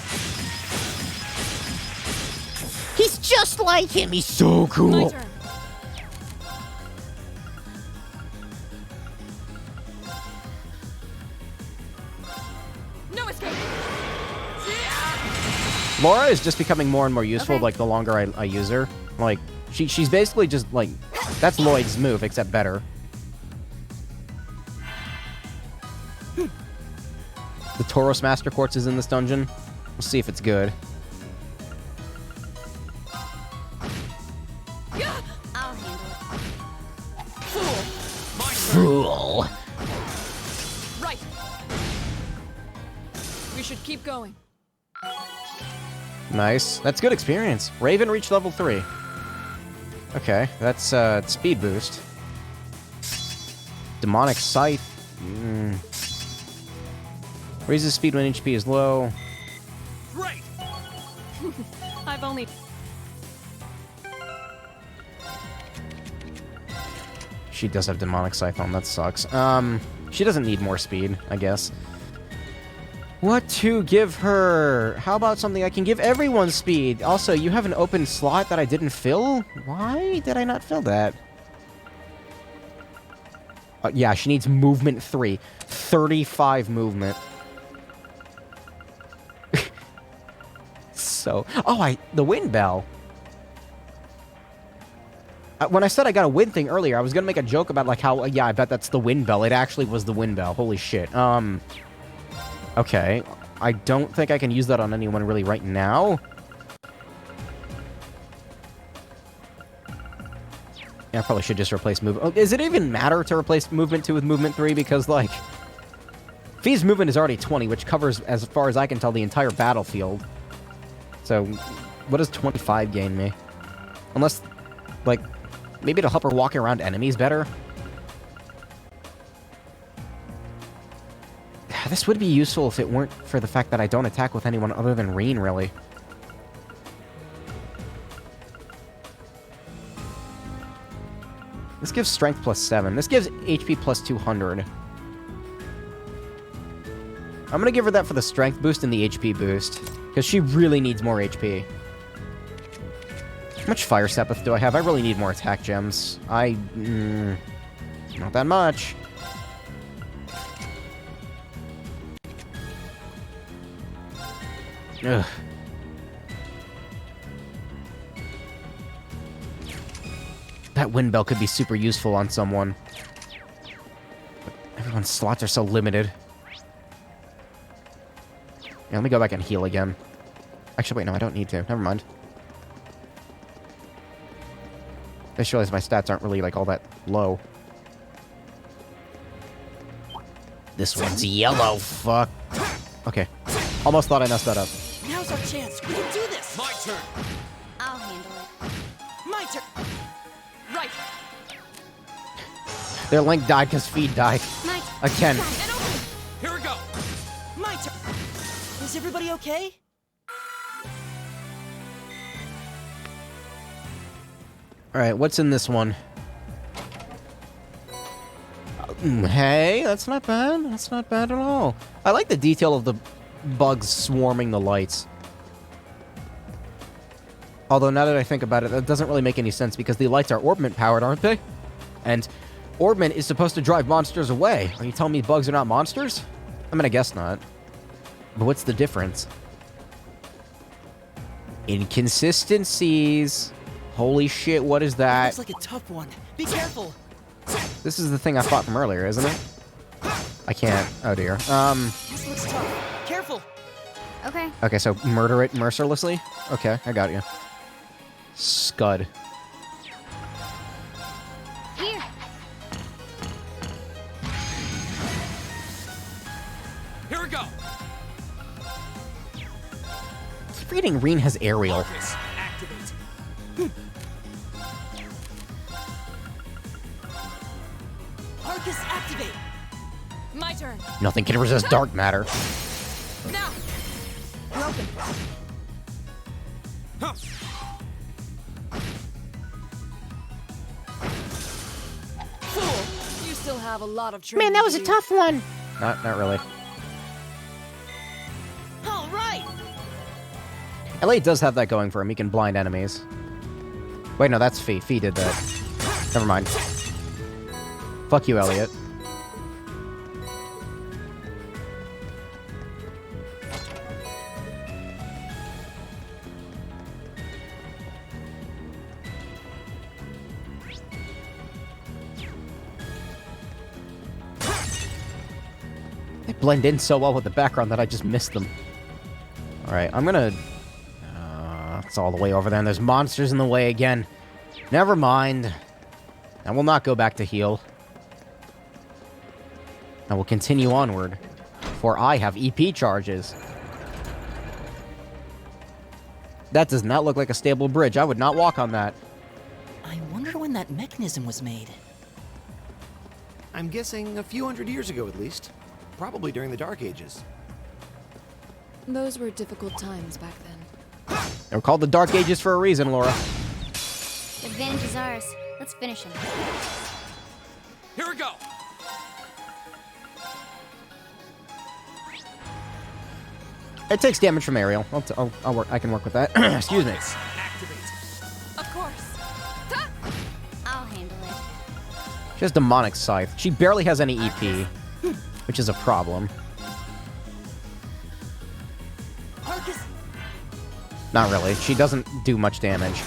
He's just like him, he's so My cool. turn. No escape. Laura is just becoming more and more useful, Okay. like, the longer I use her. Like, she's basically just, like, that's Lloyd's move, except better. The Tauros Master Quartz is in this dungeon. We'll see if it's good. I'll handle it. Fool. Right. We should keep going. Nice. That's good experience. Raven reached level 3. Okay, that's speed boost. Demonic Scythe. Raises speed when HP is low. Great! I've only. She does have Demonic Scythe on, that sucks. She doesn't need more speed, I guess. What to give her? How about something I can give everyone speed? Also, you have an open slot that I didn't fill? Why did I not fill that? Yeah, she needs movement 3. 35 movement. So... Oh, the wind bell. When I said I got a wind thing earlier, I was gonna make a joke about, like, how... Yeah, I bet that's the wind bell. It actually was the wind bell. Holy shit. Okay. I don't think I can use that on anyone really right now. Yeah, I probably should just replace move. Oh, does it even matter to replace movement 2 with movement 3? Because, like... Fee's movement is already 20, which covers, as far as I can tell, the entire battlefield. So, what does 25 gain me? Unless, like, maybe it'll help her walk around enemies better? This would be useful if it weren't for the fact that I don't attack with anyone other than Reen, really. This gives strength plus 7. This gives HP plus 200. I'm gonna give her that for the strength boost and the HP boost. Because she really needs more HP. How much Fire Sepith do I have? I really need more attack gems. Not that much. Ugh. That wind bell could be super useful on someone. But everyone's slots are so limited. Yeah, let me go back and heal again. Actually, wait, no, I don't need to. Never mind. I just realized my stats aren't really, like, all that low. This one's yellow, fuck. Okay. Almost thought I messed that up. Now's our chance. We can do this. My turn. I'll handle it. My turn. Right. Their Link died because Feed died. My Again. Here we go. My turn. Is everybody okay? Alright, what's in this one? Hey, that's not bad. That's not bad at all. I like the detail of the bugs swarming the lights. Although, now that I think about it, that doesn't really make any sense because the lights are Orbment powered, aren't they? And Orbment is supposed to drive monsters away. Are you telling me bugs are not monsters? I'm gonna guess not. But what's the difference? Inconsistencies. Holy shit, what is that? Looks like a tough one. Be careful. This is the thing I fought from earlier, isn't it? I can't. Oh dear. This looks tough. Careful. Okay. Okay, so murder it mercilessly? Okay, I got you. Scud. Here. Here we go. Keep reading Reen has aerial. Arcus, activate. Arcus, activate. My turn. Nothing can resist dark matter. Now. Broken. Huh. Fool. You still have a lot of training. Man, that was to a do. tough one. Not really. All right. Elliot does have that going for him. He can blind enemies. Wait, no, that's Fee. Fee did that. Never mind. Fuck you, Elliot. They blend in so well with the background that I just missed them. Alright, I'm gonna... it's all the way over there, and there's monsters in the way again. Never mind. I will not go back to heal. I will continue onward, for I have EP charges. That does not look like a stable bridge. I would not walk on that. I wonder when that mechanism was made. I'm guessing a few hundred years ago at least. Probably during the Dark Ages. Those were difficult times back then. They were called the Dark Ages for a reason, Laura. Advantage is ours. Let's finish him. Here we go. It takes damage from aerial. I'll work. I can work with that. Excuse me. Arcus, activate. Of course. I'll handle it. She has demonic scythe. She barely has any EP, which is a problem. Arcus. Not really. She doesn't do much damage.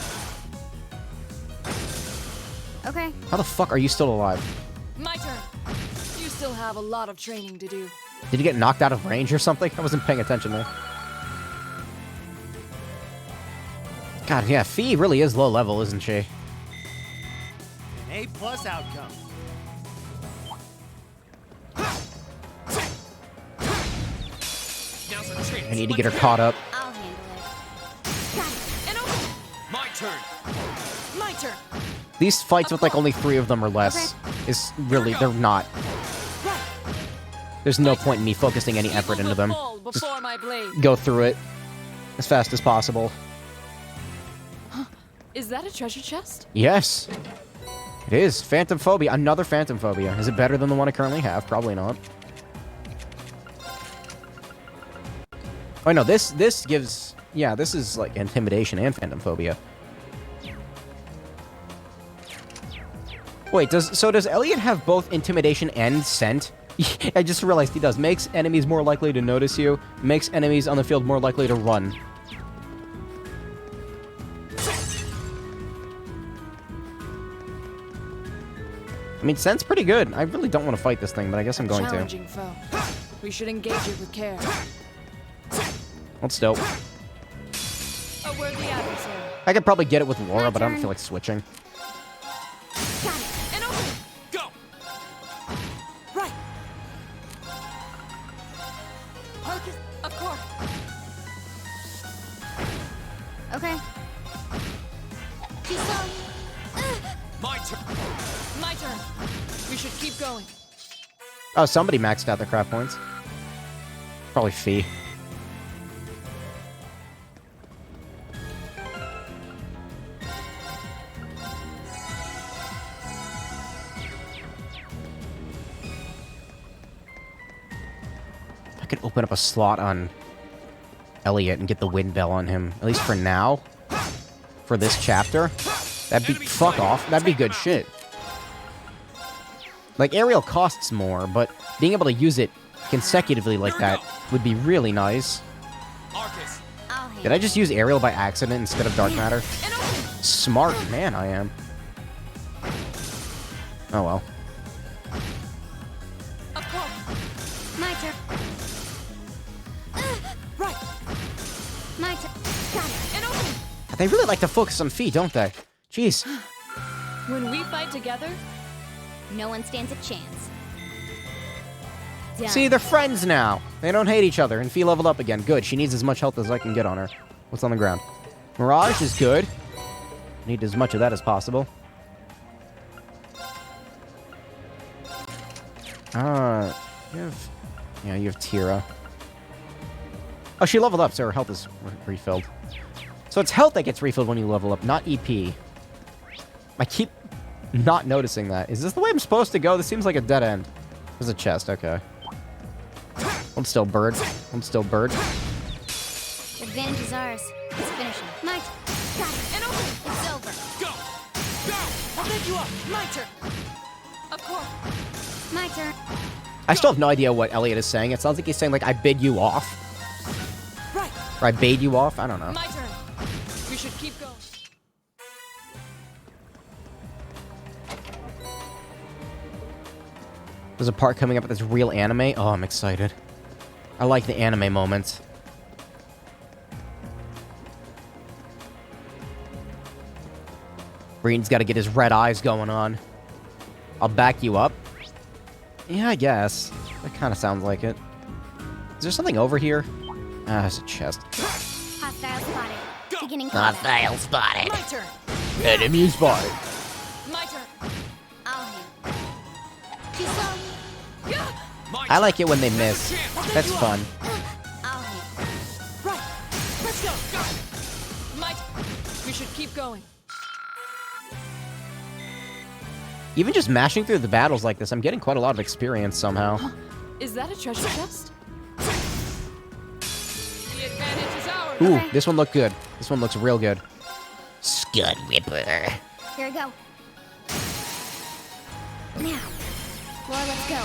Okay. How the fuck are you still alive? My turn. You still have a lot of training to do. Did you get knocked out of range or something? I wasn't paying attention there. God, yeah, Fee really is low level, isn't she? An A+ outcome. Now's our chance. I need to get her caught up. I'll handle it. Got it. And open. My turn. My turn. These fights with like only 3 of them or less is really, they're not. There's no point in me focusing any effort into them. Just Before my blade. go through it as fast as possible. Is that a treasure chest? Yes. It is. Phantom Phobia. Another Phantom Phobia. Is it better than the one I currently have? Probably not. Oh, no. This gives... Yeah, this is like Intimidation and Phantom Phobia. Wait, does Elliot have both Intimidation and Scent? I just realized he does. Makes enemies more likely to notice you. Makes enemies on the field more likely to run. I mean, Scent's pretty good. I really don't want to fight this thing, but I guess I'm going to. Challenging foe. We should engage it with care. That's dope. A worthy adversary. I could probably get it with Laura, but I don't feel like switching. Got it. And open. Go. Right. Arcus. Of course. Okay. Too slow. My turn. My turn. We should keep going. Oh, somebody maxed out their craft points. Probably Fee. I could open up a slot on Elliot and get the wind bell on him, at least for now. For this chapter. That'd be... Fuck off. That'd be good shit. Like, aerial costs more, but being able to use it consecutively like that would be really nice. Arcus. I'll handle Did I just use aerial by accident instead of dark matter? Smart man I am. Oh well. Right. My turn. Got it. And open. They really like to focus on Fee, don't they? Jeez. When we fight together, No one stands a chance. Done. See, they're friends now. They don't hate each other, and Fee leveled up again. Good. She needs as much health as I can get on her. What's on the ground? Mirage is good. Need as much of that as possible. You have Tira. Oh, she leveled up, so her health is refilled. So it's health that gets refilled when you level up, not EP. I keep not noticing that. Is this the way I'm supposed to go? This seems like a dead end. There's a chest, okay. Hold still, bird. Hold still, bird. Advantage is ours. Let's finish him. My turn. Got it. and open. It's over. Go! Go! I'll bid you up. My turn. Of course. My turn. I still have no idea what Elliot is saying. It sounds like he's saying, like, I bid you off. Right. Or I bade you off. I don't know. My turn. We should keep going. There's a part coming up that's real anime. Oh, I'm excited. I like the anime moments. Green's got to get his red eyes going on. I'll back you up. Yeah, I guess. That kind of sounds like it. Is there something over here? Ah, there's a chest. Hostile spotted. Beginning combat. Hostile spotted. My turn. Enemy spotted. My turn. I'll handle. Too slow. I like it when they miss. That's fun. I'll handle. Right. Let's go. My turn. We should keep going. Even just mashing through the battles like this, I'm getting quite a lot of experience somehow. Is that a treasure chest? The advantage is ours. Ooh, this one looked good. This one looks real good. Scud Ripper. Here we go. Now. Floor, let's go.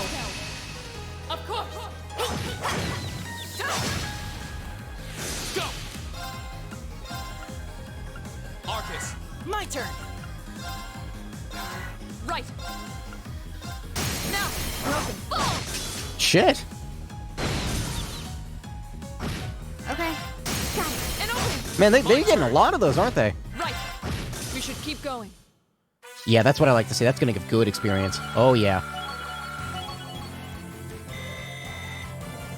Of course. Go! Arcus! My turn. Right. Now. Broken. Fall. Shit. Okay. Got it. And open. Man, they're getting a lot of those, aren't they? Right. We should keep going. Yeah, that's what I like to see. That's gonna give good experience. Oh, yeah.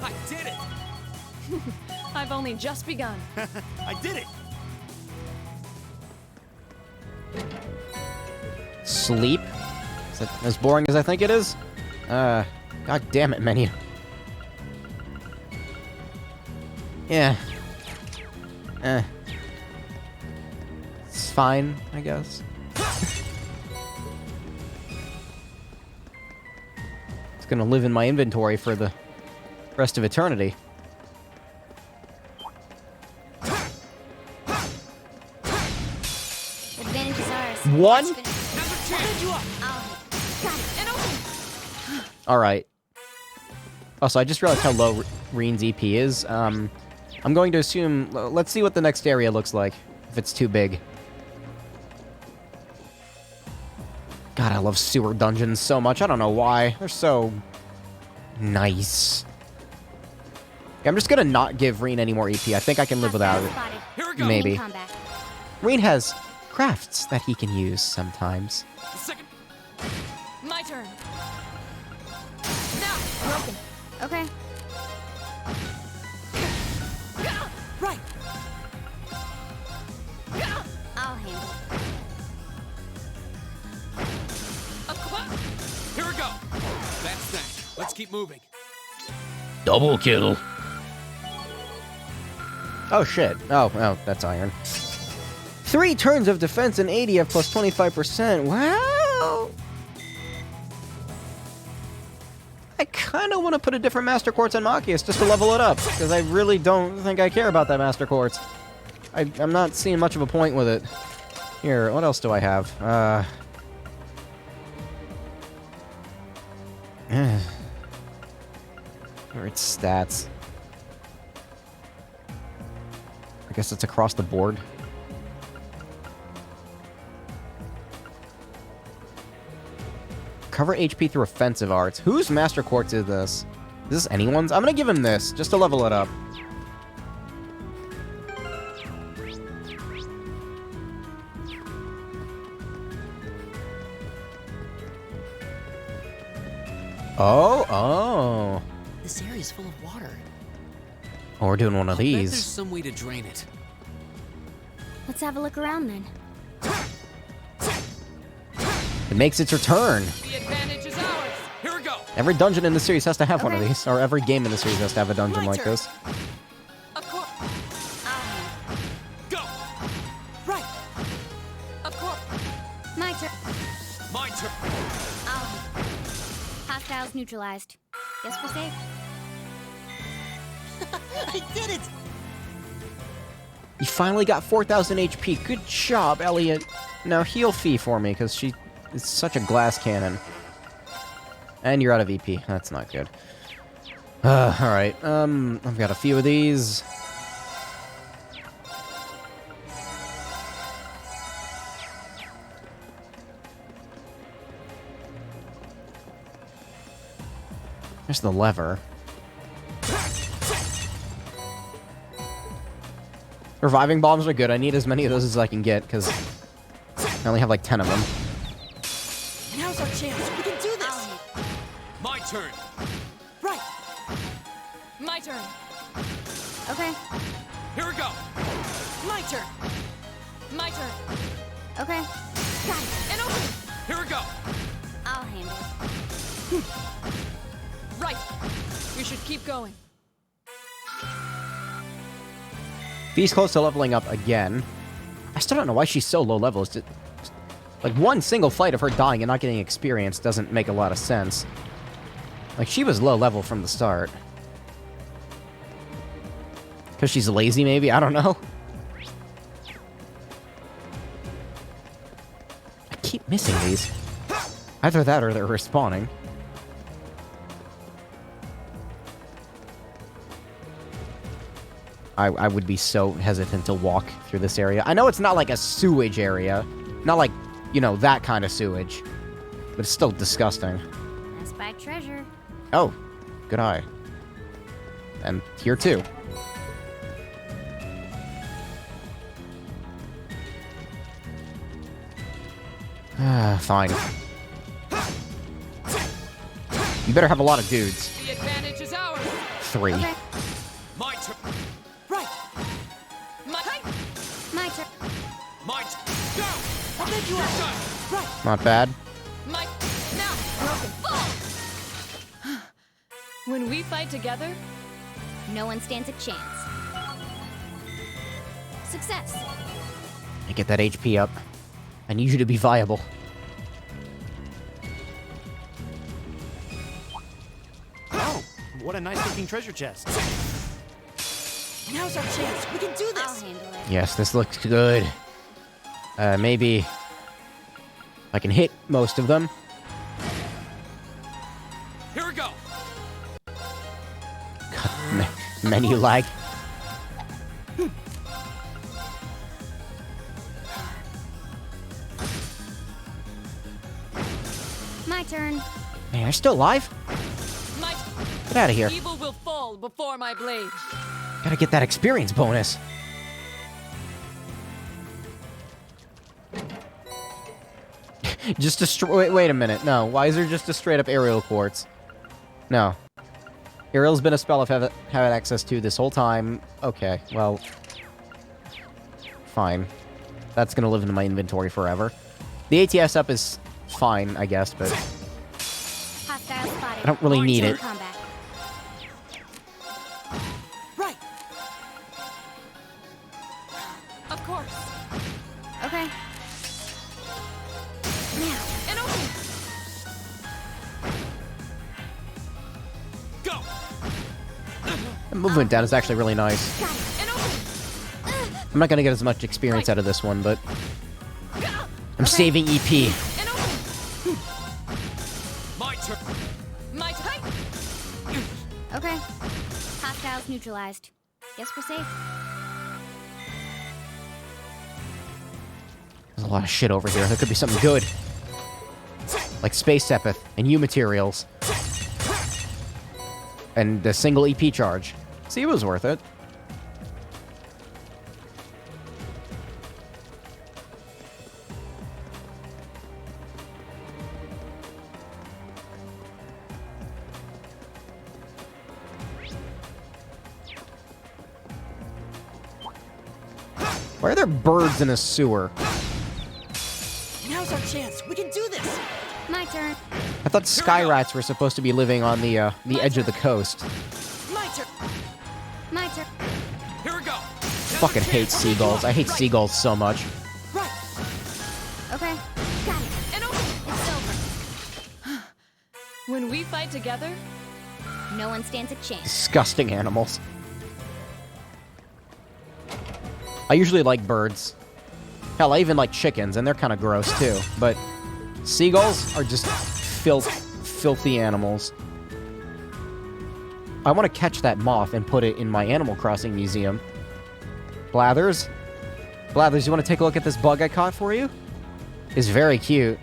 I did it! I've only just begun. I did it! Sleep? Is that as boring as I think it is? God damn it, menu. Yeah. It's fine, I guess. It's gonna live in my inventory for the rest of eternity. Advantage is ours. One? Let's finish. I'll bid you up. I'll handle. Got it. And open. Alright. Also, I just realized how low Reen's EP is. I'm going to assume... Let's see what the next area looks like, if it's too big. God, I love sewer dungeons so much. I don't know why. They're so... nice. Yeah, I'm just gonna not give Reen any more EP. I think I can live without it. Spotted. Here we go! Maybe. Combat. Reen has crafts that he can use sometimes. Second! My turn. Now. Broken. Okay. Right. I'll handle. Here we go! That's that. Let's keep moving. Double kill. Oh, shit. Oh, that's iron. 3 turns of defense and 80 at plus 25%. Wow! I kind of want to put a different Master Quartz on Machias just to level it up, because I really don't think I care about that Master Quartz. I'm not seeing much of a point with it. Here, what else do I have? Where its stats. I guess it's across the board. Cover HP through offensive arts. Whose Master Quartz is this? Is this anyone's? I'm gonna give him this, just to level it up. Oh. This area is full of water. Oh, we're doing one of Bet these. there's some way to drain it. Let's have a look around then. It makes its return. The advantage is ours. Here we go. Every dungeon in the series has to have one of Okay. these, or every game in the series has to have a dungeon My like turn. this. Of course. Go. Right. Of course. My turn. My turn. Hostiles neutralized. Guess we're safe. I did it! You finally got 4,000 HP. Good job, Elliot. Now heal Fee for me, because she is such a glass cannon. And you're out of EP. That's not good. Alright. I've got a few of these. There's the lever. Reviving bombs are good. I need as many of those as I can get, because I only have like 10 of them. Now's our chance. We can do this. My turn. Right. My turn. Okay. Here we go. My turn. My turn. Okay. Got it. And open. Here we go. I'll handle it. Right. We should keep going. Fee's close to leveling up again. I still don't know why she's so low level. It's just, like, one single fight of her dying and not getting experience doesn't make a lot of sense. Like, she was low level from the start. Because she's lazy, maybe? I don't know. I keep missing these. Either that or they're respawning. I would be so hesitant to walk through this area. I know it's not like a sewage area. Not like, you know, that kind of sewage. But it's still disgusting. I spy treasure. Oh, good eye. And here too. Fine. You better have a lot of dudes. The advantage is ours. 3. Okay. My turn. Right. My turn. My turn. Go. I'll make you You're up. done. Right. Not bad. My now broken. Fall. When we fight together, No one stands a chance. Success. I get that HP up. I need you to be viable. Oh, what a nice looking treasure chest. Now's our chance. We can do I'll this. handle it. Yes, this looks good. Maybe I can hit most of them. Here we go. Menu lag. My turn. Man, they're still alive? my Get out of here. evil will fall before my blade. Gotta get that experience bonus. Just destroy. Wait a minute. No. Why is there just a straight up aerial quartz? No. Aerial's been a spell I've had access to this whole time. Okay, well. Fine. That's gonna live in my inventory forever. The ATS up is fine, I guess, but Hostile spotted. I don't really need it. Combat. Right. Of course. Okay. Now. And open. Go. The movement down is actually really nice. Got it. And open. I'm not gonna get as much experience out of this one, but I'm saving E EP. And open. My turn. My type. Okay. Hostiles neutralized. Guess we're safe. There's a lot of shit over here. There could be something good. Like Space Sepith and U materials. And the single EP charge. See, it was worth it. Why are there birds in a sewer? Now's our chance. We can do this. My turn. I thought sky rats were supposed to be living on the edge of the coast. My turn. My turn. Here we go. Fucking hate seagulls. I hate seagulls so much. Right. Okay. Got it. And over. It's over. When we fight together, No one stands a chance. Disgusting animals. I usually like birds. Hell, I even like chickens, and they're kind of gross too. But seagulls are just filthy animals. I want to catch that moth and put it in my Animal Crossing museum. Blathers? Blathers, you want to take a look at this bug I caught for you? It's very cute.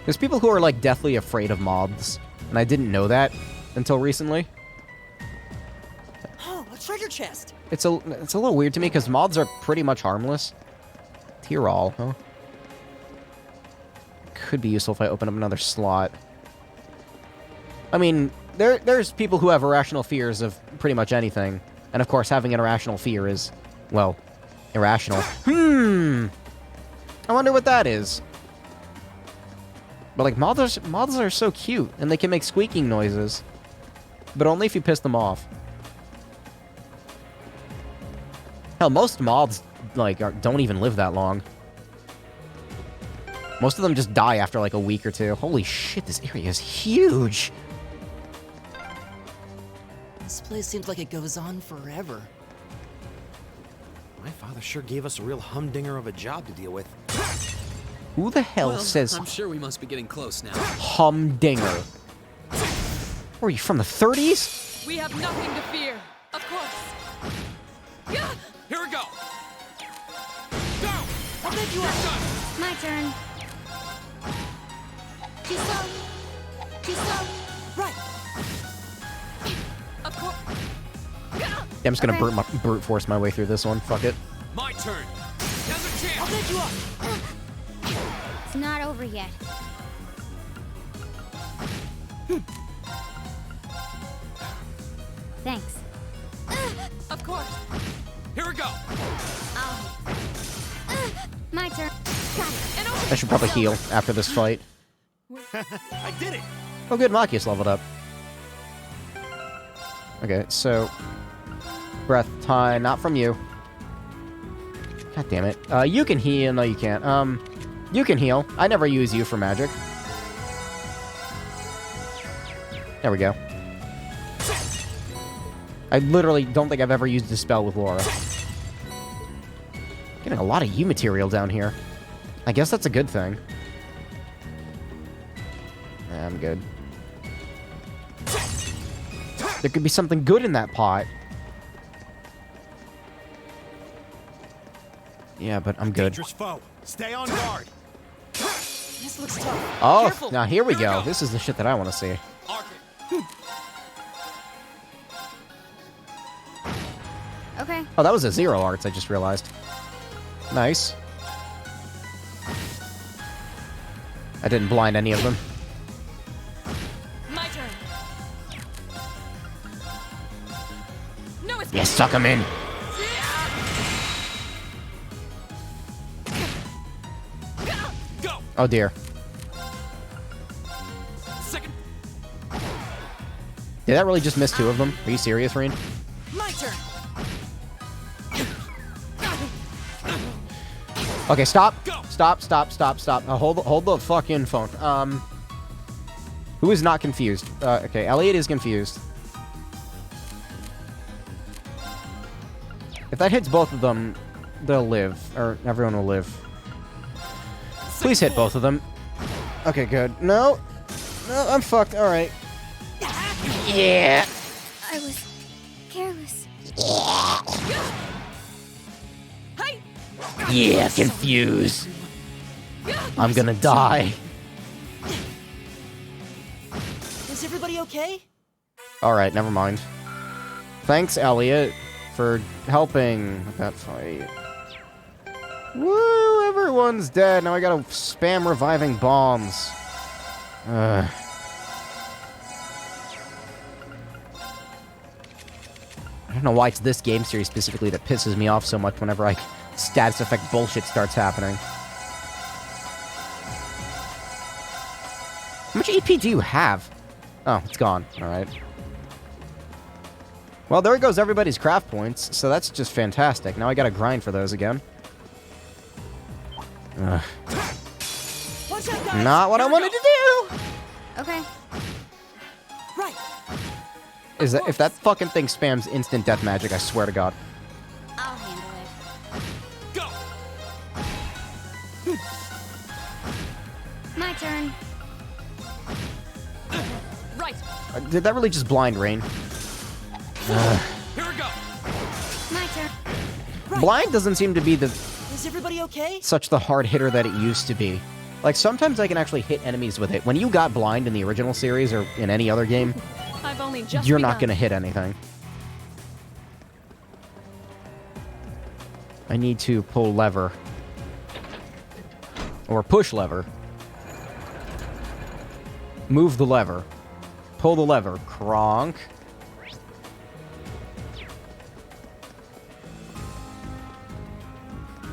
There's people who are, like, deathly afraid of moths, and I didn't know that until recently. Oh, a treasure chest. It's a little weird to me, because moths are pretty much harmless. Tyrol, huh? Could be useful if I open up another slot. I mean, there's people who have irrational fears of pretty much anything. And of course, having an irrational fear is, well, irrational. I wonder what that is. But like, moths are so cute, and they can make squeaking noises. But only if you piss them off. Hell, most moths, like, don't even live that long. Most of them just die after like a week or two. Holy shit, this area is huge! This place seems like it goes on forever. My father sure gave us a real humdinger of a job to deal with. Who the hell Well, says I'm sure we must be getting close now. humdinger? Where are you, from the 30s? we have nothing to fear. Of course. Yeah. Here we go. Go. I'll make you up. My turn. Too slow. Too slow. Right. Of course. Yeah, I'm just gonna Okay. brute force my way through this one. Fuck it. My turn. Now's a I'll chance. make you up. It's not over yet. Thanks. Of course. Here we go. My turn. Got it. And over. I should probably heal after this fight. I did it! Oh good, Machias leveled up. Okay, so... Breath time, not from you. God damn it. You can heal. No, you can't. You can heal. I never use you for magic. There we go. I literally don't think I've ever used a spell with Laura. Getting a lot of U material down here. I guess that's a good thing. Nah, I'm good. There could be something good in that pot. Yeah, but I'm good. Dangerous foe. Stay on guard. This looks tough. Oh, Careful. now here we Here we go. go. This is the shit that I want to see. Arkin. Okay. Oh, that was a zero arts, I just realized. Nice. I didn't blind any of them. My turn. No, it's Yeah, suck them in. Go. Oh, dear. Second. Did that really just miss two of them? Are you serious, Reen? My turn. Okay, stop. Go. Stop. Hold the fucking phone. Who is not confused? Okay, Elliot is confused. If that hits both of them, they'll live. Or everyone will live. Please hit both of them. Okay, good. No. No, I'm fucked. Alright. Yeah. I was careless. Yeah, confused. I'm gonna die. Is everybody okay? Alright, never mind. Thanks, Elliot, for helping with that fight. Woo, everyone's dead. Now I gotta spam reviving bombs. I don't know why it's this game series specifically that pisses me off so much whenever status effect bullshit starts happening. How much EP do you have? Oh, it's gone. Alright. Well, there goes everybody's craft points, so that's just fantastic. Now I gotta grind for those again. Ugh. Not what I wanted to do! Okay. Right. If that fucking thing spams instant death magic, I swear to God. I'll handle it. Go! My turn. Right. Did that really just blind rain? Here we go! My turn. Blind doesn't seem to be Is everybody okay? such the hard hitter that it used to be. Like, sometimes I can actually hit enemies with it. When you got blind in the original series or in any other game, I've only just you're not begun. gonna hit anything. I need to pull lever. Or push lever. Move the lever. Pull the lever. Kronk.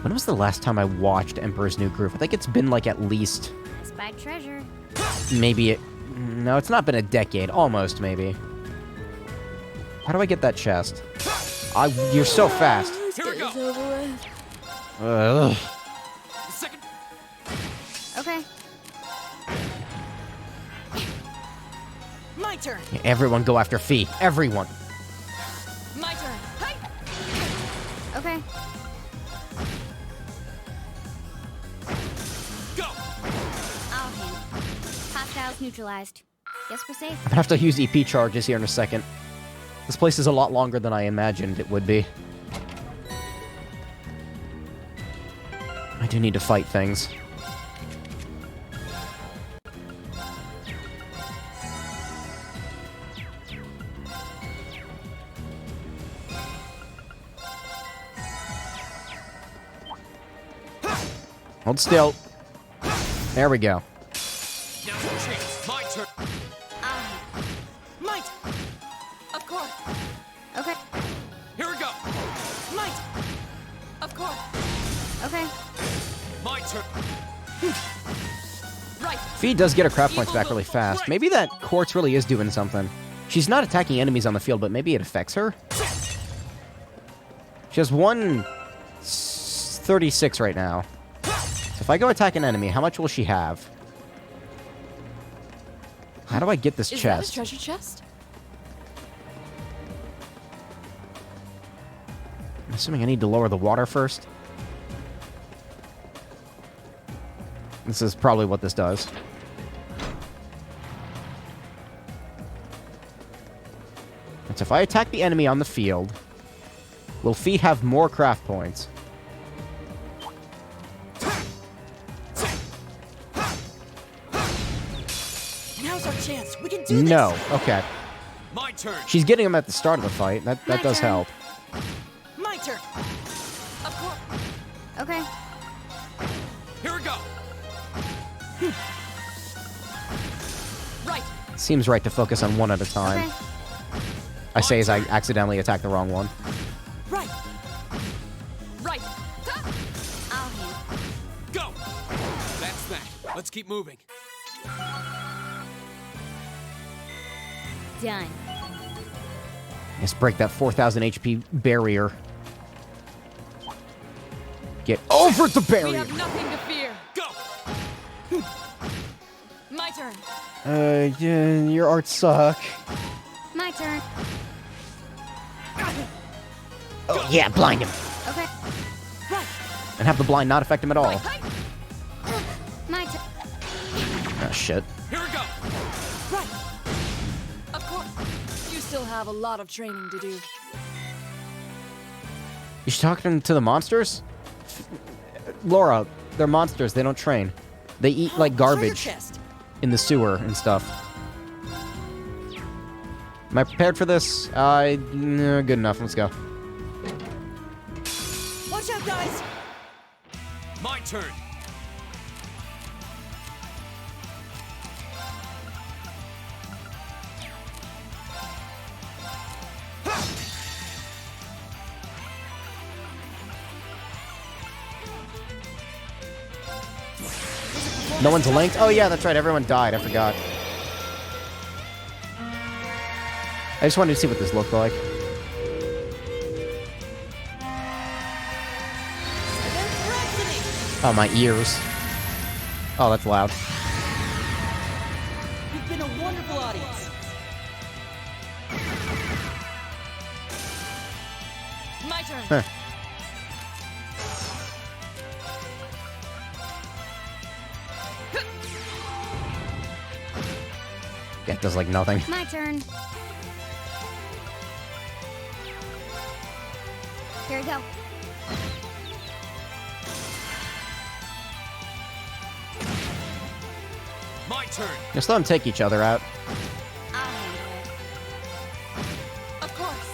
When was the last time I watched Emperor's New Groove? I think it's been like at least... Spied treasure. Maybe it... No, it's not been a decade. Almost, maybe. How do I get that chest? You're so fast. Here we go! Ugh. Second. Okay. My turn. Everyone go after Fee. Everyone. My turn. Okay. Go! I'll handle it. Hostiles neutralized. Guess we're safe. I'm gonna have to use EP charges here in a second. This place is a lot longer than I imagined it would be. I do need to fight things. Hold still. There we go. Now's your chance. My turn. Might. Of course. Okay. Here we go. Might. Of course. Okay. My turn. Right. Fee does get her craft points back really fast. Maybe that quartz really is doing something. She's not attacking enemies on the field, but maybe it affects her? She has 136 right now. So if I go attack an enemy, how much will she have? How do I get this Is chest? that a treasure chest? I'm assuming I need to lower the water first. This is probably what this does. So if I attack the enemy on the field, will Fee have more craft points? Now's our chance. We can do this. No. Okay. My turn. She's getting them at the start of the fight. That does turn. help. My turn. Of course. Okay. Here we go. Right. Seems right to focus on one at a time. Okay. I say as I accidentally attack the wrong one. Right. Right. I'll handle it. Go! That's that. Let's keep moving. Done. Let's break that 4,000 HP barrier. Get over the We barrier! have nothing to fear. Go! My turn. Yeah, your arts suck. My turn. Oh, yeah, blind him. Okay. Right. And have the blind not affect him at all. My turn. Oh, shit. Here we go. Right. Of course. You still have a lot of training to do. You should talk to the monsters? Laura, they're monsters. They don't train. They eat like Treasure garbage chest. in the sewer and stuff. Am I prepared for this? No, good enough. Let's go. Watch out, guys. My turn. No one's linked? Oh yeah, that's right, everyone died, I forgot. I just wanted to see what this looked like. Oh, my ears. Oh, that's loud. You've been a wonderful audience. My turn. Huh. Yeah, it does like nothing. My turn. Here we go. My turn. Just let them take each other out. I'll handle it. Of course.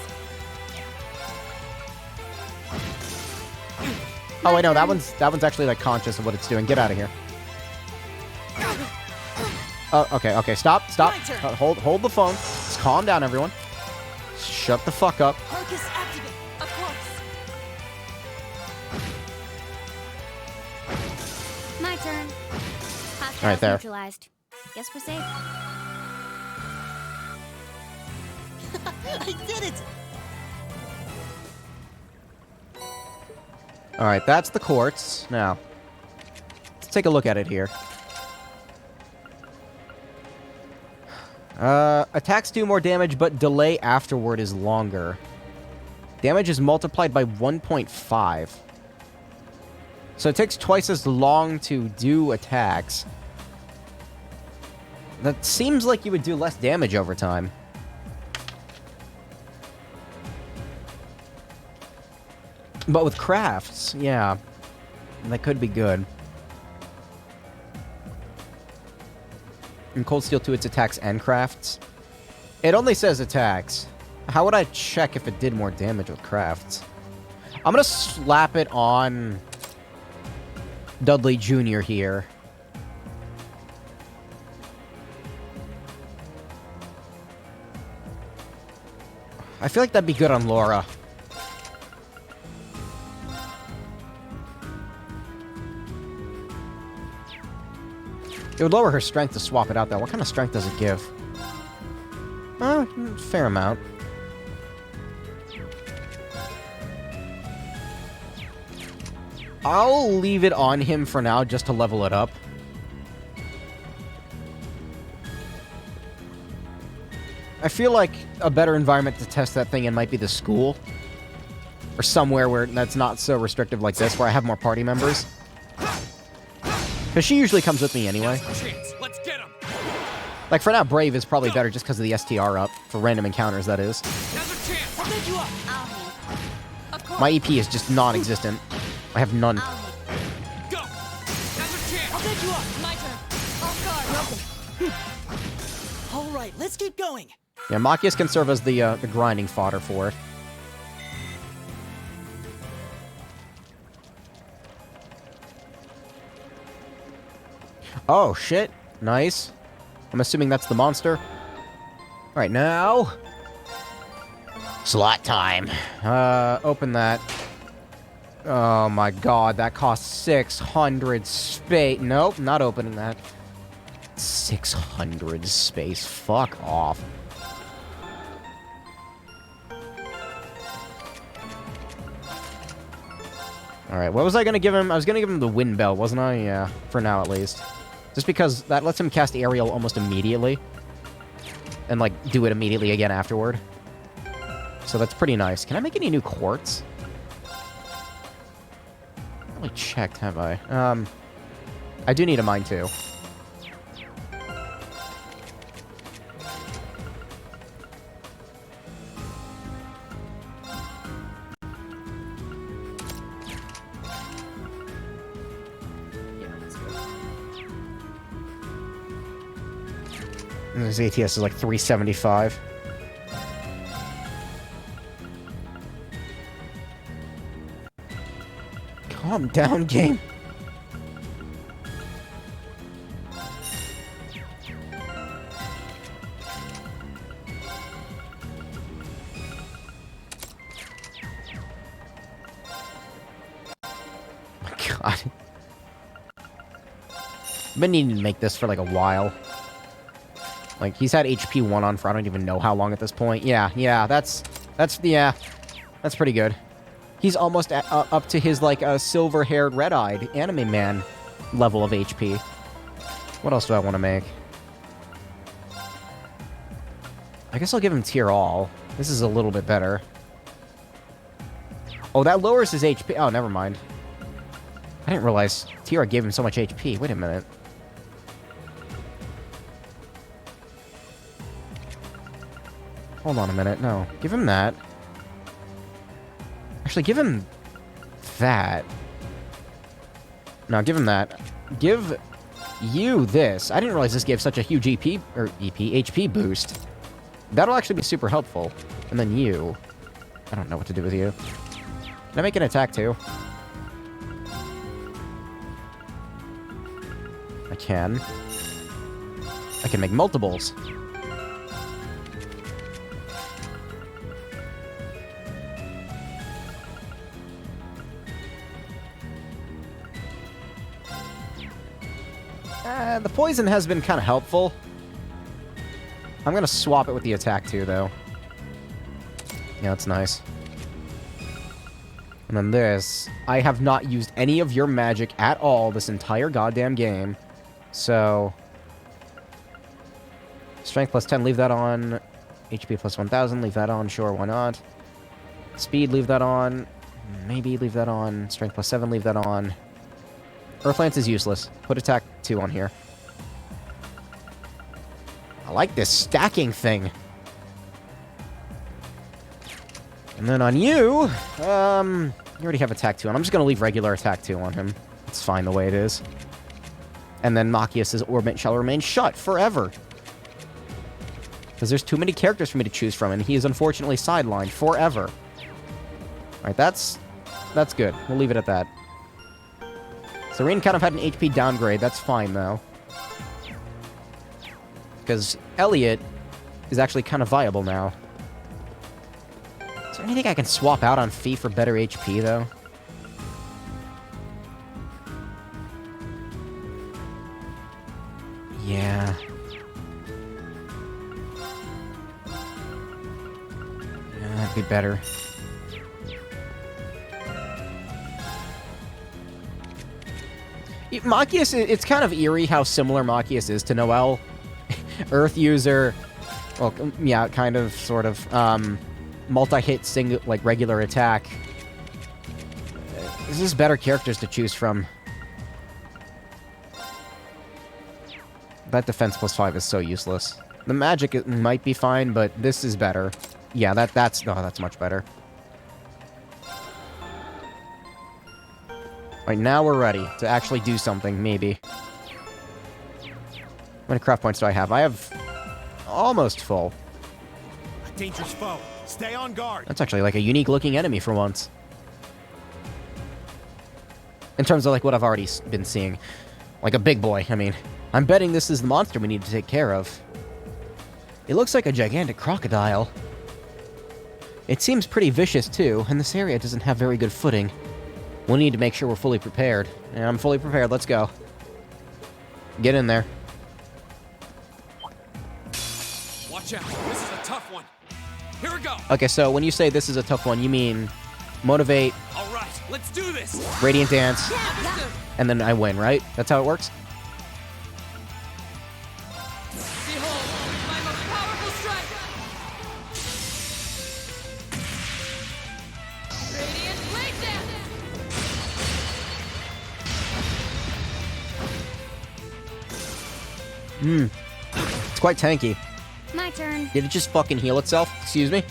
Oh wait, no, that one's actually like conscious of what it's doing. Get out of here. Oh, okay, stop. Hold the phone. Just calm down, everyone. Shut the fuck up. Focus activate. Of course. My turn. Hostiles Right there. neutralized. Guess we're safe. I did it! Alright, that's the quartz. Now, let's take a look at it here. Attacks do more damage, but delay afterward is longer. Damage is multiplied by 1.5. So it takes twice as long to do attacks. That seems like you would do less damage over time. But with crafts, yeah, that could be good. In Cold Steel 2, it's attacks and crafts. It only says attacks. How would I check if it did more damage with crafts? I'm gonna slap it on Dudley Jr. here. I feel like that'd be good on Laura. It would lower her strength to swap it out, though. What kind of strength does it give? Fair amount. I'll leave it on him for now, just to level it up. I feel like a better environment to test that thing in might be the school. Or somewhere where that's not so restrictive like this, where I have more party members. Because she usually comes with me anyway. Let's get him. Like, for now, Brave is probably better just because of the STR up. For random encounters, that is. I'll make you up. I'll handle it. Of course. My EP is just non-existent. I have none. I'll handle it. Go. Now's your chance. I'll make you up. My turn. Off guard. All right, let's keep going. Yeah, Machias can serve as the grinding fodder for it. Oh, shit. Nice. I'm assuming that's the monster. Alright, now... slot time. Open that. Oh my god, that costs 600 space. Nope, not opening that. 600 space. Fuck off. Alright, what was I gonna give him? I was gonna give him the wind bell, wasn't I? Yeah, for now at least. Just because that lets him cast aerial almost immediately. And, like, do it immediately again afterward. So that's pretty nice. Can I make any new quartz? I haven't really checked, have I? I do need a mine, too. And his ATS is like 375. Calm down, game. Oh my god. Been needing to make this for like a while. Like, he's had HP 1 on for I don't even know how long at this point. Yeah, that's pretty good. He's almost up to his, like, silver-haired, red-eyed anime man level of HP. What else do I want to make? I guess I'll give him tier all. This is a little bit better. Oh, that lowers his HP. Oh, never mind. I didn't realize Tiara gave him so much HP. Wait a minute. Hold on a minute. No. Give him that. Actually, give him that. No, give him that. Give you this. I didn't realize this gave such a huge HP boost. That'll actually be super helpful. And then you. I don't know what to do with you. Can I make an attack too? I can. I can make multiples. The poison has been kind of helpful. I'm gonna swap it with the attack too, though. Yeah, that's nice. And then this, I have not used any of your magic at all this entire goddamn game. So, strength plus 10, leave that on. HP plus 1000, leave that on. Sure, why not? Speed, leave that on. Maybe leave that on. Strength plus 7, leave that on. Earth Lance is useless. Put attack 2 on here. I like this stacking thing. And then on you, you already have attack 2 on. I'm just going to leave regular attack 2 on him. It's fine the way it is. And then Machias' orbit shall remain shut forever. Because there's too many characters for me to choose from, and he is unfortunately sidelined forever. Alright, that's good. We'll leave it at that. Serene kind of had an HP downgrade. That's fine, though. Because Elliot is actually kind of viable now. Is there anything I can swap out on Fee for better HP, though? Yeah. Yeah, that'd be better. Machias, it's kind of eerie how similar Machias is to Noelle. Earth user, well, yeah, kind of, sort of, multi-hit, single, like, regular attack. This is better characters to choose from. That defense plus 5 is so useless. The magic it might be fine, but this is better. Yeah, that's much better. Right, now we're ready to actually do something, maybe. How many craft points do I have? I have almost full. A dangerous foe. Stay on guard. That's actually like a unique looking enemy for once. In terms of like what I've already been seeing. Like a big boy, I mean. I'm betting this is the monster we need to take care of. It looks like a gigantic crocodile. It seems pretty vicious too, and this area doesn't have very good footing. We'll need to make sure we're fully prepared. And I'm fully prepared, let's go. Get in there. Watch out, this is a tough one. Here we go. Okay, so when you say this is a tough one, you mean motivate, All right, let's do this. radiant dance, and then I win, right? That's how it works? Behold, my most powerful strike! Radiant blade dance! It's quite tanky. My turn. Did it just fucking heal itself? Excuse me?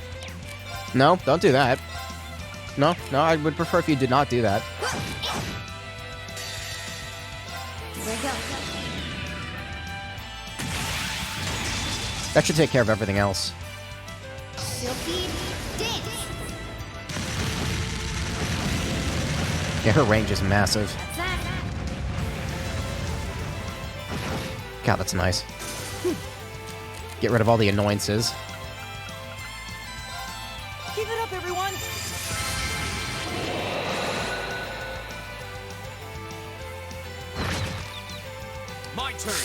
No, don't do that. No, I would prefer if you did not do that. Here we go. That should take care of everything else. Silky dance. Yeah, her range is massive. That's that. God, that's nice. Get rid of all the annoyances. Give it up, everyone!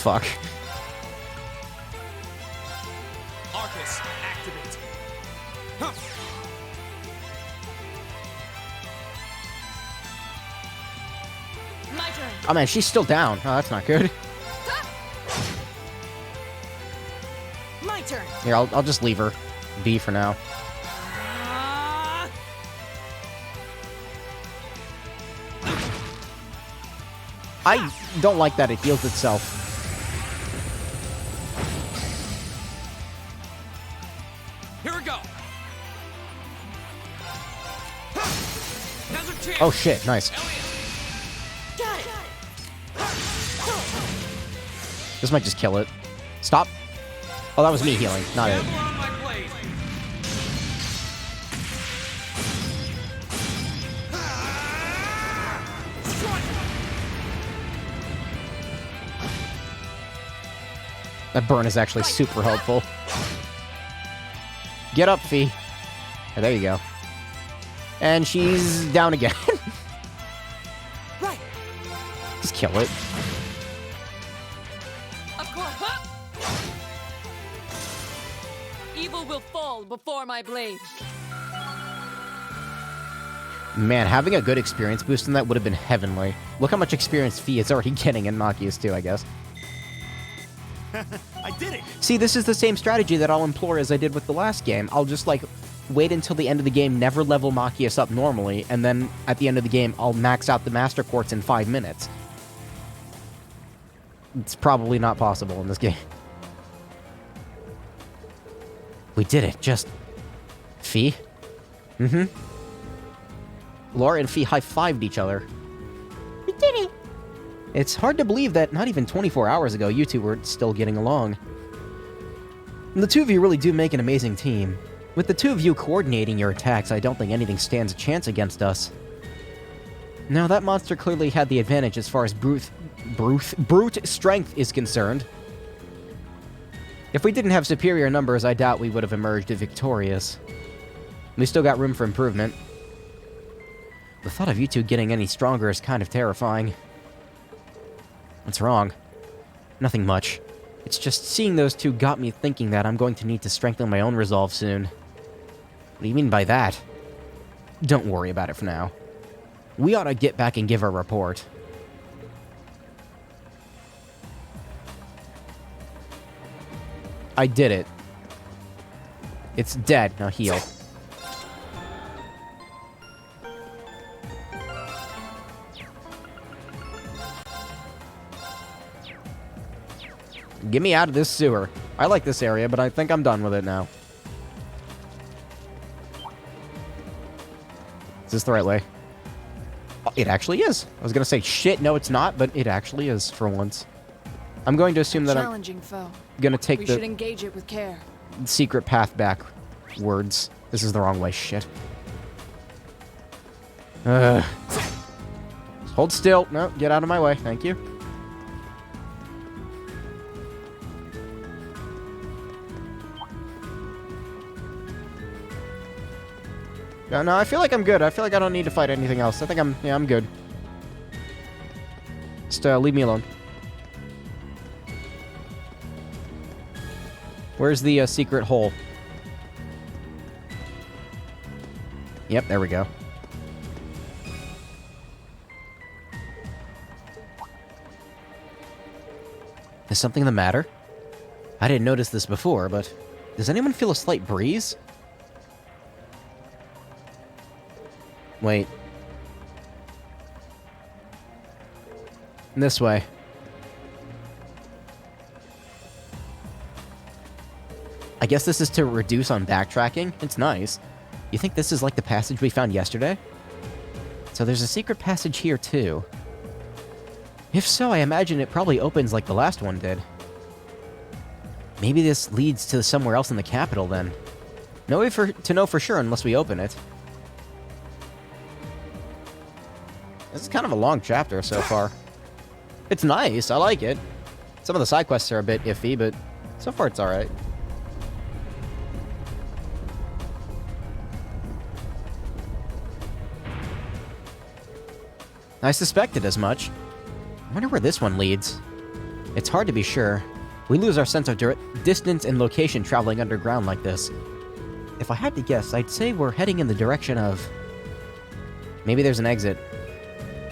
fuck. Arcus, activate. Huh. My turn. Oh man, she's still down. Oh, that's not good. My turn. Here, I'll just leave her be for now. I don't like that it heals itself. Here we go. Now's our chance. Oh shit, nice. Got it. This might just kill it. Stop. Oh, that was me healing, not it. Gamble on my blade. That burn is actually super helpful. Get up, Fee. Oh, there you go. And she's down again. Right. Just kill it. Of course. Huh? Evil will fall before my blade. Man, having a good experience boost in that would have been heavenly. Look how much experience Fee is already getting in Machias too, I guess. I did it! See, this is the same strategy that I'll employ as I did with the last game. I'll just, like, wait until the end of the game, never level Machias up normally, and then at the end of the game, I'll max out the Master Quartz in 5 minutes. It's probably not possible in this game. We did it, just... Fee? Mm-hmm. Laura and Fee high-fived each other. We did it! It's hard to believe that not even 24 hours ago, you two were still getting along. And the two of you really do make an amazing team. With the two of you coordinating your attacks, I don't think anything stands a chance against us. Now, that monster clearly had the advantage as far as brute strength is concerned. If we didn't have superior numbers, I doubt we would have emerged victorious. We still got room for improvement. The thought of you two getting any stronger is kind of terrifying. What's wrong? Nothing much. It's just seeing those two got me thinking that I'm going to need to strengthen my own resolve soon. What do you mean by that? Don't worry about it for now. We ought to get back and give our report. I did it. It's dead. Now heal. Get me out of this sewer. I like this area, but I think I'm done with it now. Is this the right way? Oh, it actually is. I was gonna say, shit, no it's not, but it actually is, for once. I'm going to assume that Challenging foe. I'm gonna take We the should engage it with care. secret path backwards. This is the wrong way, shit. Hold still. No, get out of my way, thank you. No, I feel like I'm good. I feel like I don't need to fight anything else. I think I'm good. Just leave me alone. Where's the secret hole? Yep, there we go. Is something the matter? I didn't notice this before, but does anyone feel a slight breeze? Wait. This way. I guess this is to reduce on backtracking. It's nice. You think this is like the passage we found yesterday? So there's a secret passage here too. If so, I imagine it probably opens like the last one did. Maybe this leads to somewhere else in the capital then. No way to know for sure unless we open it. This is kind of a long chapter so far. It's nice, I like it. Some of the side quests are a bit iffy, but so far it's alright. I suspected as much. I wonder where this one leads. It's hard to be sure. We lose our sense of distance and location traveling underground like this. If I had to guess, I'd say we're heading in the direction of... Maybe there's an exit.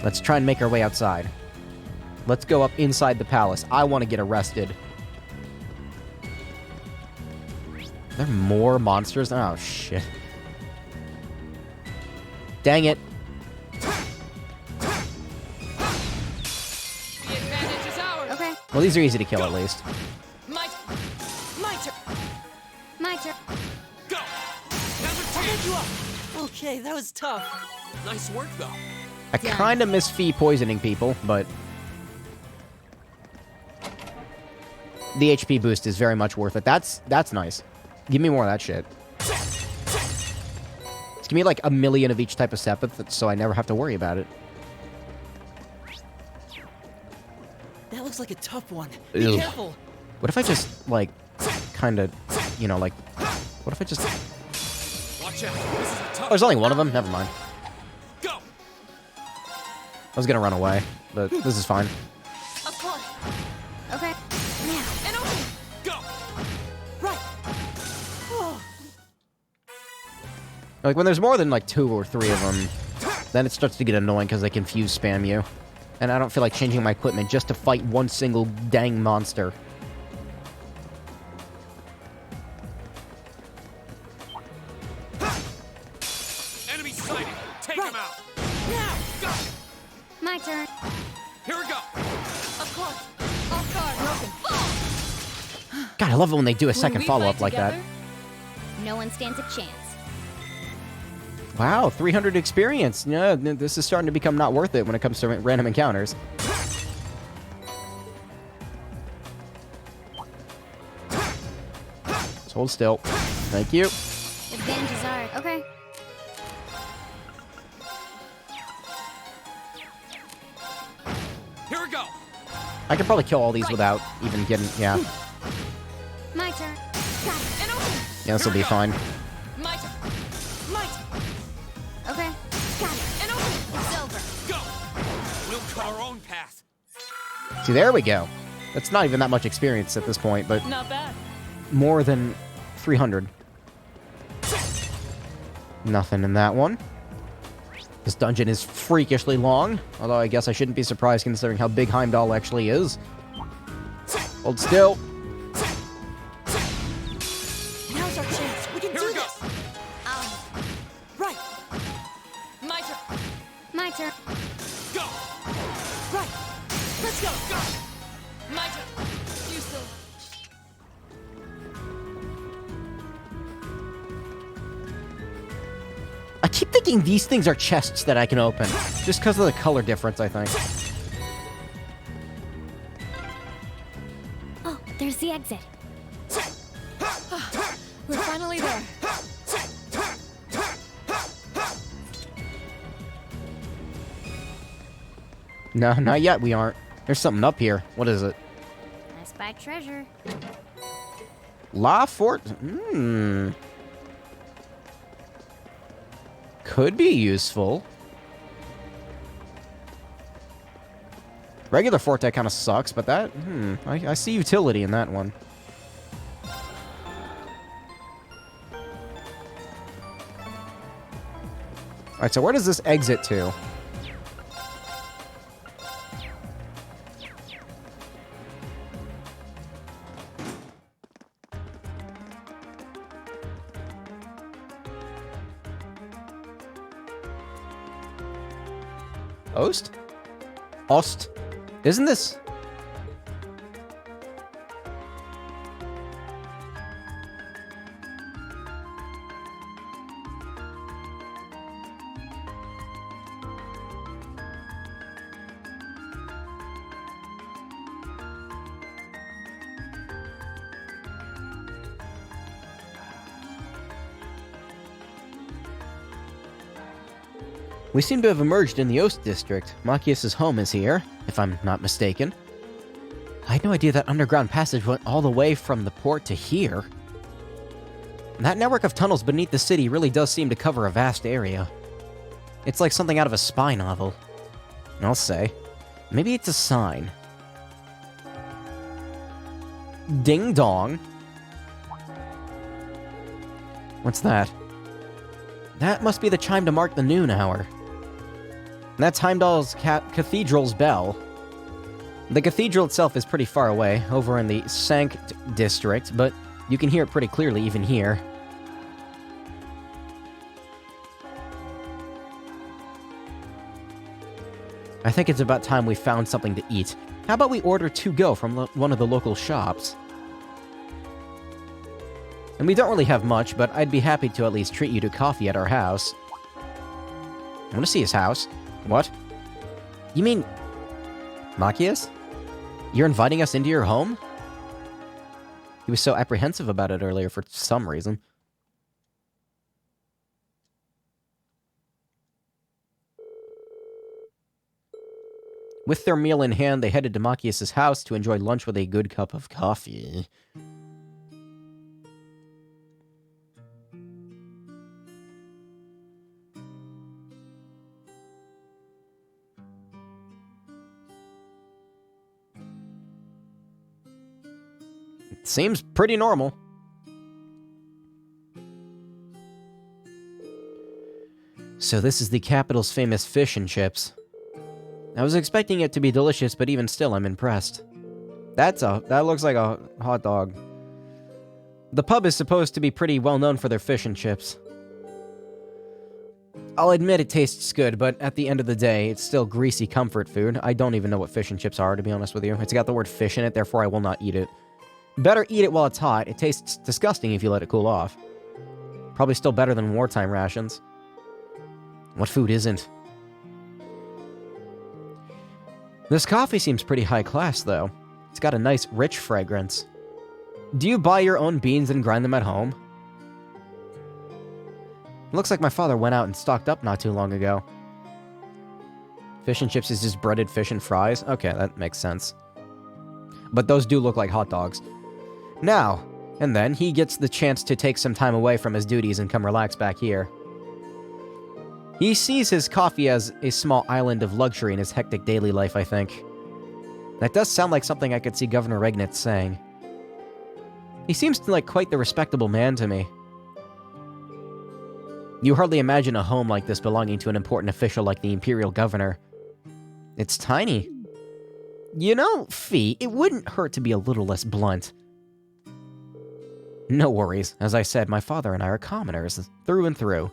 Let's try and make our way outside. Let's go up inside the palace. I want to get arrested. Are there more monsters? Oh, shit. Dang it. The advantage is ours. Okay. Well, these are easy to kill at least. My turn. My turn. Go! Now's our chance! Okay, that was tough. Nice work, though. I kind of miss Fee poisoning people, but... the HP boost is very much worth it. That's nice. Give me more of that shit. Give me like 1,000,000 of each type of Sepith, so I never have to worry about it. That looks like a tough one. Be Ew. careful. What if I just, like, kind of, you know, like... What if I just... Watch out. This is a tough Oh, there's only one of them? Never mind. Go! I was gonna run away, but this is fine. Of course. Okay. Now. And open. Go! Right. Oh. Like, when there's more than, like, 2 or 3 of them, then it starts to get annoying because they confuse spam you. And I don't feel like changing my equipment just to fight one single dang monster. Enemy sighted! Take him out! Now. Go! My turn. Here we go! Of course. Off guard. Open. God, I love it when they do a When second we follow-up fight like that. together, No one stands a chance. Wow, 300 experience. Yeah, this is starting to become not worth it when it comes to random encounters. Just hold still. Thank you. Advantage is ours. Okay. Here we go! I could probably kill all these without even getting... Yeah. My turn. Got it. and open. Yeah, this will be fine. My turn. My turn. Okay. Got it. And open. It's over. Go! We'll cut our own path. See, there we go. That's not even that much experience at this point, but Not bad. more than 300. Nothing in that one. This dungeon is freakishly long, although I guess I shouldn't be surprised considering how big Heimdall actually is. Hold still. Now's our chance. We can Here do we go! this. Right. My turn. My turn. Go! Right. Let's go. Go! My turn. You still. I keep thinking these things are chests that I can open, just because of the color difference, I think. Oh, there's the exit. We're finally there. No, not yet, we aren't. There's something up here. What is it? I spy treasure. La Fort... Could be useful. Regular Forte kind of sucks, but that... I see utility in that one. Alright, so where does this exit to? Ost? Ost? Isn't this... We seem to have emerged in the Ost district. Machias' home is here, if I'm not mistaken. I had no idea that underground passage went all the way from the port to here. That network of tunnels beneath the city really does seem to cover a vast area. It's like something out of a spy novel. I'll say. Maybe it's a sign. Ding dong. What's that? That must be the chime to mark the noon hour. That's Heimdall's cathedral's bell. The cathedral itself is pretty far away, over in the Sankt district, but you can hear it pretty clearly even here. I think it's about time we found something to eat. How about we order to-go from one of the local shops? And we don't really have much, but I'd be happy to at least treat you to coffee at our house. I want to see his house. What? You mean... Machias? You're inviting us into your home? He was so apprehensive about it earlier for some reason. With their meal in hand, they headed to Machias' house to enjoy lunch with a good cup of coffee. Seems pretty normal. So this is the capital's famous fish and chips. I was expecting it to be delicious, but even still, I'm impressed. That looks like a hot dog. The pub is supposed to be pretty well known for their fish and chips. I'll admit it tastes good, but at the end of the day, it's still greasy comfort food. I don't even know what fish and chips are, to be honest with you. It's got the word fish in it, therefore I will not eat it. Better eat it while it's hot. It tastes disgusting if you let it cool off. Probably still better than wartime rations. What food isn't? This coffee seems pretty high class, though. It's got a nice, rich fragrance. Do you buy your own beans and grind them at home? Looks like my father went out and stocked up not too long ago. Fish and chips is just breaded fish and fries? Okay, that makes sense. But those do look like hot dogs. Now, and then, he gets the chance to take some time away from his duties and come relax back here. He sees his coffee as a small island of luxury in his hectic daily life, I think. That does sound like something I could see Governor Regnitz saying. He seems like quite the respectable man to me. You hardly imagine a home like this belonging to an important official like the Imperial Governor. It's tiny. You know, Fee, it wouldn't hurt to be a little less blunt. No worries. As I said, my father and I are commoners, through and through.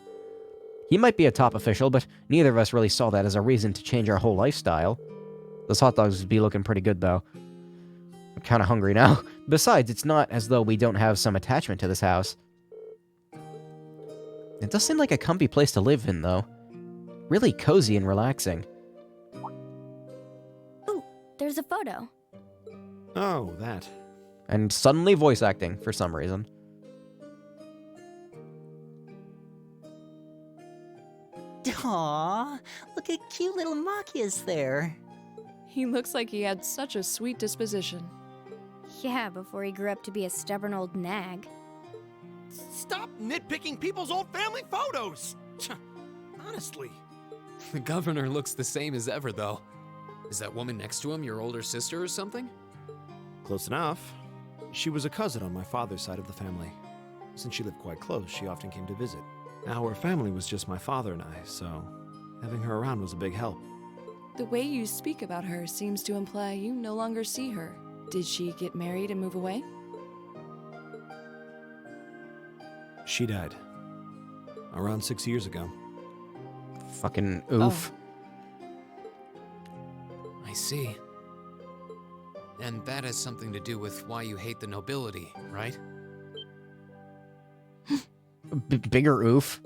He might be a top official, but neither of us really saw that as a reason to change our whole lifestyle. Those hot dogs would be looking pretty good, though. I'm kinda hungry now. Besides, it's not as though we don't have some attachment to this house. It does seem like a comfy place to live in, though. Really cozy and relaxing. Ooh, there's a photo. Oh, that. And suddenly voice acting, for some reason. Aww, look at cute little Machias there. He looks like he had such a sweet disposition. Yeah, before he grew up to be a stubborn old nag. Stop nitpicking people's old family photos! Honestly. The governor looks the same as ever, though. Is that woman next to him your older sister or something? Close enough. She was a cousin on my father's side of the family. Since she lived quite close, she often came to visit. Our family was just my father and I, so having her around was a big help. The way you speak about her seems to imply you no longer see her. Did she get married and move away? She died. Around 6 years ago. Fucking oof. I see. And that has something to do with why you hate the nobility, right? Bigger oof.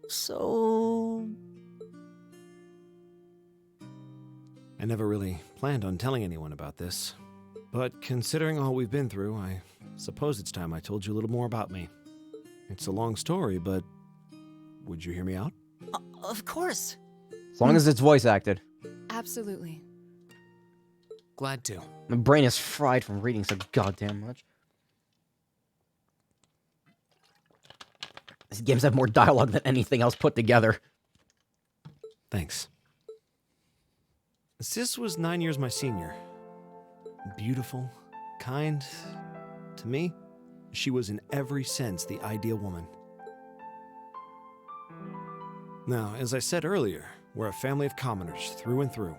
So... I never really planned on telling anyone about this. But considering all we've been through, I suppose it's time I told you a little more about me. It's a long story, but would you hear me out? Of course. As long as it's voice acted. Absolutely. Glad to. My brain is fried from reading so goddamn much. These games have more dialogue than anything else put together. Thanks. Sis was 9 years my senior. Beautiful, kind. To me, she was in every sense the ideal woman. Now, as I said earlier, we're a family of commoners through and through.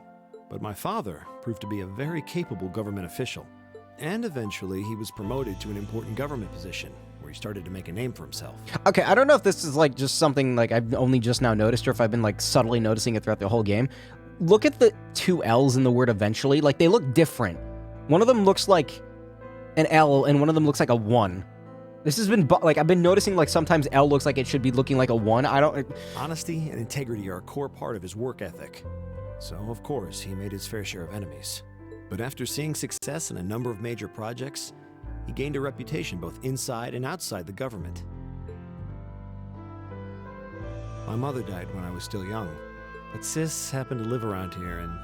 But my father proved to be a very capable government official. And eventually, he was promoted to an important government position, where he started to make a name for himself. Okay, I don't know if this is like just something like I've only just now noticed, or if I've been like subtly noticing it throughout the whole game. Look at the two L's in the word eventually. Like, they look different. One of them looks like an L, and one of them looks like a 1. This has been, like, I've been noticing, like, sometimes L looks like it should be looking like a 1. I don't... Honesty and integrity are a core part of his work ethic. So, of course, he made his fair share of enemies. But after seeing success in a number of major projects, he gained a reputation both inside and outside the government. My mother died when I was still young, but Sis happened to live around here and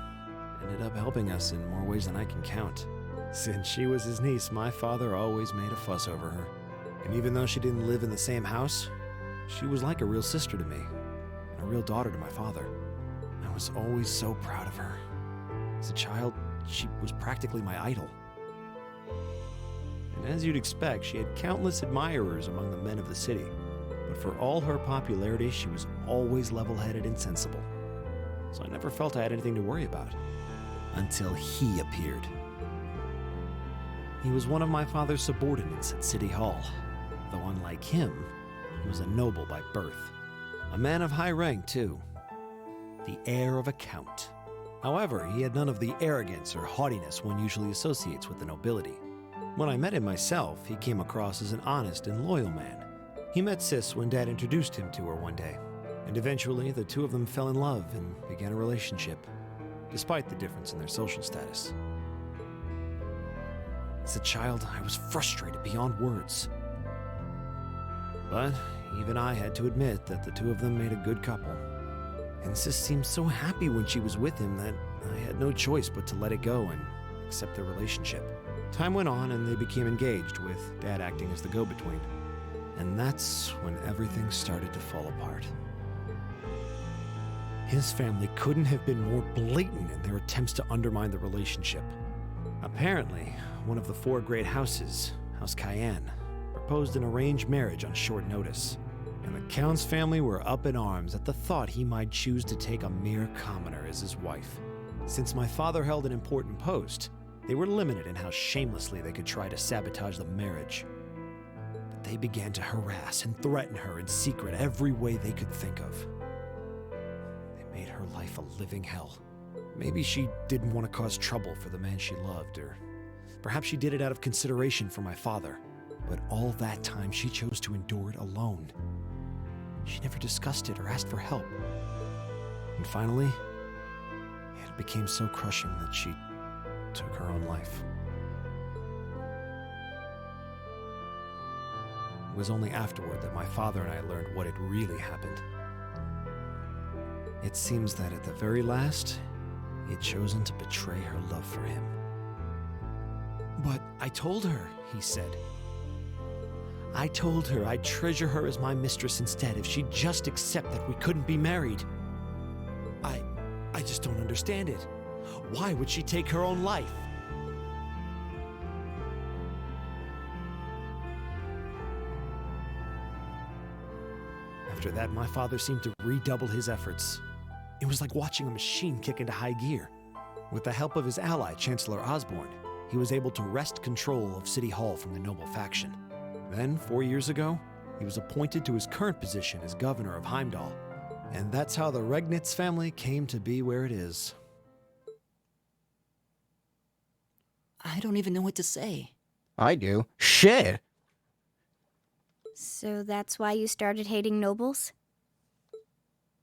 ended up helping us in more ways than I can count. Since she was his niece, my father always made a fuss over her. And even though she didn't live in the same house, she was like a real sister to me, and a real daughter to my father. I was always so proud of her. As a child, she was practically my idol. And as you'd expect, she had countless admirers among the men of the city. But for all her popularity, she was always level-headed and sensible. So I never felt I had anything to worry about. Until he appeared. He was one of my father's subordinates at City Hall. Though unlike him, he was a noble by birth. A man of high rank, too. The heir of a count. However, he had none of the arrogance or haughtiness one usually associates with the nobility. When I met him myself, he came across as an honest and loyal man. He met Sis when Dad introduced him to her one day, and eventually the two of them fell in love and began a relationship, despite the difference in their social status. As a child, I was frustrated beyond words. But even I had to admit that the two of them made a good couple. And Sis seemed so happy when she was with him that I had no choice but to let it go and accept their relationship. Time went on and they became engaged, with Dad acting as the go-between. And that's when everything started to fall apart. His family couldn't have been more blatant in their attempts to undermine the relationship. Apparently, one of the 4 great houses, House Cayenne, proposed an arranged marriage on short notice. And the Count's family were up in arms at the thought he might choose to take a mere commoner as his wife. Since my father held an important post, they were limited in how shamelessly they could try to sabotage the marriage. But they began to harass and threaten her in secret every way they could think of. They made her life a living hell. Maybe she didn't want to cause trouble for the man she loved, or perhaps she did it out of consideration for my father. But all that time, she chose to endure it alone. She never discussed it or asked for help. And finally, it became so crushing that she took her own life. It was only afterward that my father and I learned what had really happened. It seems that at the very last, he had chosen to betray her love for him. But I told her, he said. I told her I'd treasure her as my mistress instead if she'd just accept that we couldn't be married. I just don't understand it. Why would she take her own life? After that, my father seemed to redouble his efforts. It was like watching a machine kick into high gear. With the help of his ally, Chancellor Osborne, he was able to wrest control of City Hall from the noble faction. Then, 4 years ago, he was appointed to his current position as governor of Heimdall. And that's how the Regnitz family came to be where it is. I don't even know what to say. I do. Shit! So that's why you started hating nobles?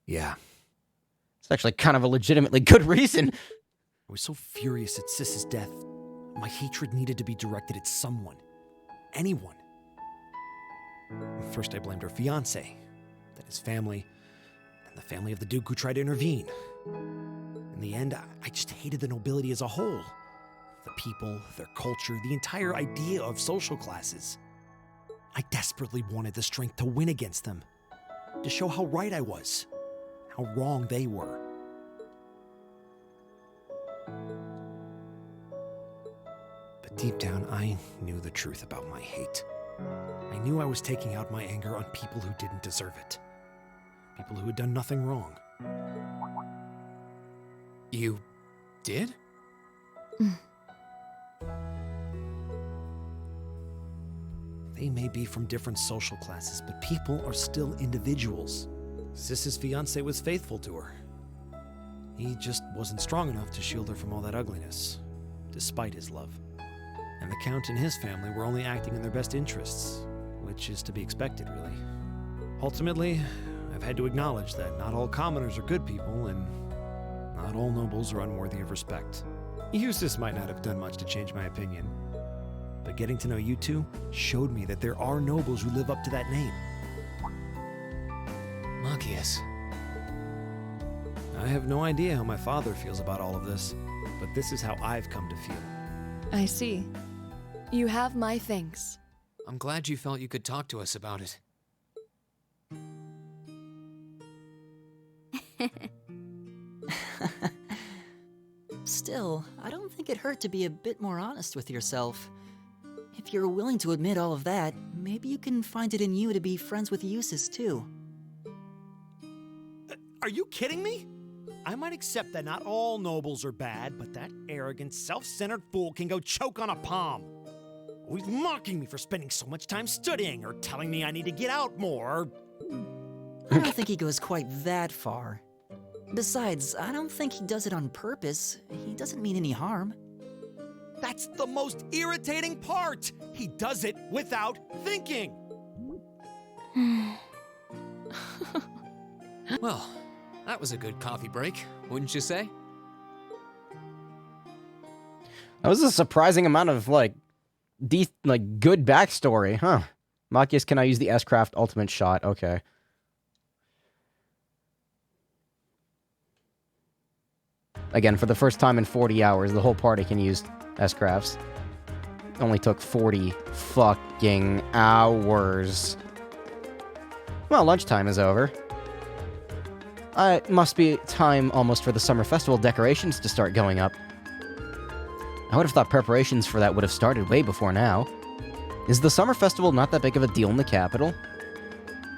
Yeah. It's actually kind of a legitimately good reason. I was so furious at Sis's death. My hatred needed to be directed at someone. Anyone. First I blamed her fiancé, then his family, and the family of the Duke who tried to intervene. In the end, I just hated the nobility as a whole. The people, their culture, the entire idea of social classes. I desperately wanted the strength to win against them, to show how right I was, how wrong they were. But But deep down, I knew the truth about my hate. I knew I was taking out my anger on people who didn't deserve it. People who had done nothing wrong. You did? They may be from different social classes, but people are still individuals. Sis's fiancé was faithful to her. He just wasn't strong enough to shield her from all that ugliness, despite his love. And the Count and his family were only acting in their best interests, which is to be expected, really. Ultimately, I've had to acknowledge that not all commoners are good people, and not all nobles are unworthy of respect. Eustace might not have done much to change my opinion, but getting to know you two showed me that there are nobles who live up to that name. Machias. I have no idea how my father feels about all of this, but this is how I've come to feel. I see. You have my thanks. I'm glad you felt you could talk to us about it. Still, I don't think it hurt to be a bit more honest with yourself. If you're willing to admit all of that, maybe you can find it in you to be friends with Eustace too. Are you kidding me? I might accept that not all nobles are bad, but that arrogant, self-centered fool can go choke on a palm. Always mocking me for spending so much time studying, or telling me I need to get out more. I don't think he goes quite that far. Besides, I don't think he does it on purpose. He doesn't mean any harm. That's the most irritating part! He does it without thinking! Well, that was a good coffee break, wouldn't you say? That was a surprising amount of, good backstory, huh? Machias, can I use the S-Craft ultimate shot? Okay. Again, for the first time in 40 hours, the whole party can use S-Crafts. Only took 40 fucking hours. Well, lunchtime is over. It must be time almost for the summer festival decorations to start going up. I would have thought preparations for that would have started way before now. Is the summer festival not that big of a deal in the capital?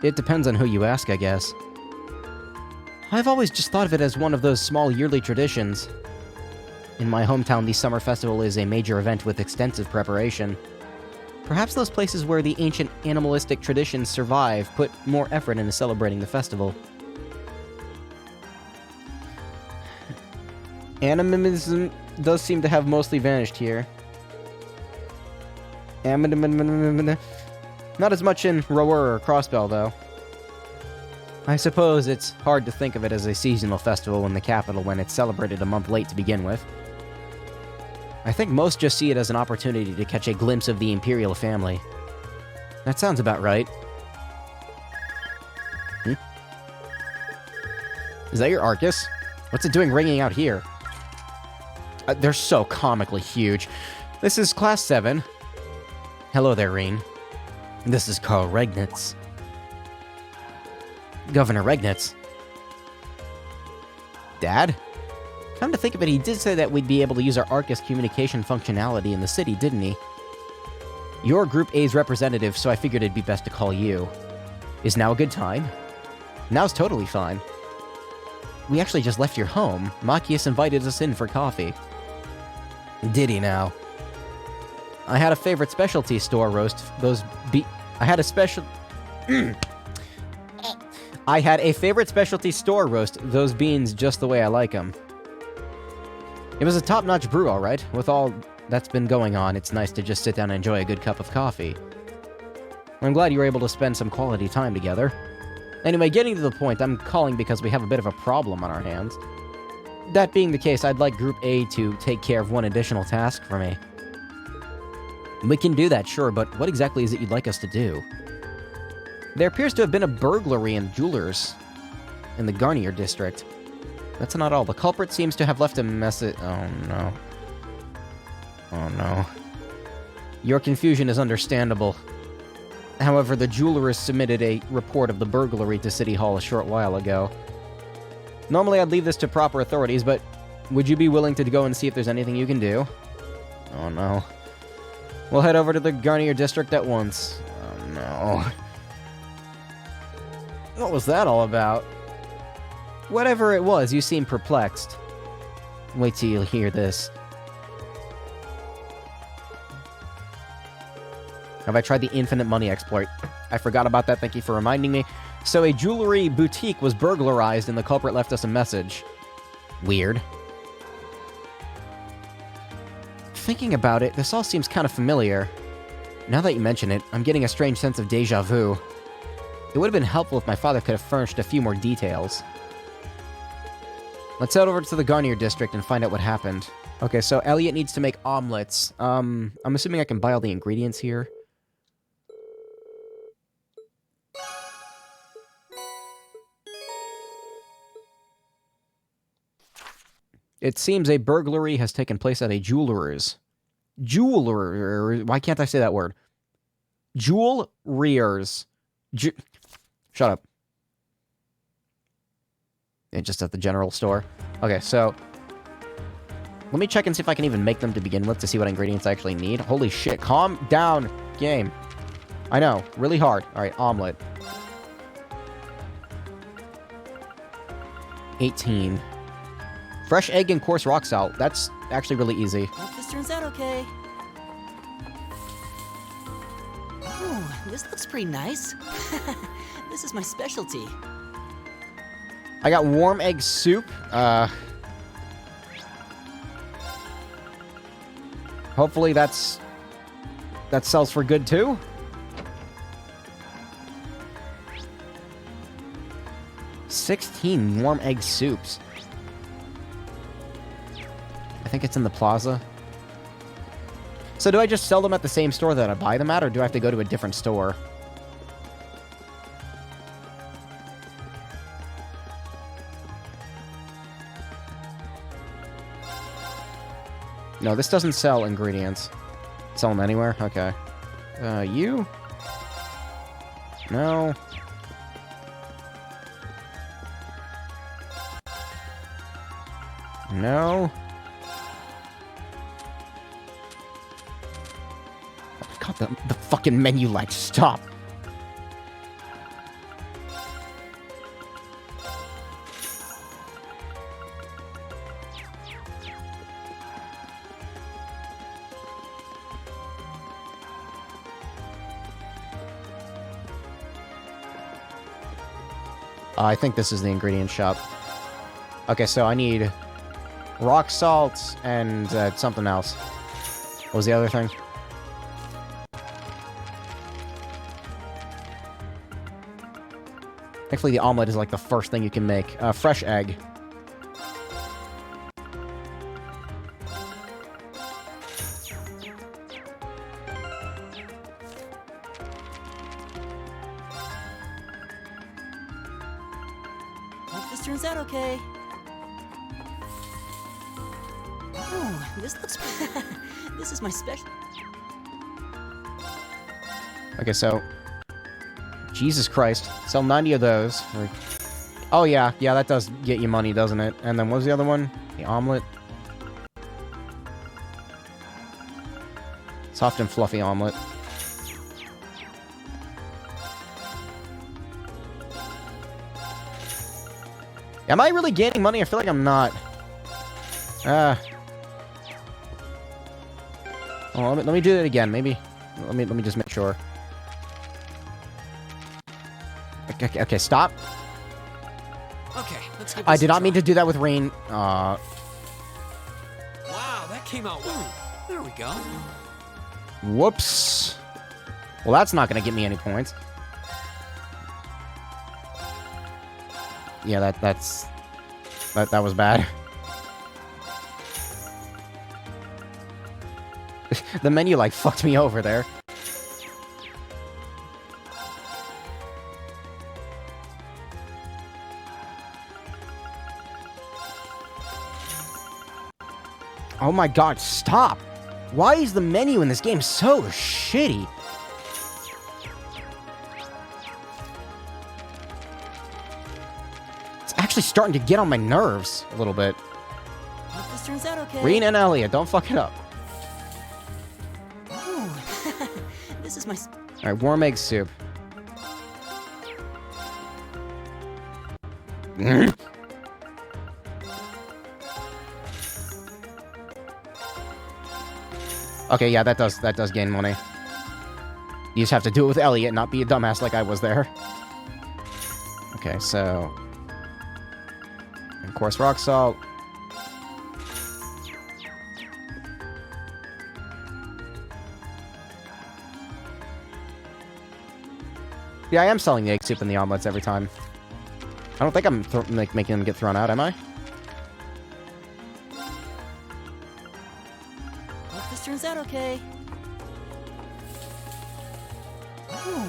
It depends on who you ask, I guess. I've always just thought of it as one of those small yearly traditions. In my hometown, the summer festival is a major event with extensive preparation. Perhaps those places where the ancient animalistic traditions survive put more effort into celebrating the festival. Animism does seem to have mostly vanished here. Not as much in Rower or Crossbell, though. I suppose it's hard to think of it as a seasonal festival in the capital when it's celebrated a month late to begin with. I think most just see it as an opportunity to catch a glimpse of the Imperial family. That sounds about right. Is that your Arcus? What's it doing ringing out here? They're so comically huge. This is Class 7. Hello there, Reen. This is Carl Regnitz. Governor Regnitz. Dad? Come to think of it, he did say that we'd be able to use our Arcus communication functionality in the city, didn't he? You're Group A's representative, so I figured it'd be best to call you. Is now a good time? Now's totally fine. We actually just left your home. Machias invited us in for coffee. Did he now? I had a favorite specialty store roast. I had a favorite specialty store roast. Those beans just the way I like them. It was a top-notch brew, all right. With all that's been going on, it's nice to just sit down and enjoy a good cup of coffee. I'm glad you were able to spend some quality time together. Anyway, getting to the point, I'm calling because we have a bit of a problem on our hands. That being the case, I'd like Group A to take care of one additional task for me. We can do that, sure, but what exactly is it you'd like us to do? There appears to have been a burglary in jewelers in the Garnier district. That's not all. The culprit seems to have left a message. Oh no. Oh no. Your confusion is understandable. However, the jewelers submitted a report of the burglary to City Hall a short while ago. Normally I'd leave this to proper authorities, but would you be willing to go and see if there's anything you can do? Oh no. We'll head over to the Garnier district at once. Oh no. What was that all about? Whatever it was, you seem perplexed. Wait till you hear this. Have I tried the infinite money exploit? I forgot about that, thank you for reminding me. So a jewelry boutique was burglarized and the culprit left us a message. Weird. Thinking about it, this all seems kind of familiar. Now that you mention it, I'm getting a strange sense of déjà vu. It would have been helpful if my father could have furnished a few more details. Let's head over to the Garnier district and find out what happened. Okay, so Elliot needs to make omelets. I'm assuming I can buy all the ingredients here. It seems a burglary has taken place at a jeweler's. Why can't I say that word? Jewelryers. Shut up. Yeah, just at the general store. Okay, so let me check and see if I can even make them to begin with to see what ingredients I actually need. Holy shit, calm down, game. I know, really hard. Alright, omelet. 18. Fresh egg and coarse rock salt. That's actually really easy. Hope this turns out okay. Ooh, this looks pretty nice. This is my specialty. I got warm egg soup. Hopefully that sells for good too. $16 warm egg soups. I think it's in the plaza. So do I just sell them at the same store that I buy them at, or do I have to go to a different store? No, this doesn't sell ingredients. Sell them anywhere? Okay. You? No. No. Oh my god, the fucking menu light, stop. I think this is the ingredient shop. Okay, so I need rock salt and something else. What was the other thing? Thankfully, the omelet is like the first thing you can make. Fresh egg. Hope this turns out okay. Ooh, this looks... This is my special... Okay, so... Jesus Christ. Sell 90 of those. Oh, yeah. Yeah, that does get you money, doesn't it? And then what was the other one? The omelet. Soft and fluffy omelet. Am I really gaining money? I feel like I'm not. Oh, let me do it again. Maybe. Let me just make sure. Okay, stop. Okay, let's give this I did a not mean try. to do that with rain. Wow, that came out well. There we go. Whoops. Well, that's not going to get me any points. Yeah, that was bad. The menu like fucked me over there. Oh my god, stop! Why is the menu in this game so shitty? It's actually starting to get on my nerves a little bit. Hope this turns out okay. Reen and Elliot, don't fuck it up. Ooh, This is my... Alright, warm egg soup. Okay, yeah, that does gain money. You just have to do it with Elliot, not be a dumbass like I was there. Okay, so... Of course, rock salt. Yeah, I am selling the egg soup and the omelets every time. I don't think I'm making them get thrown out, am I? Hope this turns out okay. Ooh.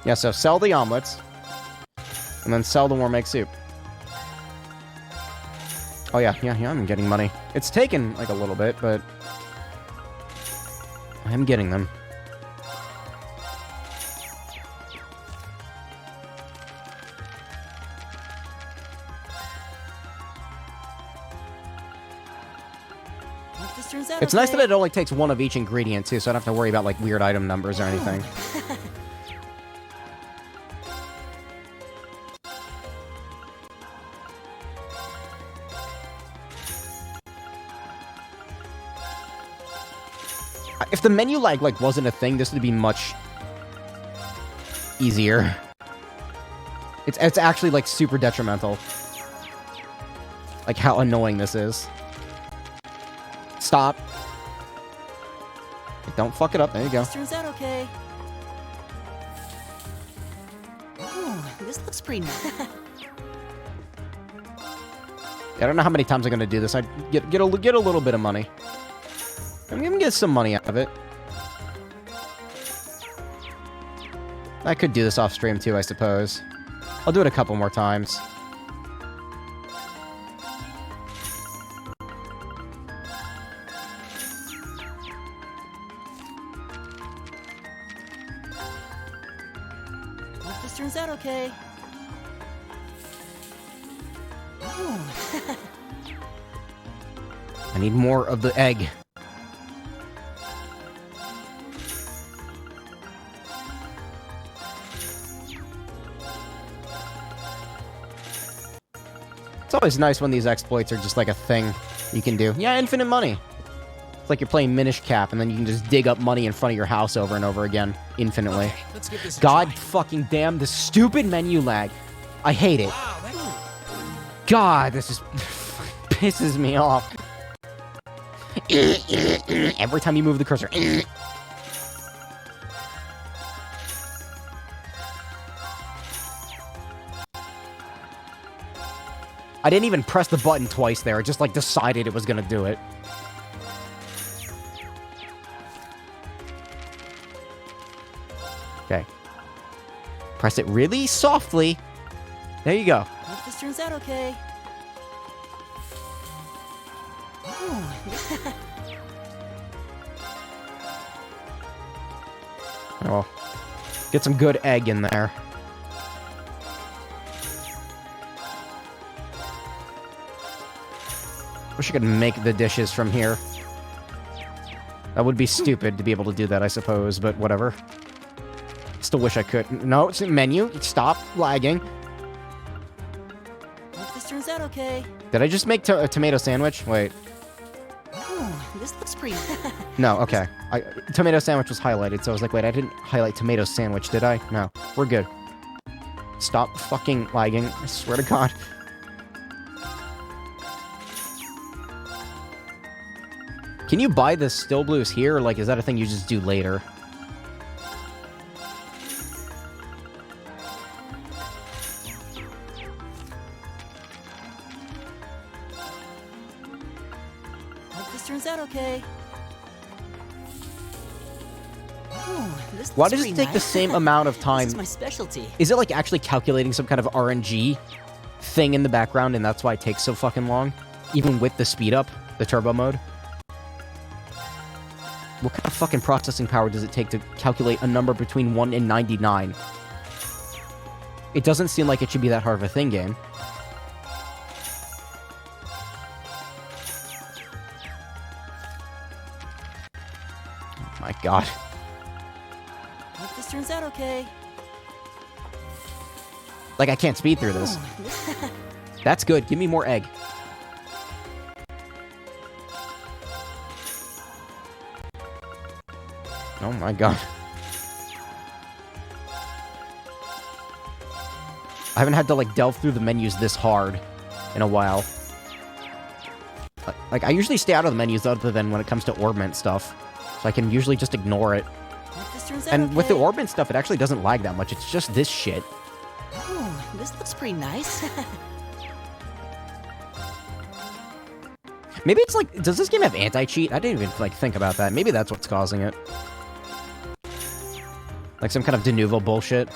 Yeah, so sell the omelets. And then sell the warm egg soup. Oh yeah, I'm getting money. It's taken, like, a little bit, but... I'm getting them. Hope this turns out It's nice okay. that it only takes one of each ingredient, too, so I don't have to worry about, like, weird item numbers or anything. If the menu lag, like, wasn't a thing, this would be much easier. It's actually, like, super detrimental. Like, how annoying this is. Stop. Don't fuck it up. There you go. This turns out okay. Ooh, this looks pretty nice. I don't know how many times I'm gonna do this. I get a little bit of money. I'm gonna get some money out of it. I could do this off stream too, I suppose. I'll do it a couple more times. Hope this turns out okay. Ooh. I need more of the egg. It's always nice when these exploits are just like a thing you can do. Yeah, infinite money. It's like you're playing Minish Cap, and then you can just dig up money in front of your house over and over again, infinitely. Okay, let's give this a God try. fucking damn, the stupid menu lag. I hate it. God, this just pisses me off. Every time you move the cursor. I didn't even press the button twice there. It just, like, decided it was gonna do it. Okay. Press it really softly. There you go. Hope this turns out okay. Ooh. Oh. Get some good egg in there. Wish I could make the dishes from here. That would be stupid to be able to do that, I suppose, but whatever. Still wish I could. No, it's a menu. Stop lagging. Hope this turns out okay. Did I just make a tomato sandwich? Wait. Ooh, this looks pretty... No, okay. Tomato sandwich was highlighted, so I was like, wait, I didn't highlight tomato sandwich, did I? No. We're good. Stop fucking lagging. I swear to God. Can you buy the still blues here, or, like, is that a thing you just do later? Hope this turns out okay. Ooh, this Why looks does it pretty take the nice. same amount of time? This is my specialty. Is it, like, actually calculating some kind of RNG thing in the background, and that's why it takes so fucking long? Even with the speed up, the turbo mode? What kind of fucking processing power does it take to calculate a number between 1 and 99? It doesn't seem like it should be that hard of a thing, game. My god. Hope this turns out okay. Like, I can't speed through this. That's good. Give me more egg. Oh my god. I haven't had to, like, delve through the menus this hard in a while. Like, I usually stay out of the menus other than when it comes to Orbment stuff. So I can usually just ignore it. And with the Orbment stuff, it actually doesn't lag that much. It's just this shit. Ooh, this looks pretty nice. Maybe it's like, does this game have anti-cheat? I didn't even, like, think about that. Maybe that's what's causing it. Like some kind of de novo bullshit.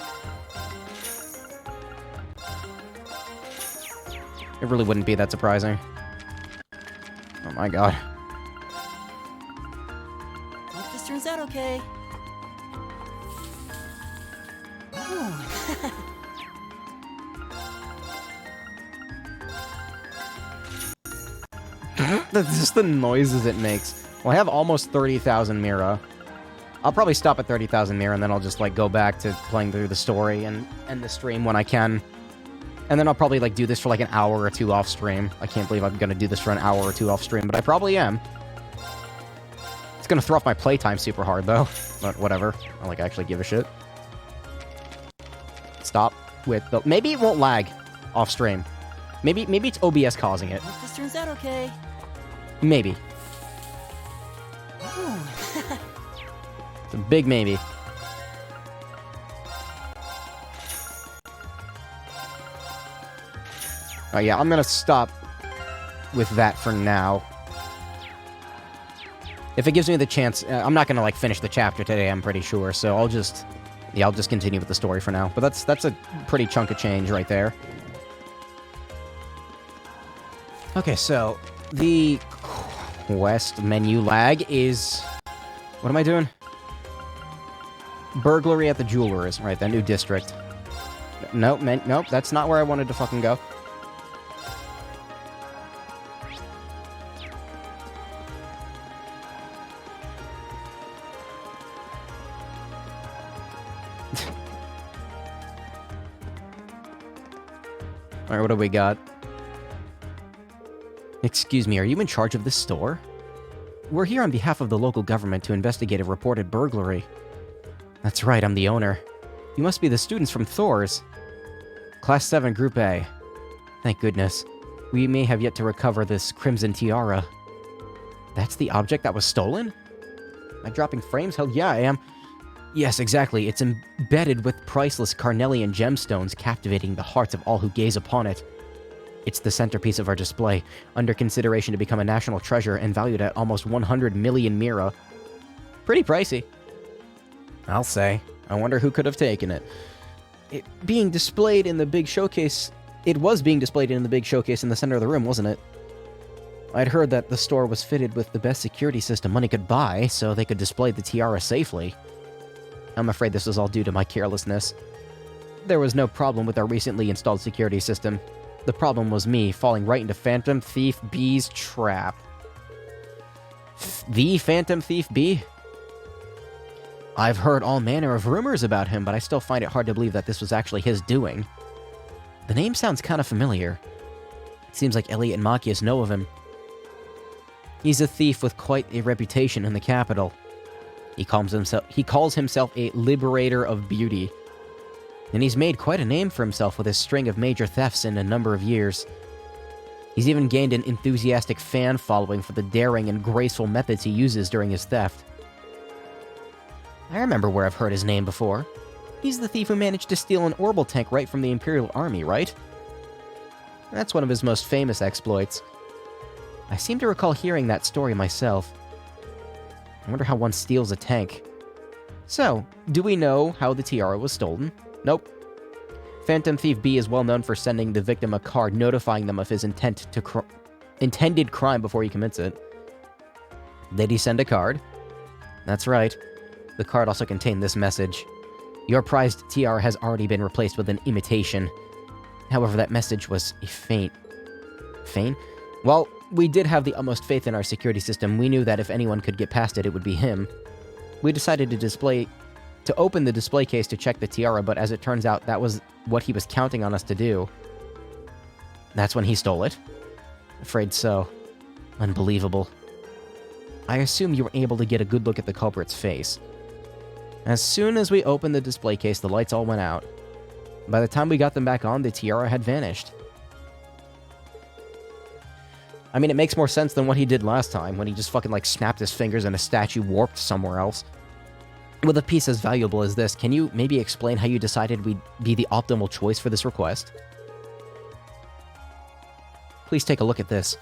It really wouldn't be that surprising. Oh my god. Hope this turns out okay. That's just the noises it makes. Well, I have almost 30,000 Mira. I'll probably stop at 30,000 Mira, and then I'll just, like, go back to playing through the story and end the stream when I can. And then I'll probably, like, do this for, like, an hour or two off stream. I can't believe I'm gonna do this for an hour or two off stream, but I probably am. It's gonna throw off my playtime super hard, though. But whatever. I don't, like, actually give a shit. Stop with the... Maybe it won't lag off stream. Maybe it's OBS causing it. Hope this turns out okay. Maybe. It's a big maybe. Oh yeah, I'm gonna stop with that for now. If it gives me the chance, I'm not gonna, like, finish the chapter today, I'm pretty sure, so I'll just continue with the story for now. But that's a pretty chunk of change right there. Okay, so the quest menu lag is... What am I doing? Burglary at the Jewelers, right, that new district. Nope, nope, that's not where I wanted to fucking go. Alright, what do we got? Excuse me, are you in charge of this store? We're here on behalf of the local government to investigate a reported burglary. That's right, I'm the owner. You must be the students from Thor's. Class 7, Group A. Thank goodness. We may have yet to recover this crimson tiara. That's the object that was stolen? Am I dropping frames? Hell yeah, I am. Yes, exactly. It's embedded with priceless carnelian gemstones, captivating the hearts of all who gaze upon it. It's the centerpiece of our display, under consideration to become a national treasure and valued at almost 100 million Mira. Pretty pricey. I'll say. I wonder who could have taken it. It was being displayed in the big showcase in the center of the room, wasn't it? I'd heard that the store was fitted with the best security system money could buy, so they could display the tiara safely. I'm afraid this was all due to my carelessness. There was no problem with our recently installed security system. The problem was me falling right into Phantom Thief B's trap. The Phantom Thief B? I've heard all manner of rumors about him, but I still find it hard to believe that this was actually his doing. The name sounds kind of familiar. It seems like Elliot and Machias know of him. He's a thief with quite a reputation in the capital. He calls himself a liberator of beauty. And he's made quite a name for himself with his string of major thefts in a number of years. He's even gained an enthusiastic fan following for the daring and graceful methods he uses during his theft. I remember where I've heard his name before. He's the thief who managed to steal an orbital tank right from the Imperial Army, right? That's one of his most famous exploits. I seem to recall hearing that story myself. I wonder how one steals a tank. So, do we know how the tiara was stolen? Nope. Phantom Thief B is well known for sending the victim a card notifying them of his intended crime before he commits it. Did he send a card? That's right. The card also contained this message. Your prized tiara has already been replaced with an imitation. However, that message was a feint. Feint? Well, we did have the utmost faith in our security system. We knew that if anyone could get past it, it would be him. We decided to open the display case to check the tiara, but as it turns out, that was what he was counting on us to do. That's when he stole it. Afraid so. Unbelievable. I assume you were able to get a good look at the culprit's face. As soon as we opened the display case, the lights all went out. By the time we got them back on, the tiara had vanished. I mean, it makes more sense than what he did last time, when he just fucking, like, snapped his fingers and a statue warped somewhere else. With a piece as valuable as this, can you maybe explain how you decided we'd be the optimal choice for this request? Please take a look at this.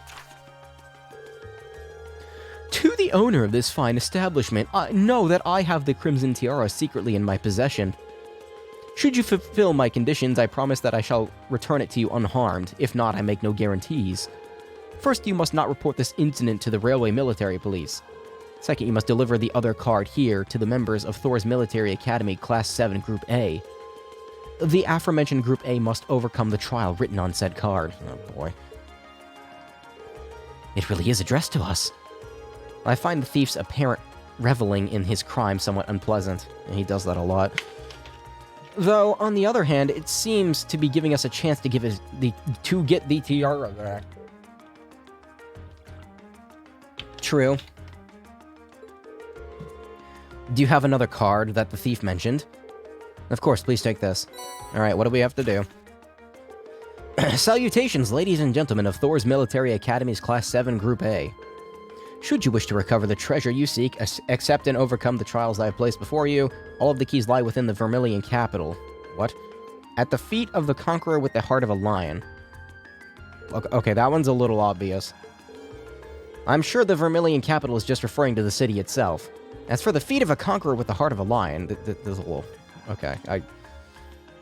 To the owner of this fine establishment, know that I have the Crimson Tiara secretly in my possession. Should you fulfill my conditions, I promise that I shall return it to you unharmed. If not, I make no guarantees. First, you must not report this incident to the Railway Military Police. Second, you must deliver the other card here to the members of Thor's Military Academy Class 7 Group A. The aforementioned Group A must overcome the trial written on said card. Oh boy. It really is addressed to us. I find the thief's apparent reveling in his crime somewhat unpleasant, and he does that a lot. Though, on the other hand, it seems to be giving us a chance to get the tiara back. True. Do you have another card that the thief mentioned? Of course, please take this. Alright, what do we have to do? Salutations, ladies and gentlemen of Thor's Military Academy's Class 7 Group A. Should you wish to recover the treasure you seek, accept and overcome the trials I have placed before you, all of the keys lie within the Vermilion capital. What? At the feet of the conqueror with the heart of a lion. Okay, that one's a little obvious. I'm sure the Vermilion capital is just referring to the city itself. As for the feet of a conqueror with the heart of a lion, there's a little... Okay,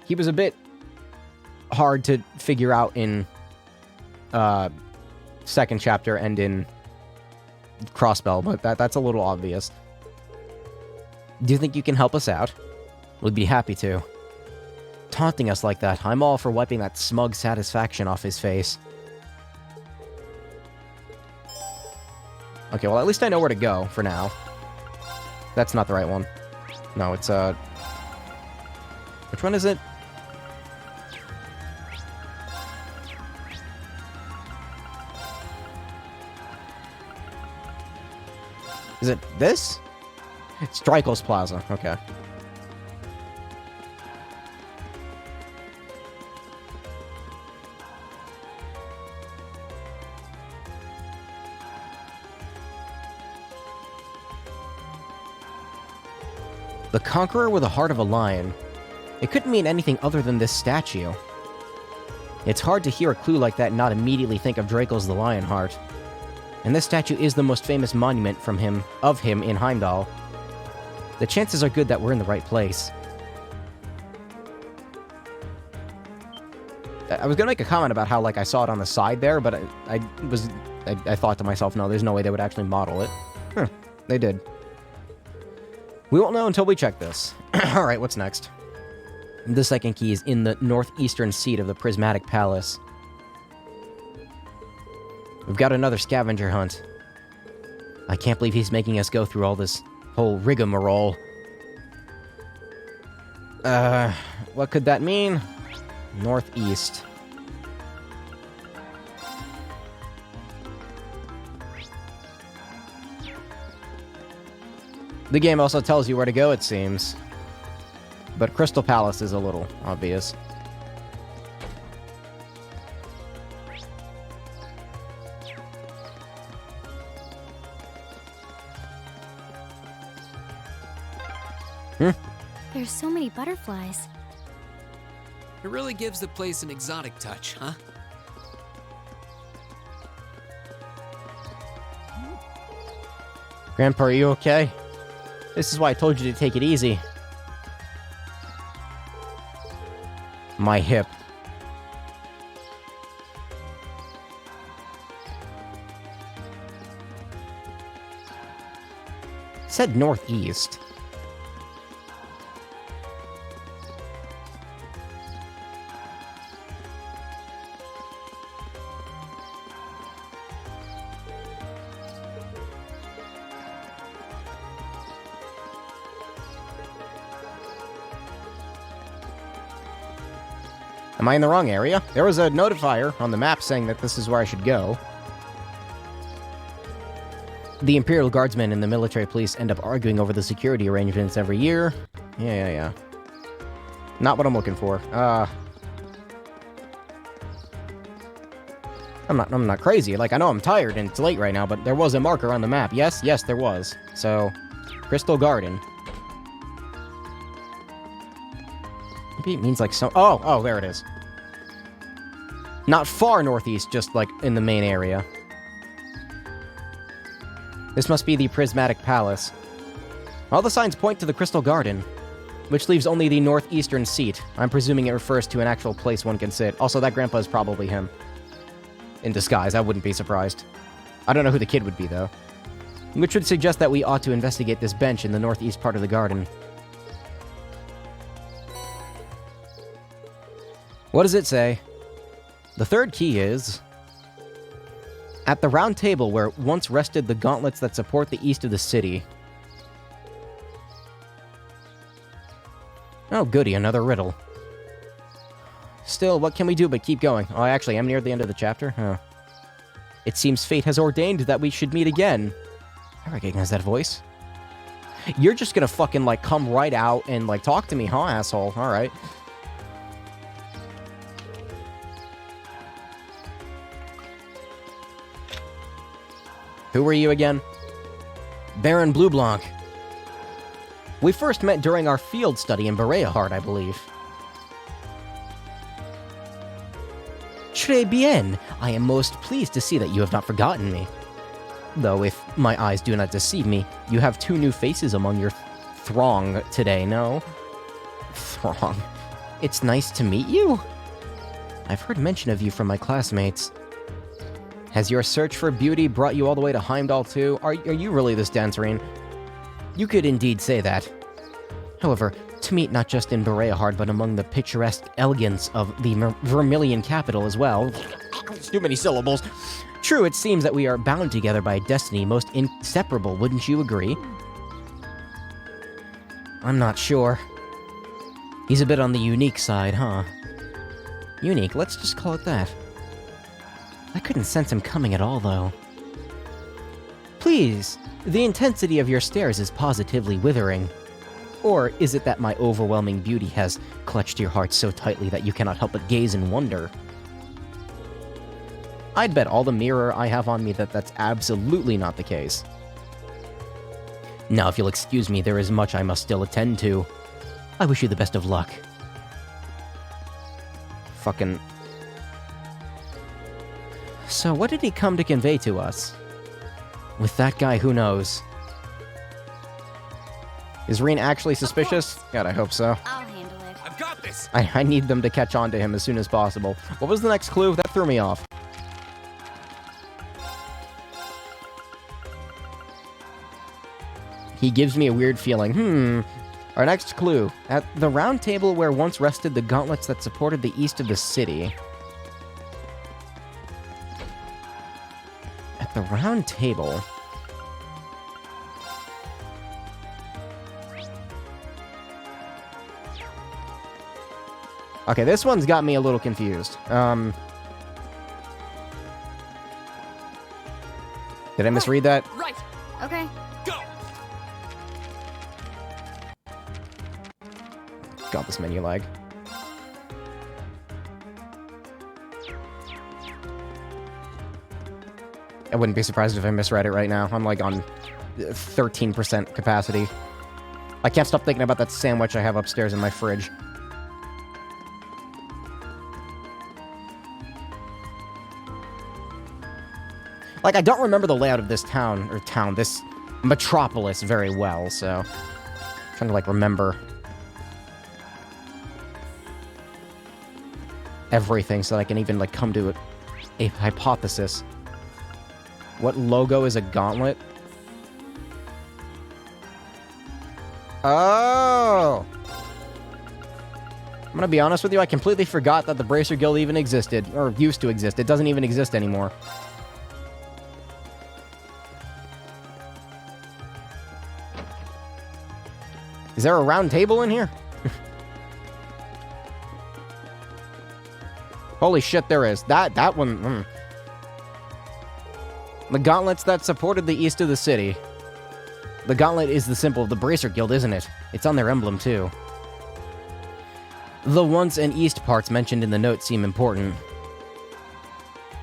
he was a bit hard to figure out in second chapter and in Crossbell, but that's a little obvious. Do you think you can help us out? We'd be happy to. Taunting us like that, I'm all for wiping that smug satisfaction off his face. Okay, well, at least I know where to go, for now. That's not the right one. No, it's, which one is it? Is it this? It's Drykos Plaza, okay. The Conqueror with a heart of a lion. It couldn't mean anything other than this statue. It's hard to hear a clue like that and not immediately think of Draco's the Lionheart. And this statue is the most famous monument of him in Heimdall. The chances are good that we're in the right place. I was gonna make a comment about how, like, I saw it on the side there, but I thought to myself, no, there's no way they would actually model it. Huh, they did. We won't know until we check this. Alright, what's next? The second key is in the northeastern seat of the Prismatic Palace. We've got another scavenger hunt. I can't believe he's making us go through all this whole rigmarole. What could that mean? Northeast. The game also tells you where to go, it seems. But Crystal Palace is a little obvious. There's so many butterflies. It really gives the place an exotic touch, huh? Grandpa, are you okay? This is why I told you to take it easy. My hip. It said northeast. Am I in the wrong area? There was a notifier on the map saying that this is where I should go. The Imperial Guardsmen and the military police end up arguing over the security arrangements every year. Yeah. Not what I'm looking for. I'm not crazy. Like, I know I'm tired and it's late right now, but there was a marker on the map. Yes, there was. So, Crystal Garden. Maybe it means like some... Oh, there it is. Not far northeast, just like in the main area. This must be the Prismatic Palace. All the signs point to the Crystal Garden, which leaves only the northeastern seat. I'm presuming it refers to an actual place one can sit. Also, that grandpa is probably him. In disguise, I wouldn't be surprised. I don't know who the kid would be, though. Which would suggest that we ought to investigate this bench in the northeast part of the garden. What does it say? The third key is... At the round table where once rested the gauntlets that support the east of the city. Oh, goody, another riddle. Still, what can we do but keep going? Oh, actually, I'm near the end of the chapter. Huh. It seems fate has ordained that we should meet again. I recognize that voice. You're just gonna fucking, like, come right out and, like, talk to me, huh, asshole? Alright. Who were you again? Baron Blueblanc. We first met during our field study in Bereahard, I believe. Très bien. I am most pleased to see that you have not forgotten me. Though, if my eyes do not deceive me, you have 2 new faces among your throng today, no? Throng. It's nice to meet you. I've heard mention of you from my classmates. Has your search for beauty brought you all the way to Heimdall too? Are you really this Dancerine? You could indeed say that. However, to meet not just in Bereahard, but among the picturesque elegance of the Vermilion capital as well. Too many syllables. True, it seems that we are bound together by a destiny most inseparable, wouldn't you agree? I'm not sure. He's a bit on the unique side, huh? Unique, let's just call it that. I couldn't sense him coming at all, though. Please, the intensity of your stares is positively withering. Or is it that my overwhelming beauty has clutched your heart so tightly that you cannot help but gaze in wonder? I'd bet all the mirror I have on me that that's absolutely not the case. Now, if you'll excuse me, there is much I must still attend to. I wish you the best of luck. Fucking... So what did he come to convey to us? With that guy, who knows? Is Rean actually suspicious? God, I hope so. I'll handle it. I've got this! I need them to catch on to him as soon as possible. What was the next clue? That threw me off. He gives me a weird feeling. Our next clue. At the round table where once rested the gauntlets that supported the east of the city. At the round table... Okay, this one's got me a little confused. Did I misread that? Right. Okay. Go! God, this menu lag. I wouldn't be surprised if I misread it right now. I'm like on 13% capacity. I can't stop thinking about that sandwich I have upstairs in my fridge. Like, I don't remember the layout of this this metropolis very well, so... I'm trying to, like, remember everything so that I can even, like, come to a hypothesis. What logo is a gauntlet? Oh! I'm gonna be honest with you, I completely forgot that the Bracer Guild even existed, or used to exist. It doesn't even exist anymore. Is there a round table in here? Holy shit, there is. That one... The gauntlets that supported the east of the city. The gauntlet is the symbol of the Bracer Guild, isn't it? It's on their emblem, too. The once and east parts mentioned in the note seem important.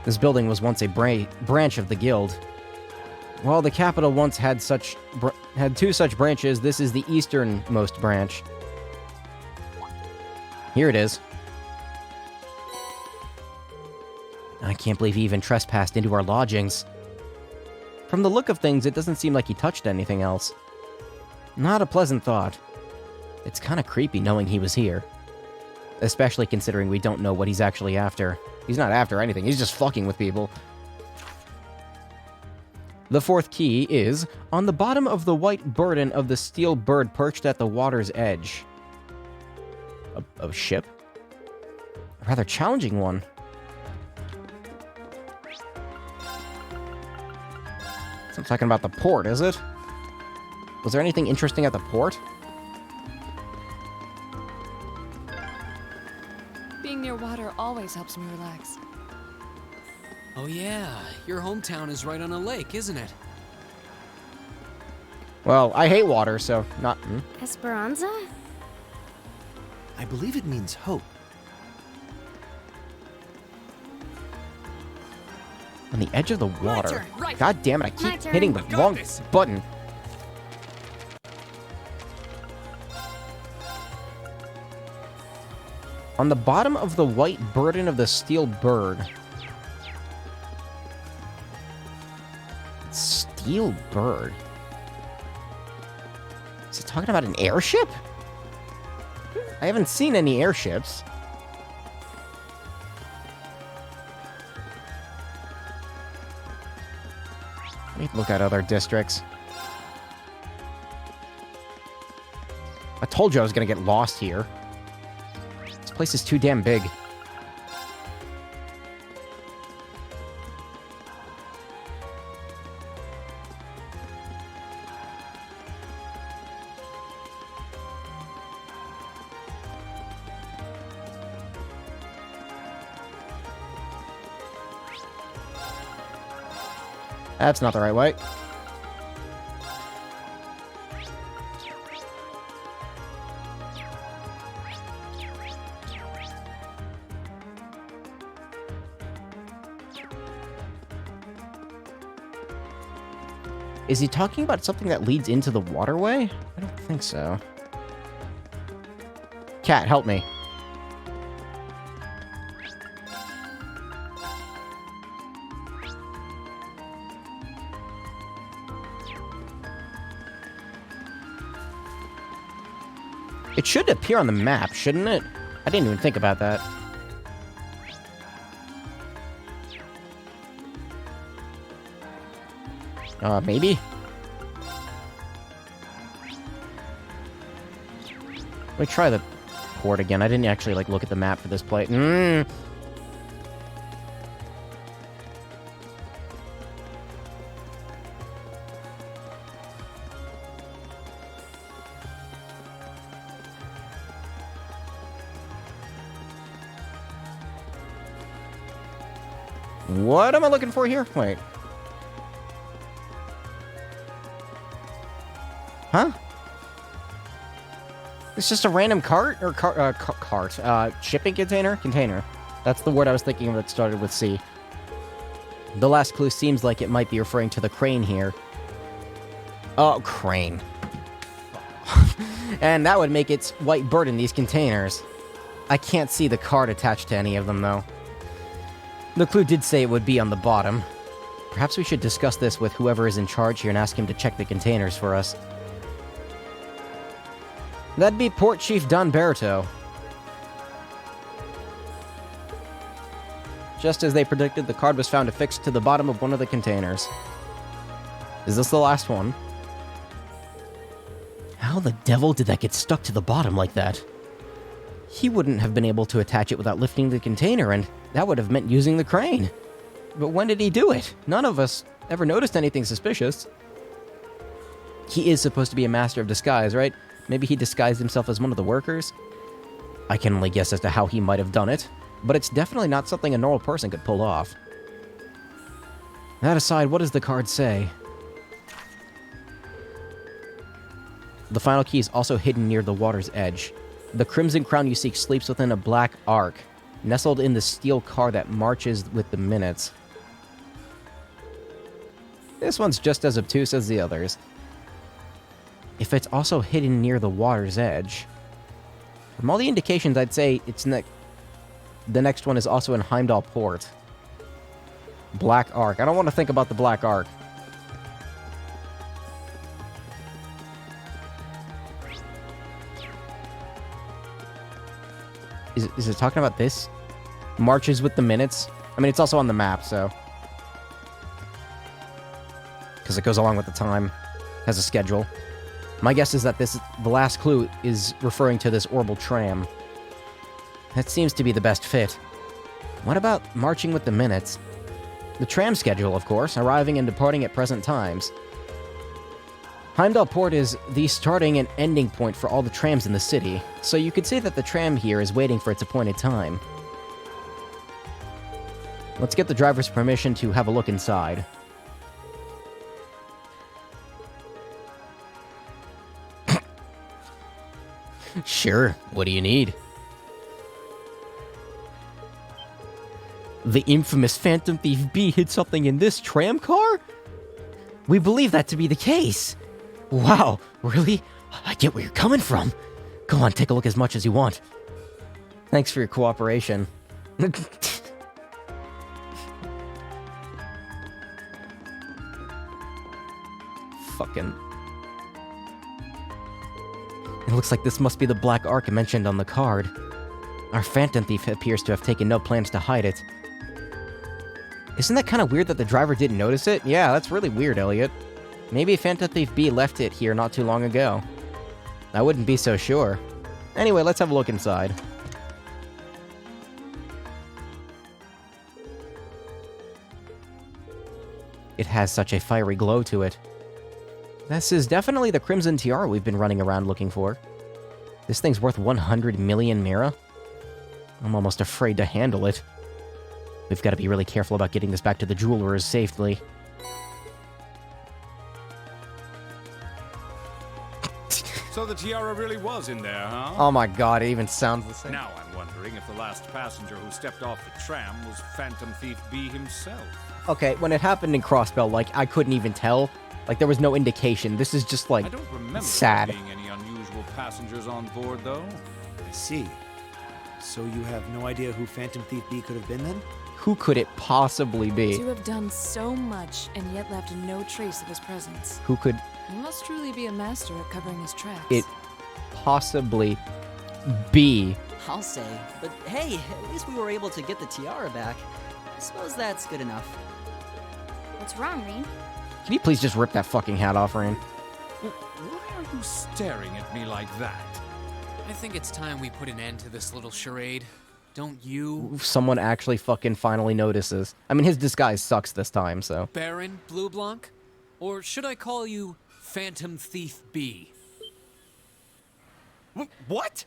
This building was once a branch of the guild. While the capital once had two such branches, this is the easternmost branch. Here it is. I can't believe he even trespassed into our lodgings. From the look of things, it doesn't seem like he touched anything else. Not a pleasant thought. It's kind of creepy knowing he was here. Especially considering we don't know what he's actually after. He's not after anything, he's just fucking with people. The fourth key is on the bottom of the white burden of the steel bird perched at the water's edge. A ship? A rather challenging one. I'm talking about the port, is it? Was there anything interesting at the port? Being near water always helps me relax. Oh yeah, your hometown is right on a lake, isn't it? Well, I hate water, so not... Esperanza? I believe it means hope. On the edge of the water. turn, right. God damn it, I My keep turn. hitting the I got wrong this. button. On the bottom of the white burden of the steel bird. Steel bird? Is he talking about an airship? I haven't seen any airships. Let me look at other districts. I told you I was gonna get lost here. This place is too damn big. That's not the right way. Is he talking about something that leads into the waterway? I don't think so. Cat, help me. It should appear on the map, shouldn't it? I didn't even think about that. Maybe? Let me try the port again. I didn't actually, like, look at the map for this place. What am I looking for here? Wait. Huh? It's just a random cart? Or shipping container? Container. That's the word I was thinking of that started with C. The last clue seems like it might be referring to the crane here. Oh, crane. And that would make its white bird in these containers. I can't see the cart attached to any of them, though. The clue did say it would be on the bottom. Perhaps we should discuss this with whoever is in charge here and ask him to check the containers for us. That'd be Port Chief Don Berto. Just as they predicted, the card was found affixed to the bottom of one of the containers. Is this the last one? How the devil did that get stuck to the bottom like that? He wouldn't have been able to attach it without lifting the container, and that would have meant using the crane. But when did he do it? None of us ever noticed anything suspicious. He is supposed to be a master of disguise, right? Maybe he disguised himself as one of the workers? I can only guess as to how he might have done it. but it's definitely not something a normal person could pull off. That aside, what does the card say? The final key is also hidden near the water's edge. The crimson crown you seek sleeps within a black ark, nestled in the steel car that marches with the minutes. This one's just as obtuse as the others. If it's also hidden near the water's edge... From all the indications, I'd say it's the next one is also in Heimdall Port. Black Ark. I don't want to think about the Black Ark. Is it talking about this? Marches with the minutes? I mean, it's also on the map, so... Because it goes along with the time. Has a schedule. My guess is that the last clue is referring to this orbital tram. That seems to be the best fit. What about marching with the minutes? The tram schedule, of course, arriving and departing at present times. Heimdall Port is the starting and ending point for all the trams in the city, so you could say that the tram here is waiting for its appointed time. Let's get the driver's permission to have a look inside. Sure, what do you need? The infamous Phantom Thief B hid something in this tram car? We believe that to be the case. Wow, really? I get where you're coming from. Go on, take a look as much as you want. Thanks for your cooperation. Fucking... It looks like this must be the Black Ark mentioned on the card. Our Phantom Thief appears to have taken no plans to hide it. Isn't that kind of weird that the driver didn't notice it? Yeah, that's really weird, Elliot. Maybe Phantom Thief B left it here not too long ago. I wouldn't be so sure. Anyway, let's have a look inside. It has such a fiery glow to it. This is definitely the Crimson Tiara we've been running around looking for. This thing's worth 100 million Mira? I'm almost afraid to handle it. We've got to be really careful about getting this back to the jewelers safely. So the tiara really was in there, huh? Oh my god, it even sounds the same. Now I'm wondering if the last passenger who stepped off the tram was Phantom Thief B himself. Okay, when it happened in Crossbell, like, I couldn't even tell. Like, there was no indication. This is just, like, I don't remember sad. There being any unusual passengers on board, though. I see. So you have no idea who Phantom Thief B could have been then? Who could it possibly be? To have done so much and yet left no trace of his presence. Who could He must truly be a master at covering his tracks. it possibly be? I'll say. But hey, at least we were able to get the tiara back. I suppose that's good enough. What's wrong, Rean? Can you please just rip that fucking hat off, Rain? Why are you staring at me like that? I think it's time we put an end to this little charade. Don't you? Someone actually fucking finally notices. I mean, his disguise sucks this time, so. Baron Blue Blanc? Or should I call you Phantom Thief B? What?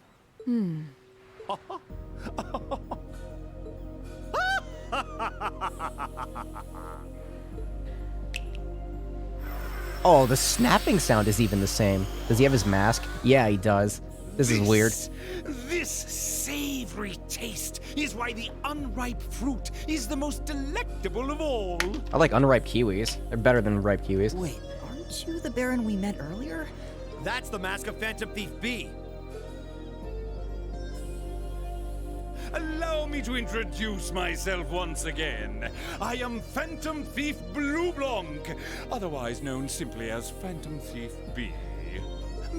Oh, the snapping sound is even the same. Does he have his mask? Yeah, he does. This is weird. This savory taste is why the unripe fruit is the most delectable of all. I like unripe kiwis. They're better than ripe kiwis. Wait, aren't you the Baron we met earlier? That's the mask of Phantom Thief B. Allow me to introduce myself once again. I am Phantom Thief Blue Blanc, otherwise known simply as Phantom Thief B.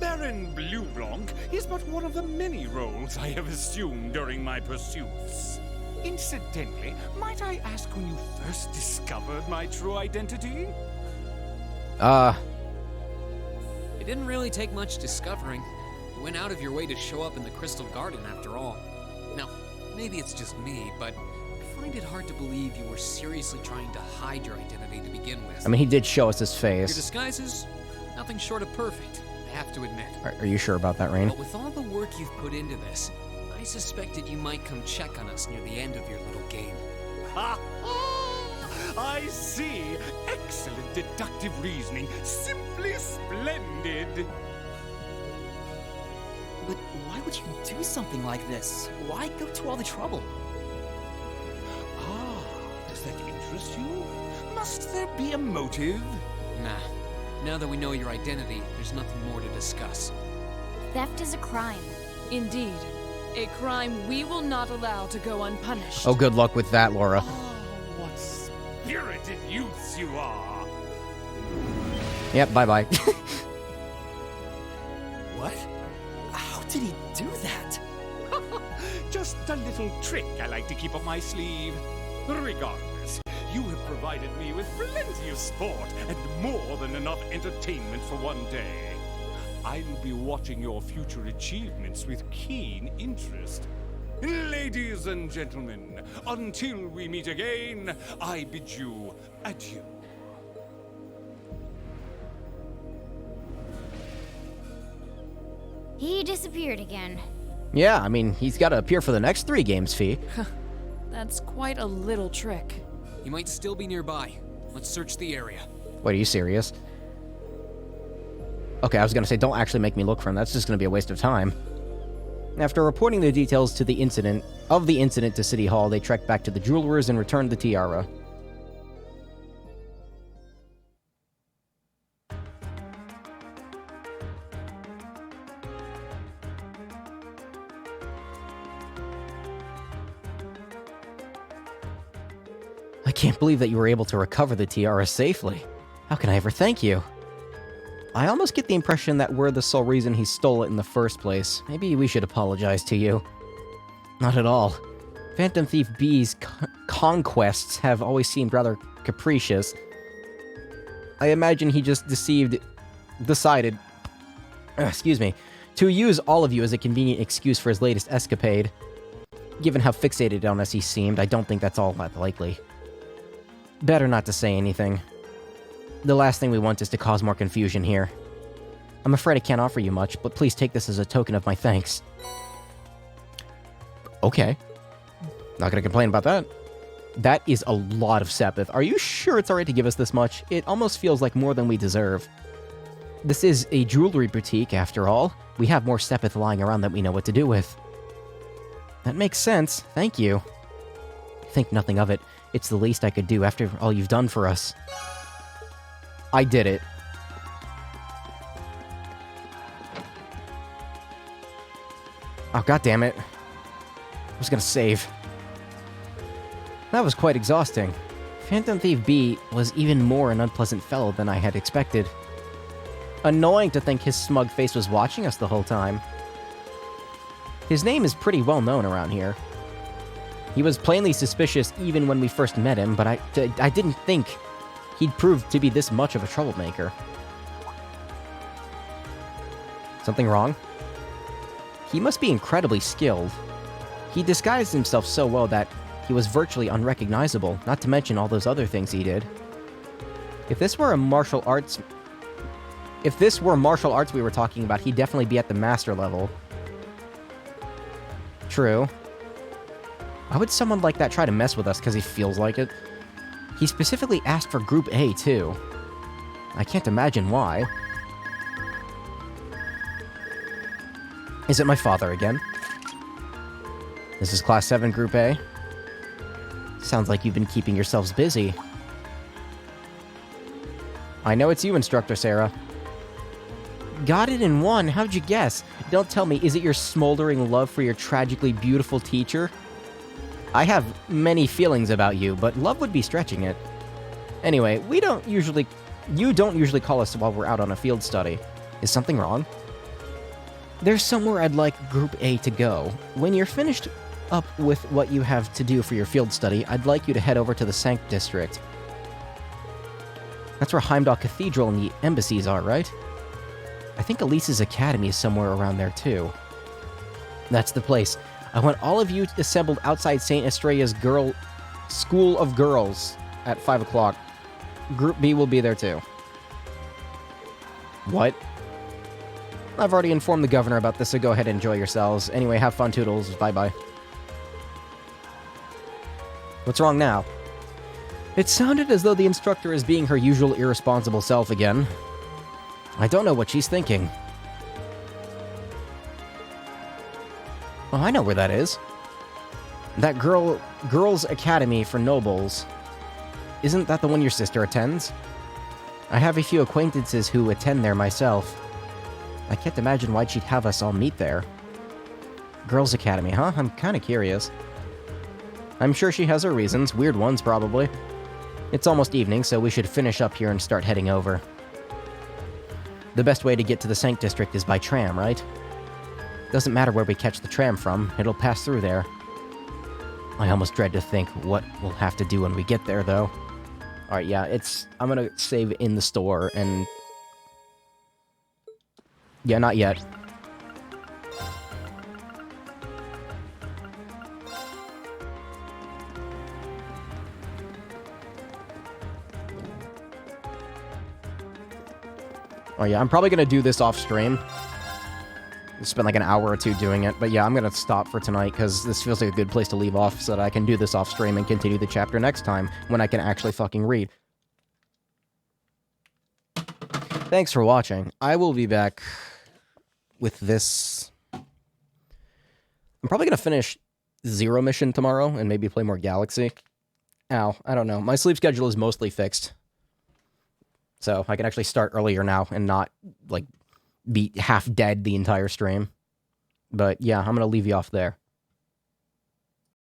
Baron Blue Blanc is but one of the many roles I have assumed during my pursuits. Incidentally, might I ask when you first discovered my true identity? It didn't really take much discovering. You went out of your way to show up in the Crystal Garden after all. Now, maybe it's just me, but I find it hard to believe you were seriously trying to hide your identity to begin with. I mean, he did show us his Your face. disguise is nothing short of perfect, I have to admit. Are you sure about that, Rain? But with all the work you've put into this, I suspected you might come check on us near the end of your little game. Ha ha! I see. Excellent deductive reasoning. Simply splendid. But why would you do something like this? Why go to all the trouble? Ah, does that interest you? Must there be a motive? Nah. Now that we know your identity, there's nothing more to discuss. Theft is a crime. Indeed. A crime we will not allow to go unpunished. Oh, good luck with that, Laura. What spirited youths you are! Yep, bye-bye. What? How did he do that? Just a little trick I like to keep up my sleeve. Regardless, you have provided me with plenty of sport and more than enough entertainment for one day. I will be watching your future achievements with keen interest. Ladies and gentlemen, until we meet again, I bid you adieu. He disappeared again. Yeah, I mean, he's got to appear for the next 3 games, Fee. That's quite a little trick. He might still be nearby. Let's search the area. Wait, are you serious? Okay, I was gonna say, don't actually make me look for him. That's just gonna be a waste of time. After reporting the details to the incident to City Hall, they trekked back to the jewelers and returned the tiara. I can't believe that you were able to recover the tiara safely. How can I ever thank you? I almost get the impression that we're the sole reason he stole it in the first place. Maybe we should apologize to you. Not at all. Phantom Thief B's conquests have always seemed rather capricious. I imagine he just decided, to use all of you as a convenient excuse for his latest escapade. Given how fixated on us he seemed, I don't think that's all that likely. Better not to say anything. The last thing we want is to cause more confusion here. I'm afraid I can't offer you much, but please take this as a token of my thanks. Okay. Not gonna complain about that. That is a lot of Sepith. Are you sure it's alright to give us this much? It almost feels like more than we deserve. This is a jewelry boutique, after all. We have more Sepith lying around that we know what to do with. That makes sense. Thank you. Think nothing of it. It's the least I could do after all you've done for us. I did it. Oh, goddammit. I was gonna save. That was quite exhausting. Phantom Thief B was even more an unpleasant fellow than I had expected. Annoying to think his smug face was watching us the whole time. His name is pretty well known around here. He was plainly suspicious even when we first met him, but I didn't think he'd proved to be this much of a troublemaker. Something wrong? He must be incredibly skilled. He disguised himself so well that he was virtually unrecognizable, not to mention all those other things he did. If this were martial arts we were talking about, he'd definitely be at the master level. True. Why would someone like that try to mess with us because he feels like it? He specifically asked for Group A, too. I can't imagine why. Is it my father again? This is Class 7 Group A. Sounds like you've been keeping yourselves busy. I know it's you, Instructor Sarah. Got it in one, how'd you guess? Don't tell me, is it your smoldering love for your tragically beautiful teacher? I have many feelings about you, but love would be stretching it. Anyway, you don't usually call us while we're out on a field study. Is something wrong? There's somewhere I'd like Group A to go. When you're finished up with what you have to do for your field study, I'd like you to head over to the Sanct District. That's where Heimdall Cathedral and the embassies are, right? I think Elise's Academy is somewhere around there, too. That's the place. I want all of you assembled outside St. Estrella's School of Girls at 5 o'clock. Group B will be there, too. What? I've already informed the governor about this, so go ahead and enjoy yourselves. Anyway, have fun, Toodles. Bye-bye. What's wrong now? It sounded as though the instructor is being her usual irresponsible self again. I don't know what she's thinking. Oh, I know where that is. That Girls' Academy for Nobles. Isn't that the one your sister attends? I have a few acquaintances who attend there myself. I can't imagine why she'd have us all meet there. Girls' Academy, huh? I'm kinda curious. I'm sure she has her reasons, weird ones probably. It's almost evening, so we should finish up here and start heading over. The best way to get to the Sank District is by tram, right? Doesn't matter where we catch the tram from, it'll pass through there. I almost dread to think what we'll have to do when we get there, though. Alright, yeah, I'm gonna save in the store, and... yeah, not yet. Oh yeah, I'm probably gonna do this off-stream. Spend like an hour or two doing it, but yeah, I'm gonna stop for tonight, because this feels like a good place to leave off, so that I can do this off-stream and continue the chapter next time, when I can actually fucking read. Thanks for watching. I will be back with this... I'm probably gonna finish Zero Mission tomorrow, and maybe play more Galaxy. Ow, I don't know. My sleep schedule is mostly fixed. So I can actually start earlier now and not, like, be half dead the entire stream. But yeah, I'm gonna leave you off there.